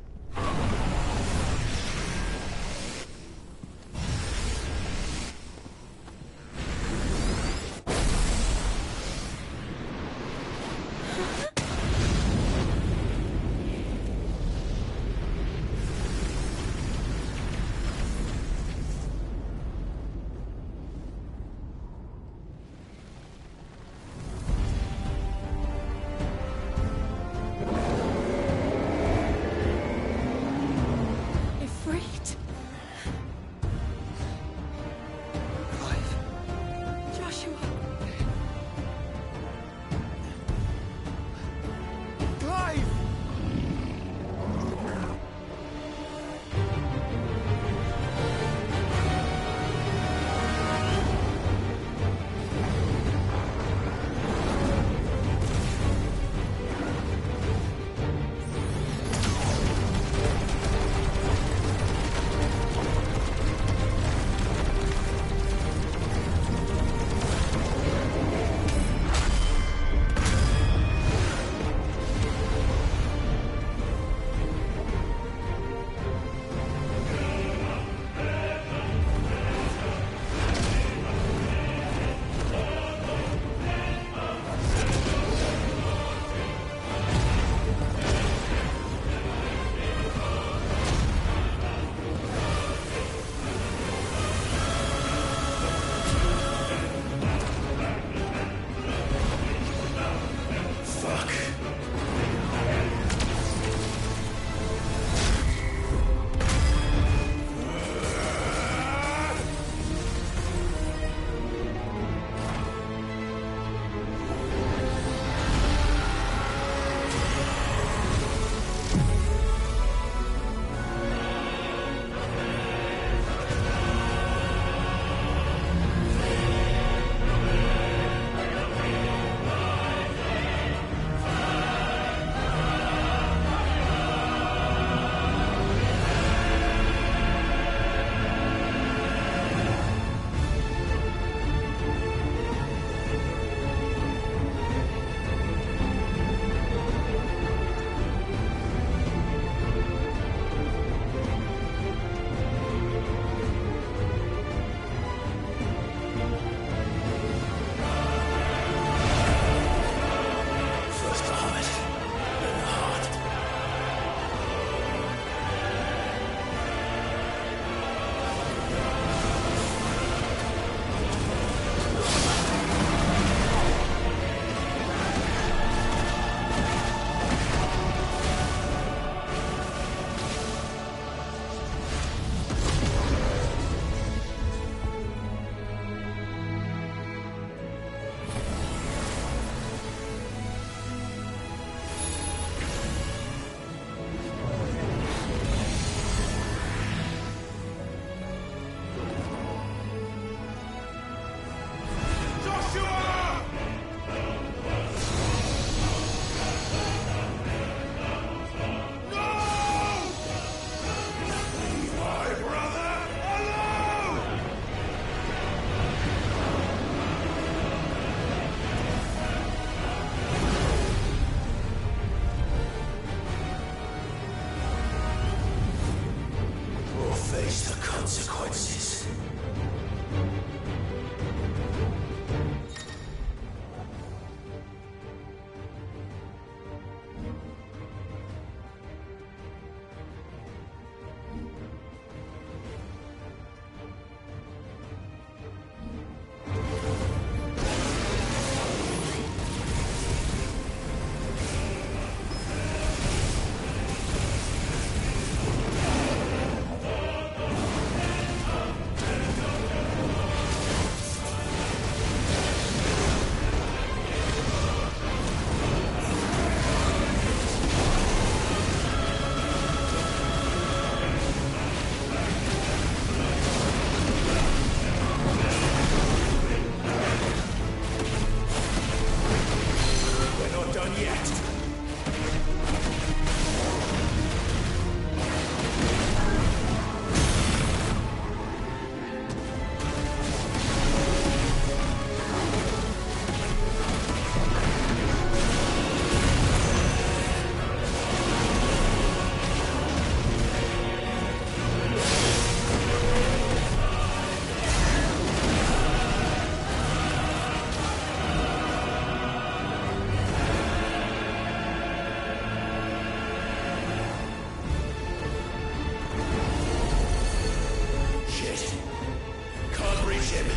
Shit!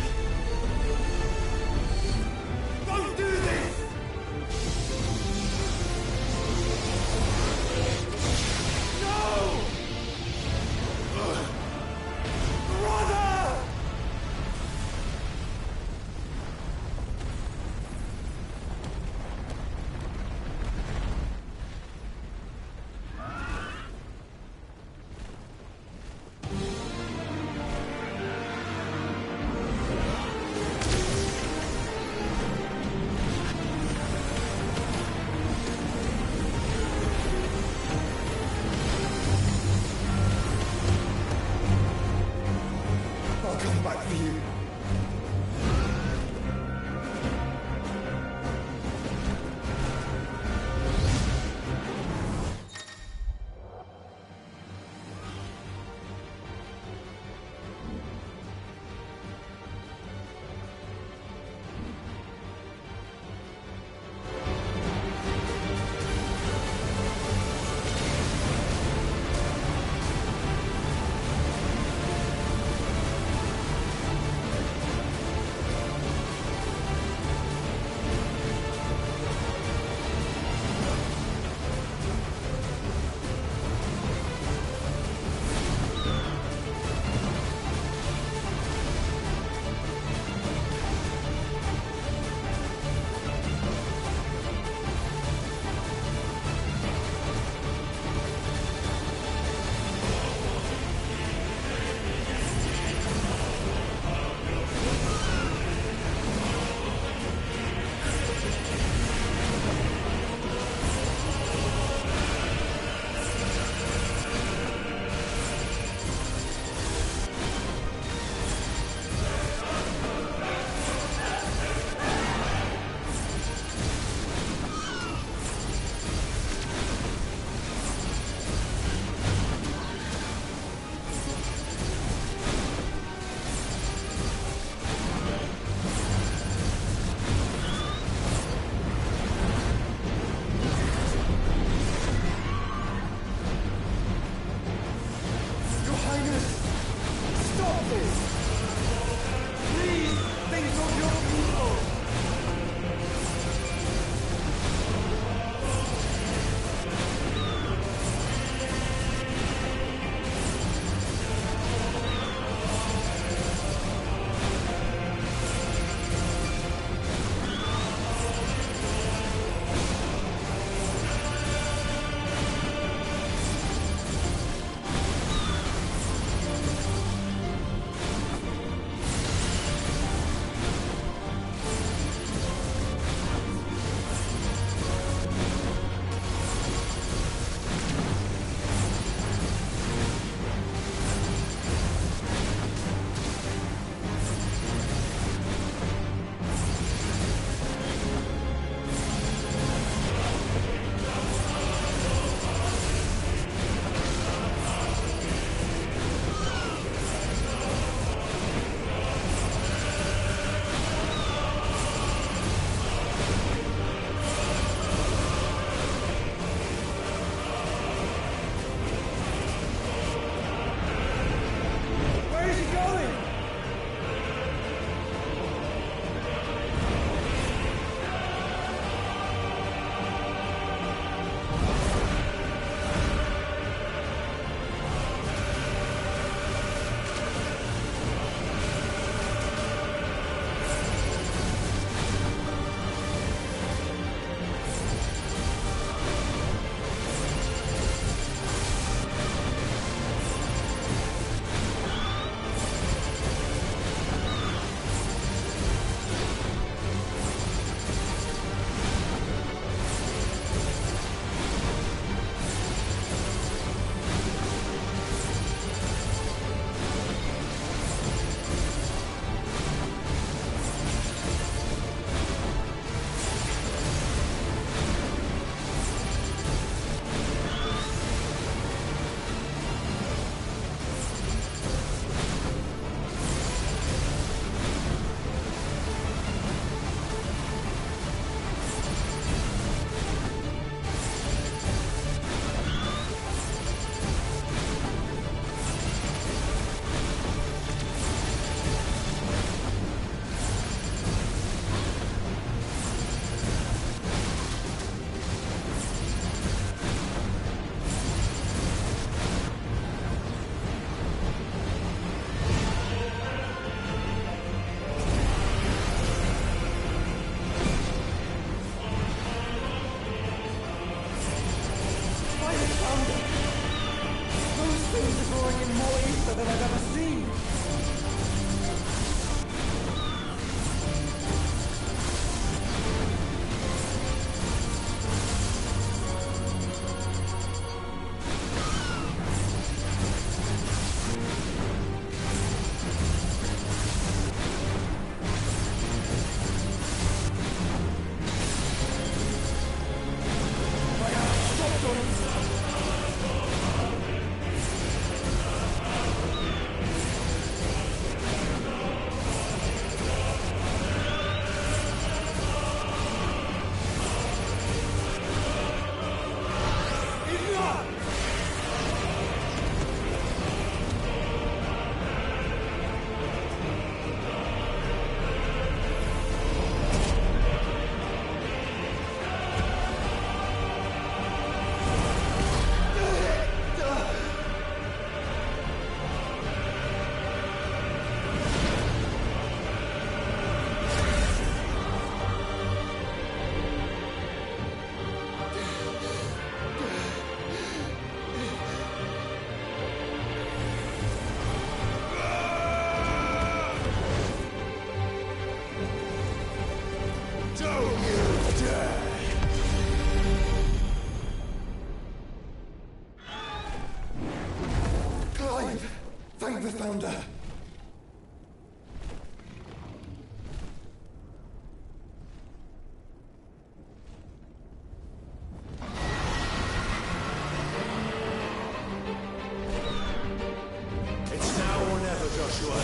Don't do this! No! Brother! I'll come back for you. Your Highness, stop this! Please, think of your people! found her. It's now or never, Joshua.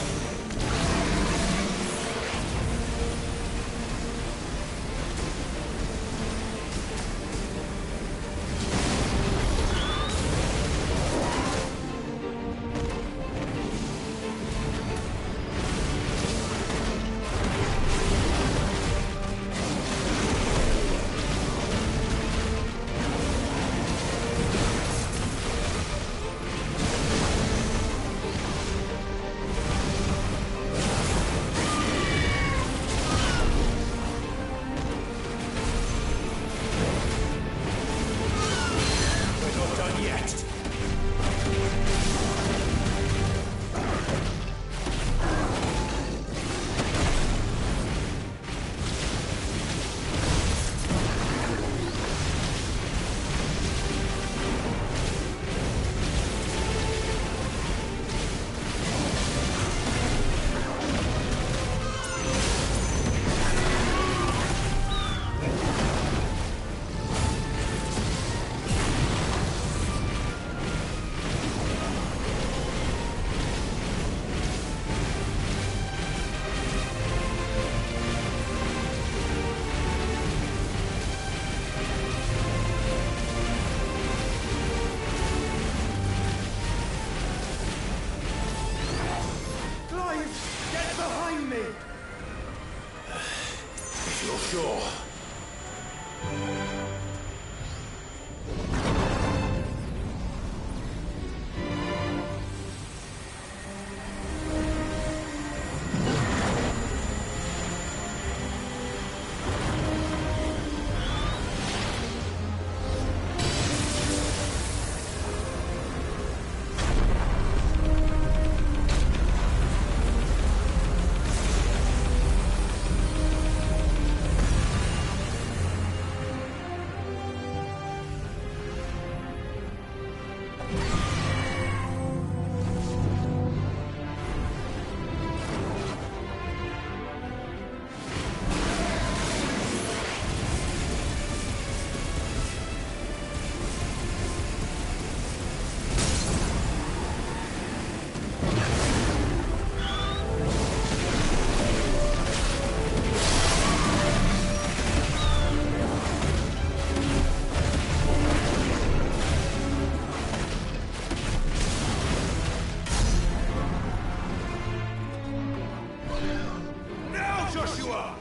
We're not done yet. Clive, get behind me! If you're sure. Now, Joshua!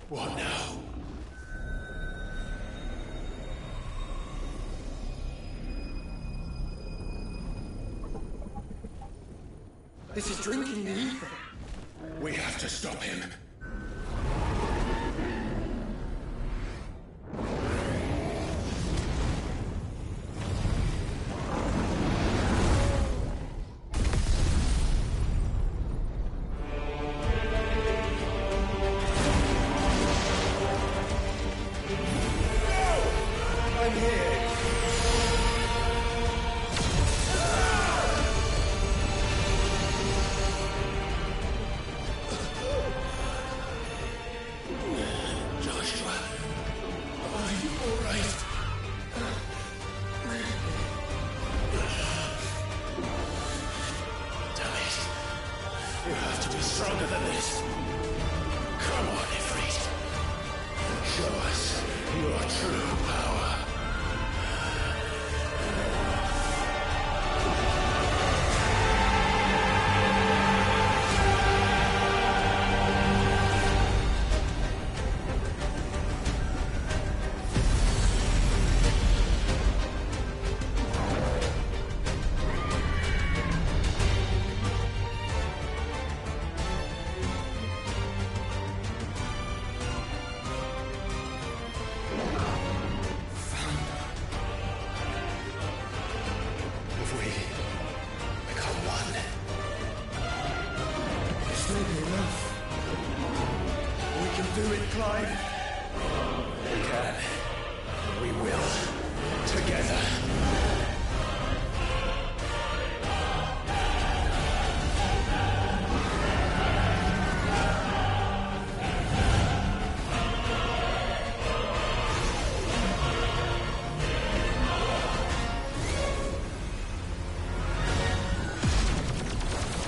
What now? This is drinking the ether. We have to stop him. I'm here. Joshua, are you all right? Damn it. You have to be stronger than this. Come on, Ifrit. Show us your true power.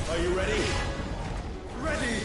Are you ready? Ready!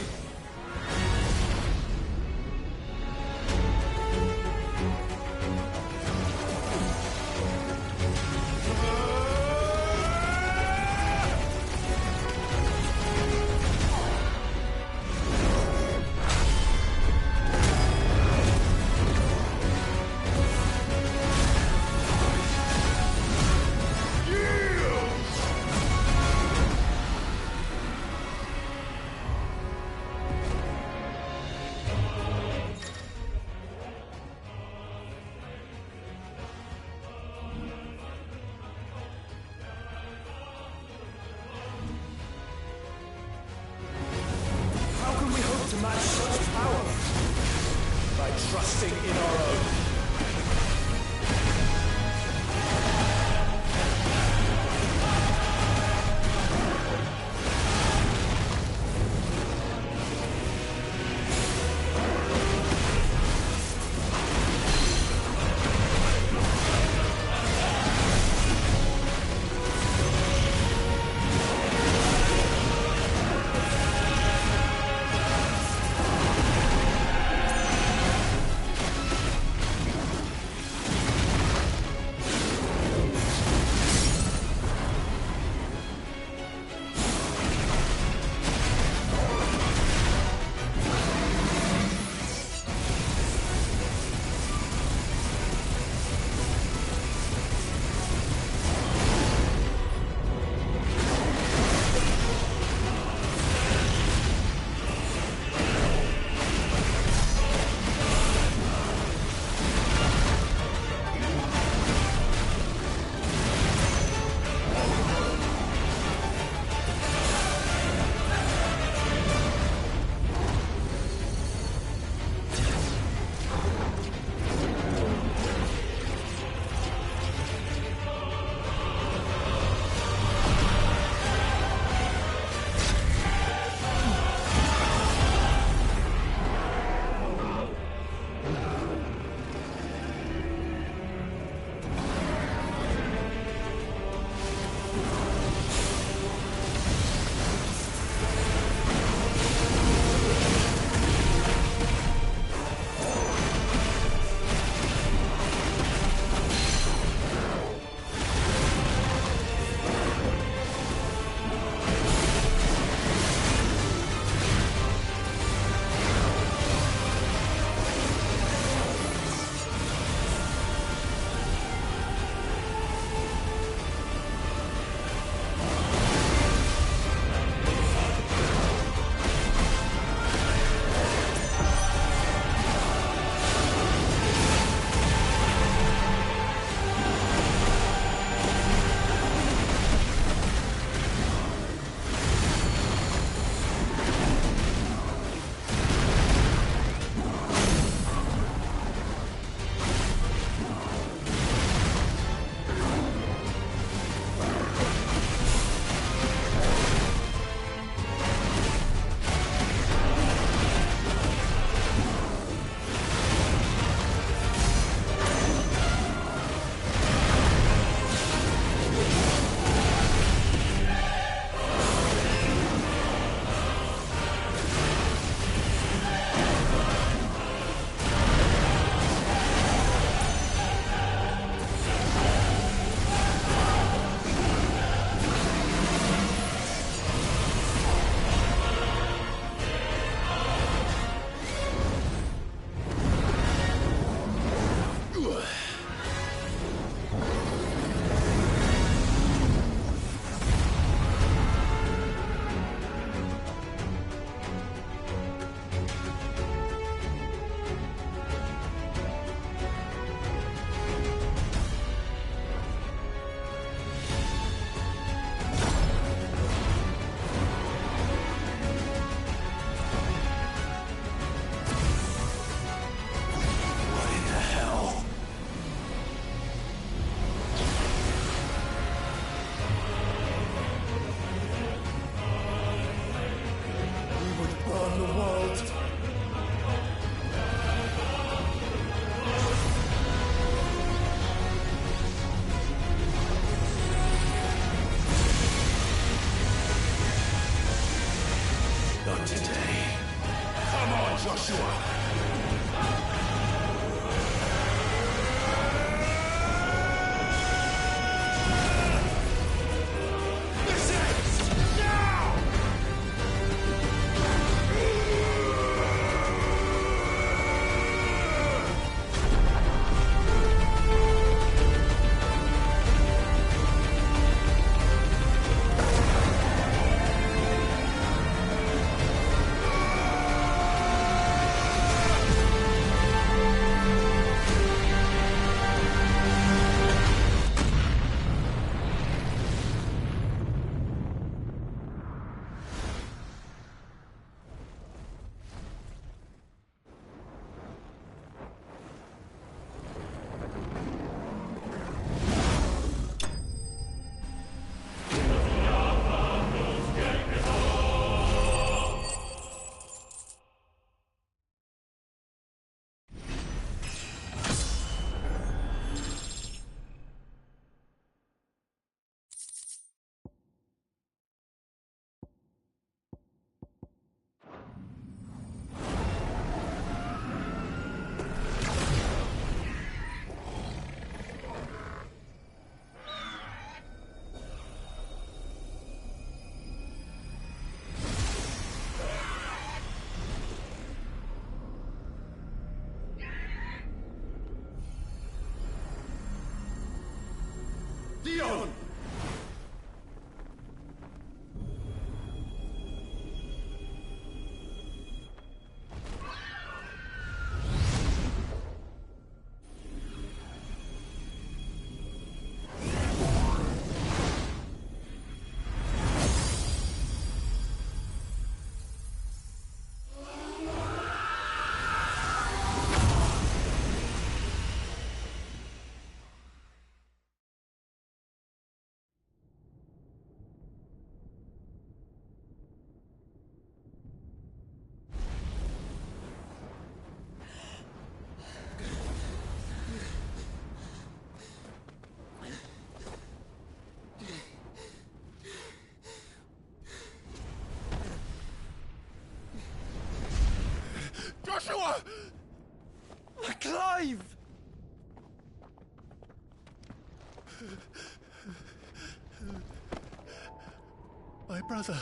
My brother.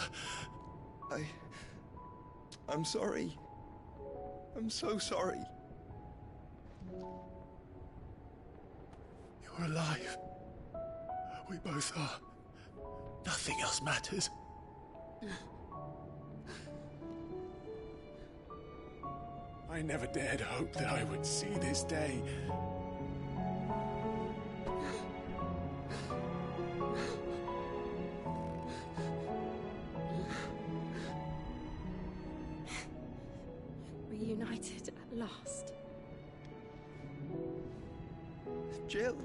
I'm sorry. I'm so sorry. You're alive. We both are. Nothing else matters. I never dared hope that I would see this day. Reunited at last. Jill.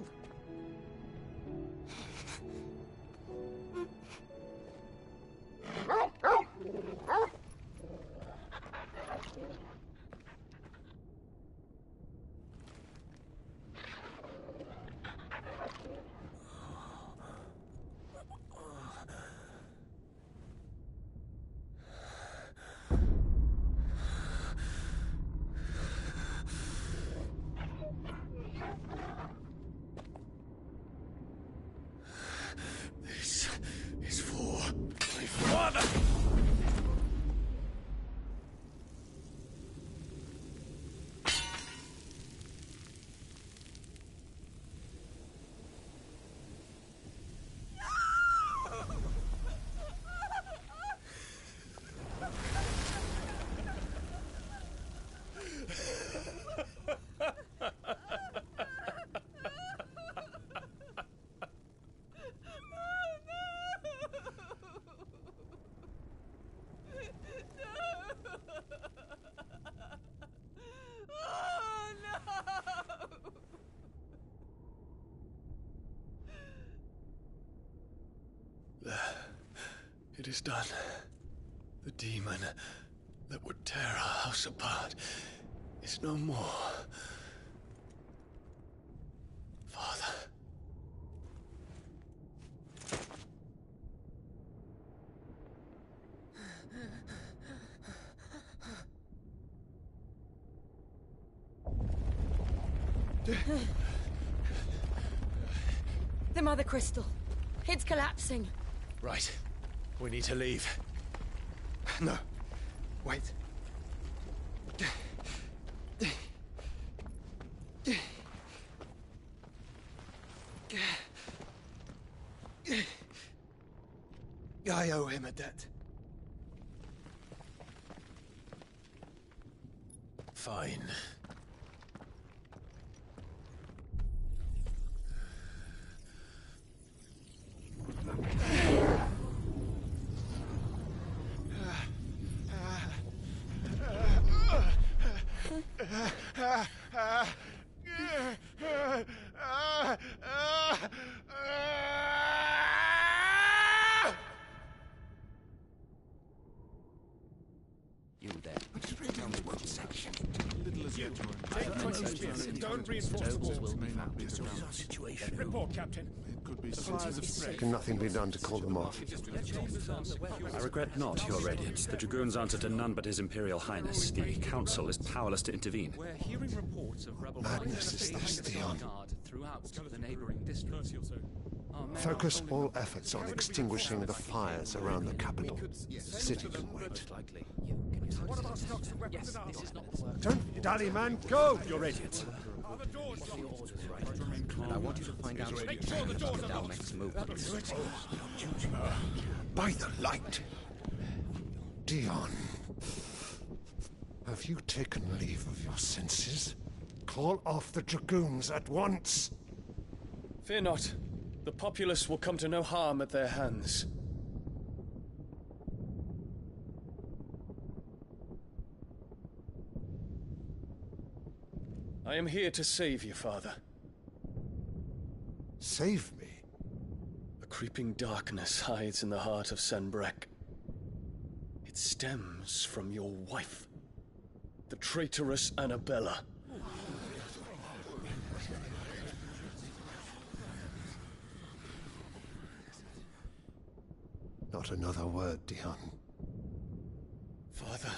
This is for my father. It is done. The demon that would tear our house apart is no more. Father. The Mother Crystal. It's collapsing. Right. We need to leave. No. Wait. I owe him a debt. Fine. You there. Tell me what section. Don't reinforce the walls. Situation. Report, Captain. Can nothing be done to call them off? I regret not, Your Radiance. The Dragoons answer to none but His Imperial Highness. The Council is powerless to intervene. We're hearing reports of rebel Madness is this, Theon. throughout the neighboring districts. Focus all efforts on extinguishing the fires around the capital. The city can wait. What about stocks and weapons and armor? Don't dally, man, go! Your Radiance. Are the doors locked? And I want you to find out Make sure the doors are locked. Dalmec's movements. By the light! Dion, have you taken leave of your senses? Call off the Dragoons at once! Fear not. The populace will come to no harm at their hands. I am here to save you, Father. Save me? A creeping darkness hides in the heart of Sanbrek. It stems from your wife, the traitorous Annabella. Not another word, Dion. Father,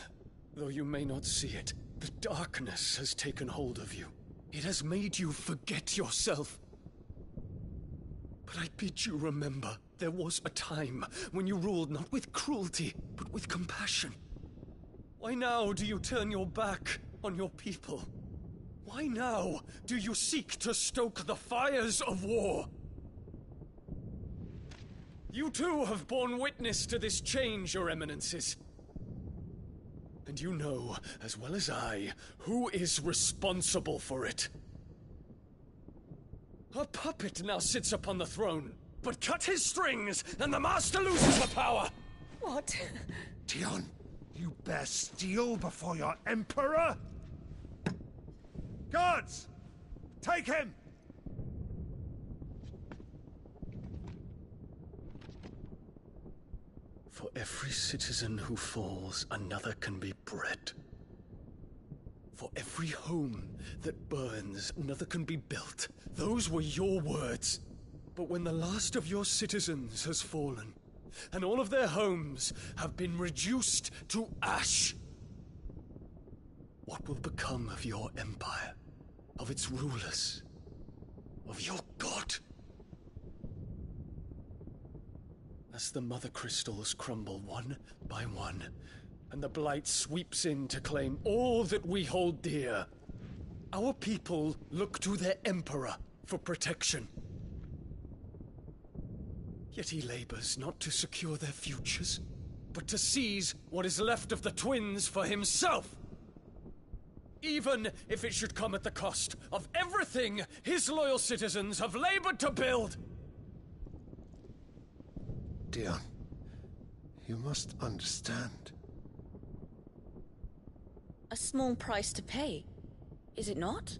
though you may not see it, the darkness has taken hold of you. It has made you forget yourself. But I bid you remember, there was a time when you ruled not with cruelty, but with compassion. Why now do you turn your back on your people? Why now do you seek to stoke the fires of war? You too have borne witness to this change, Your Eminences. And you know, as well as I, who is responsible for it. A puppet now sits upon the throne, but cut his strings, and the master loses the power! What? Dion, you bear steel before your emperor? Guards! Take him! For every citizen who falls, another can be bred. For every home that burns, another can be built. Those were your words. But when the last of your citizens has fallen, and all of their homes have been reduced to ash, what will become of your empire, of its rulers, of your god? As the mother crystals crumble one by one, and the blight sweeps in to claim all that we hold dear, our people look to their emperor for protection. Yet he labors not to secure their futures, but to seize what is left of the twins for himself. Even if it should come at the cost of everything his loyal citizens have labored to build. Dion, you must understand. A small price to pay, is it not?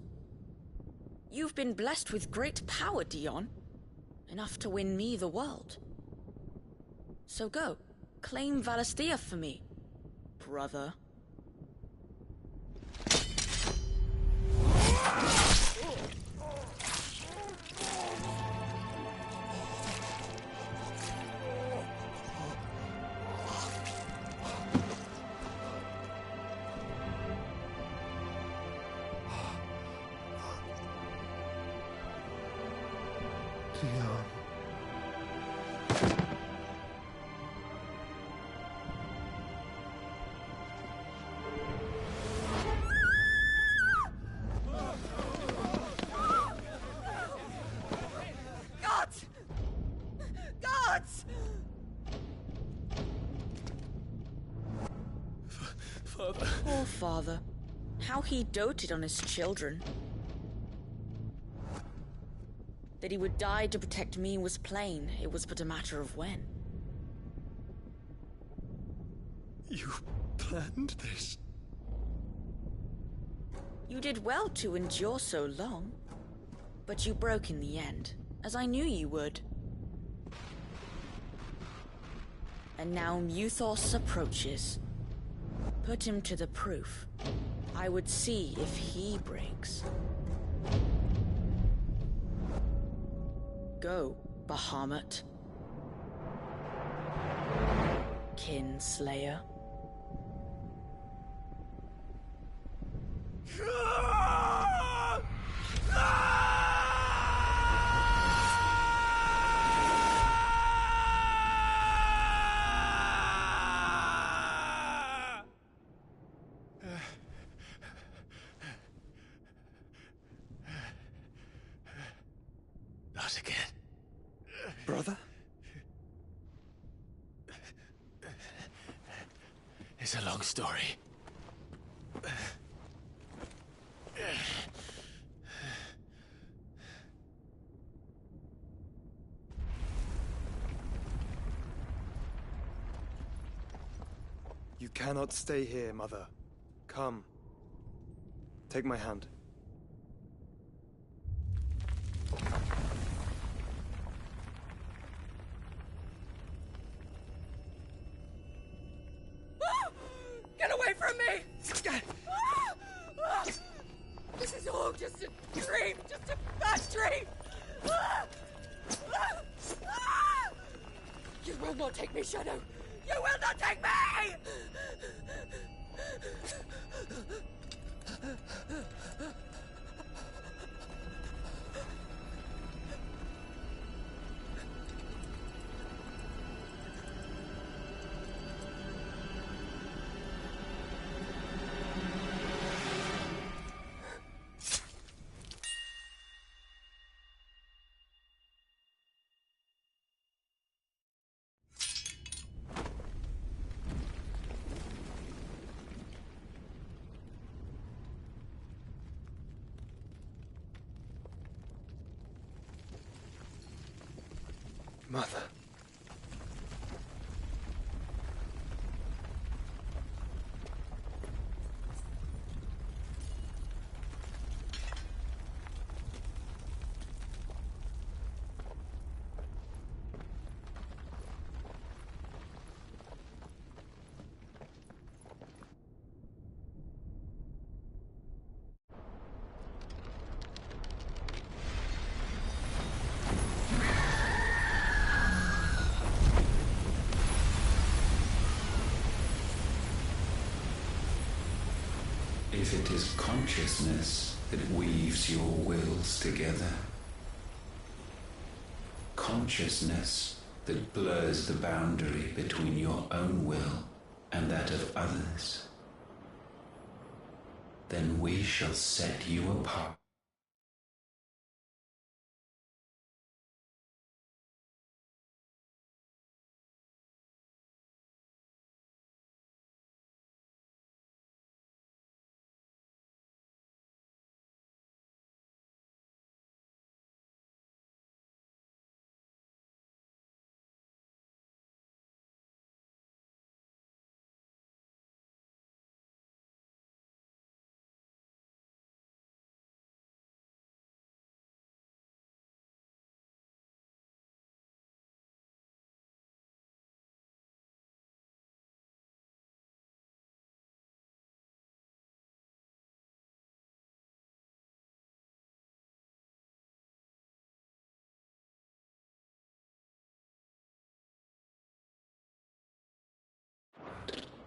You've been blessed with great power, Dion. Enough to win me the world. So go, claim Valisthea for me, brother. Dion. Gods! Gods! Father. Poor father. How he doted on his children. That he would die to protect me was plain. It was but a matter of when. You planned this? You did well to endure so long. But you broke in the end, as I knew you would. And now Muthos approaches. Put him to the proof. I would see if he breaks. Go, Bahamut. Kinslayer. Not again. Brother? It's a long story. You cannot stay here, Mother. Come. Take my hand. Get away from me! This is all just a dream, just a bad dream! You will not take me, Shadow! You will not take me! Mother. If it is consciousness that weaves your wills together, consciousness that blurs the boundary between your own will and that of others, then we shall set you apart.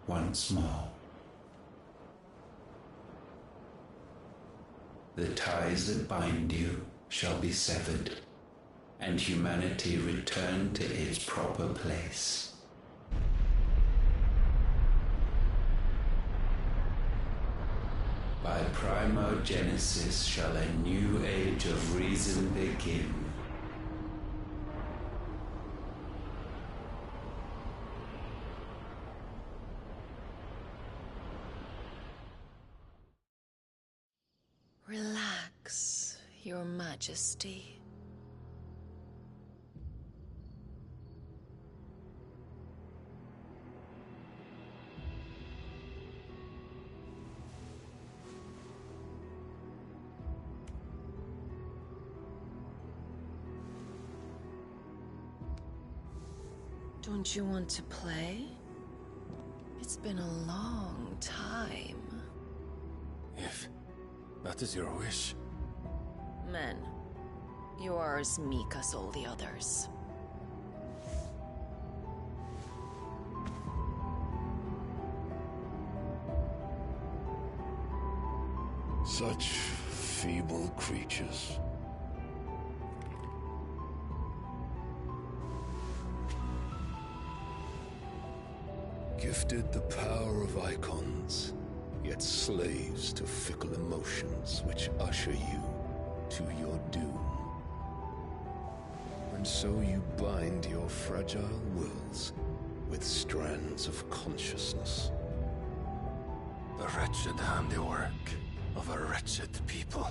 Once more. The ties that bind you shall be severed, and humanity return to its proper place. By primogenesis shall a new age of reason begin. Relax, Your Majesty. Don't you want to play? It's been a long time. If that is your wish. Men, you are as meek as all the others. Such feeble creatures. Gifted the power of icons, yet slaves to fickle emotions which usher you to your doom. And so you bind your fragile wills with strands of consciousness. The wretched handiwork of a wretched people.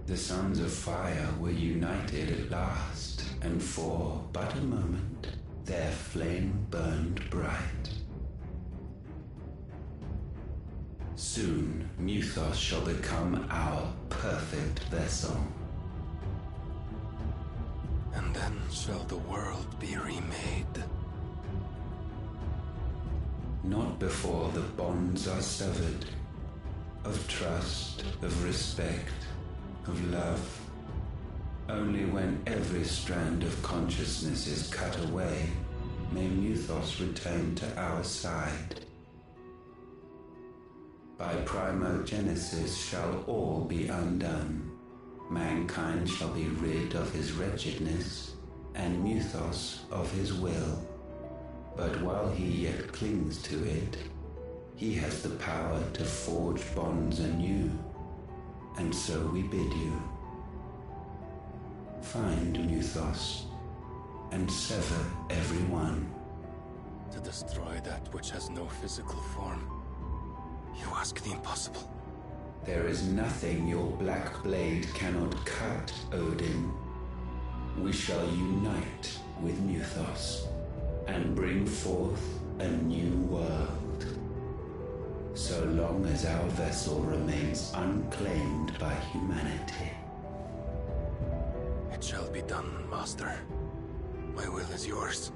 The sons of fire were united at last, and for but a moment their flame burned bright. Soon Muthos shall become our perfect vessel. And then shall the world be remade. Not before the bonds are severed, of trust, of respect, of love. Only when every strand of consciousness is cut away, may Muthos return to our side. By primogenesis shall all be undone. Mankind shall be rid of his wretchedness, and Muthos of his will. But while he yet clings to it, he has the power to forge bonds anew. And so we bid you, find Muthos, and sever every one. To destroy that which has no physical form. You ask the impossible. There is nothing your black blade cannot cut, Odin. we shall unite with Mythos and bring forth a new world. So long as our vessel remains unclaimed by humanity. It shall be done, Master. My will is yours.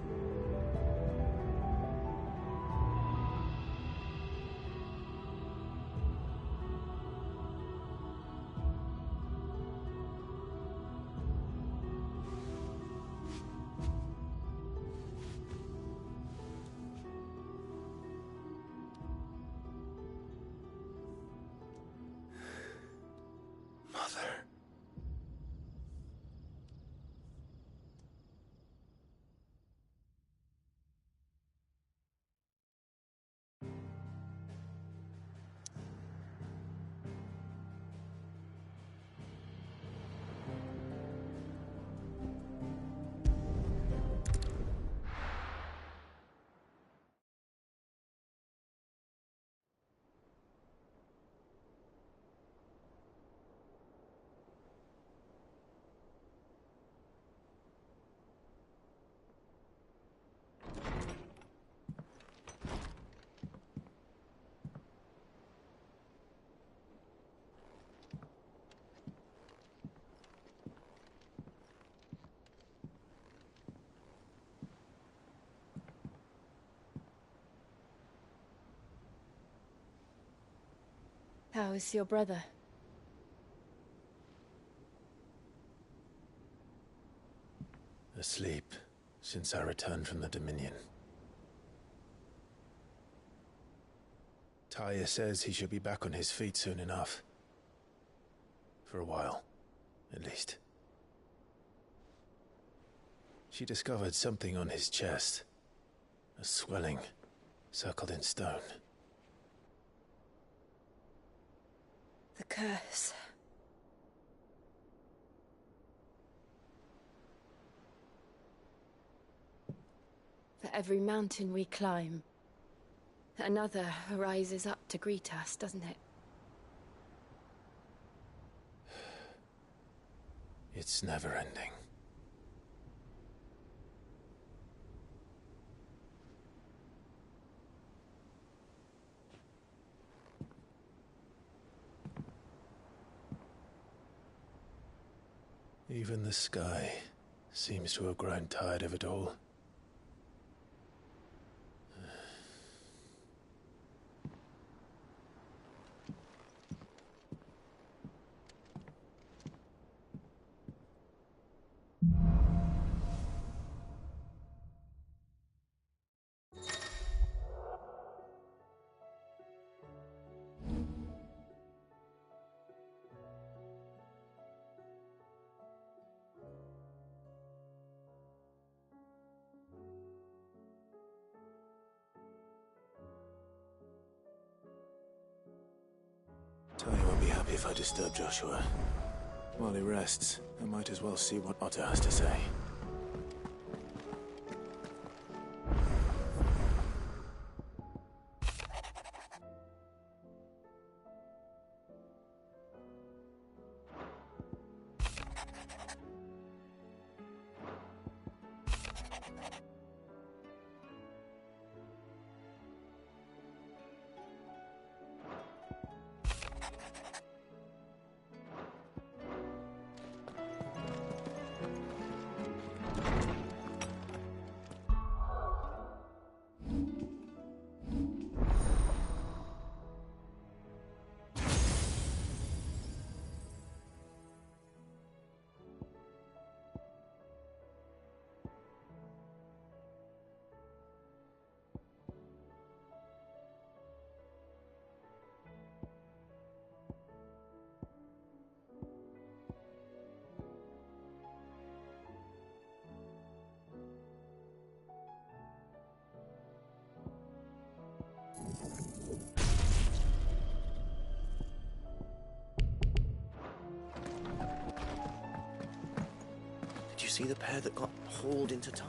How is your brother? Asleep since I returned from the Dominion. Talia says he should be back on his feet soon enough. For a while, at least. She discovered something on his chest. A swelling, circled in stone. The curse. For every mountain we climb, another rises up to greet us, doesn't it? It's never ending. Even the sky seems to have grown tired of it all. Talia won't be happy if I disturb Joshua. While he rests, I might as well see what Otter has to say. Did you see the pair that got hauled into time?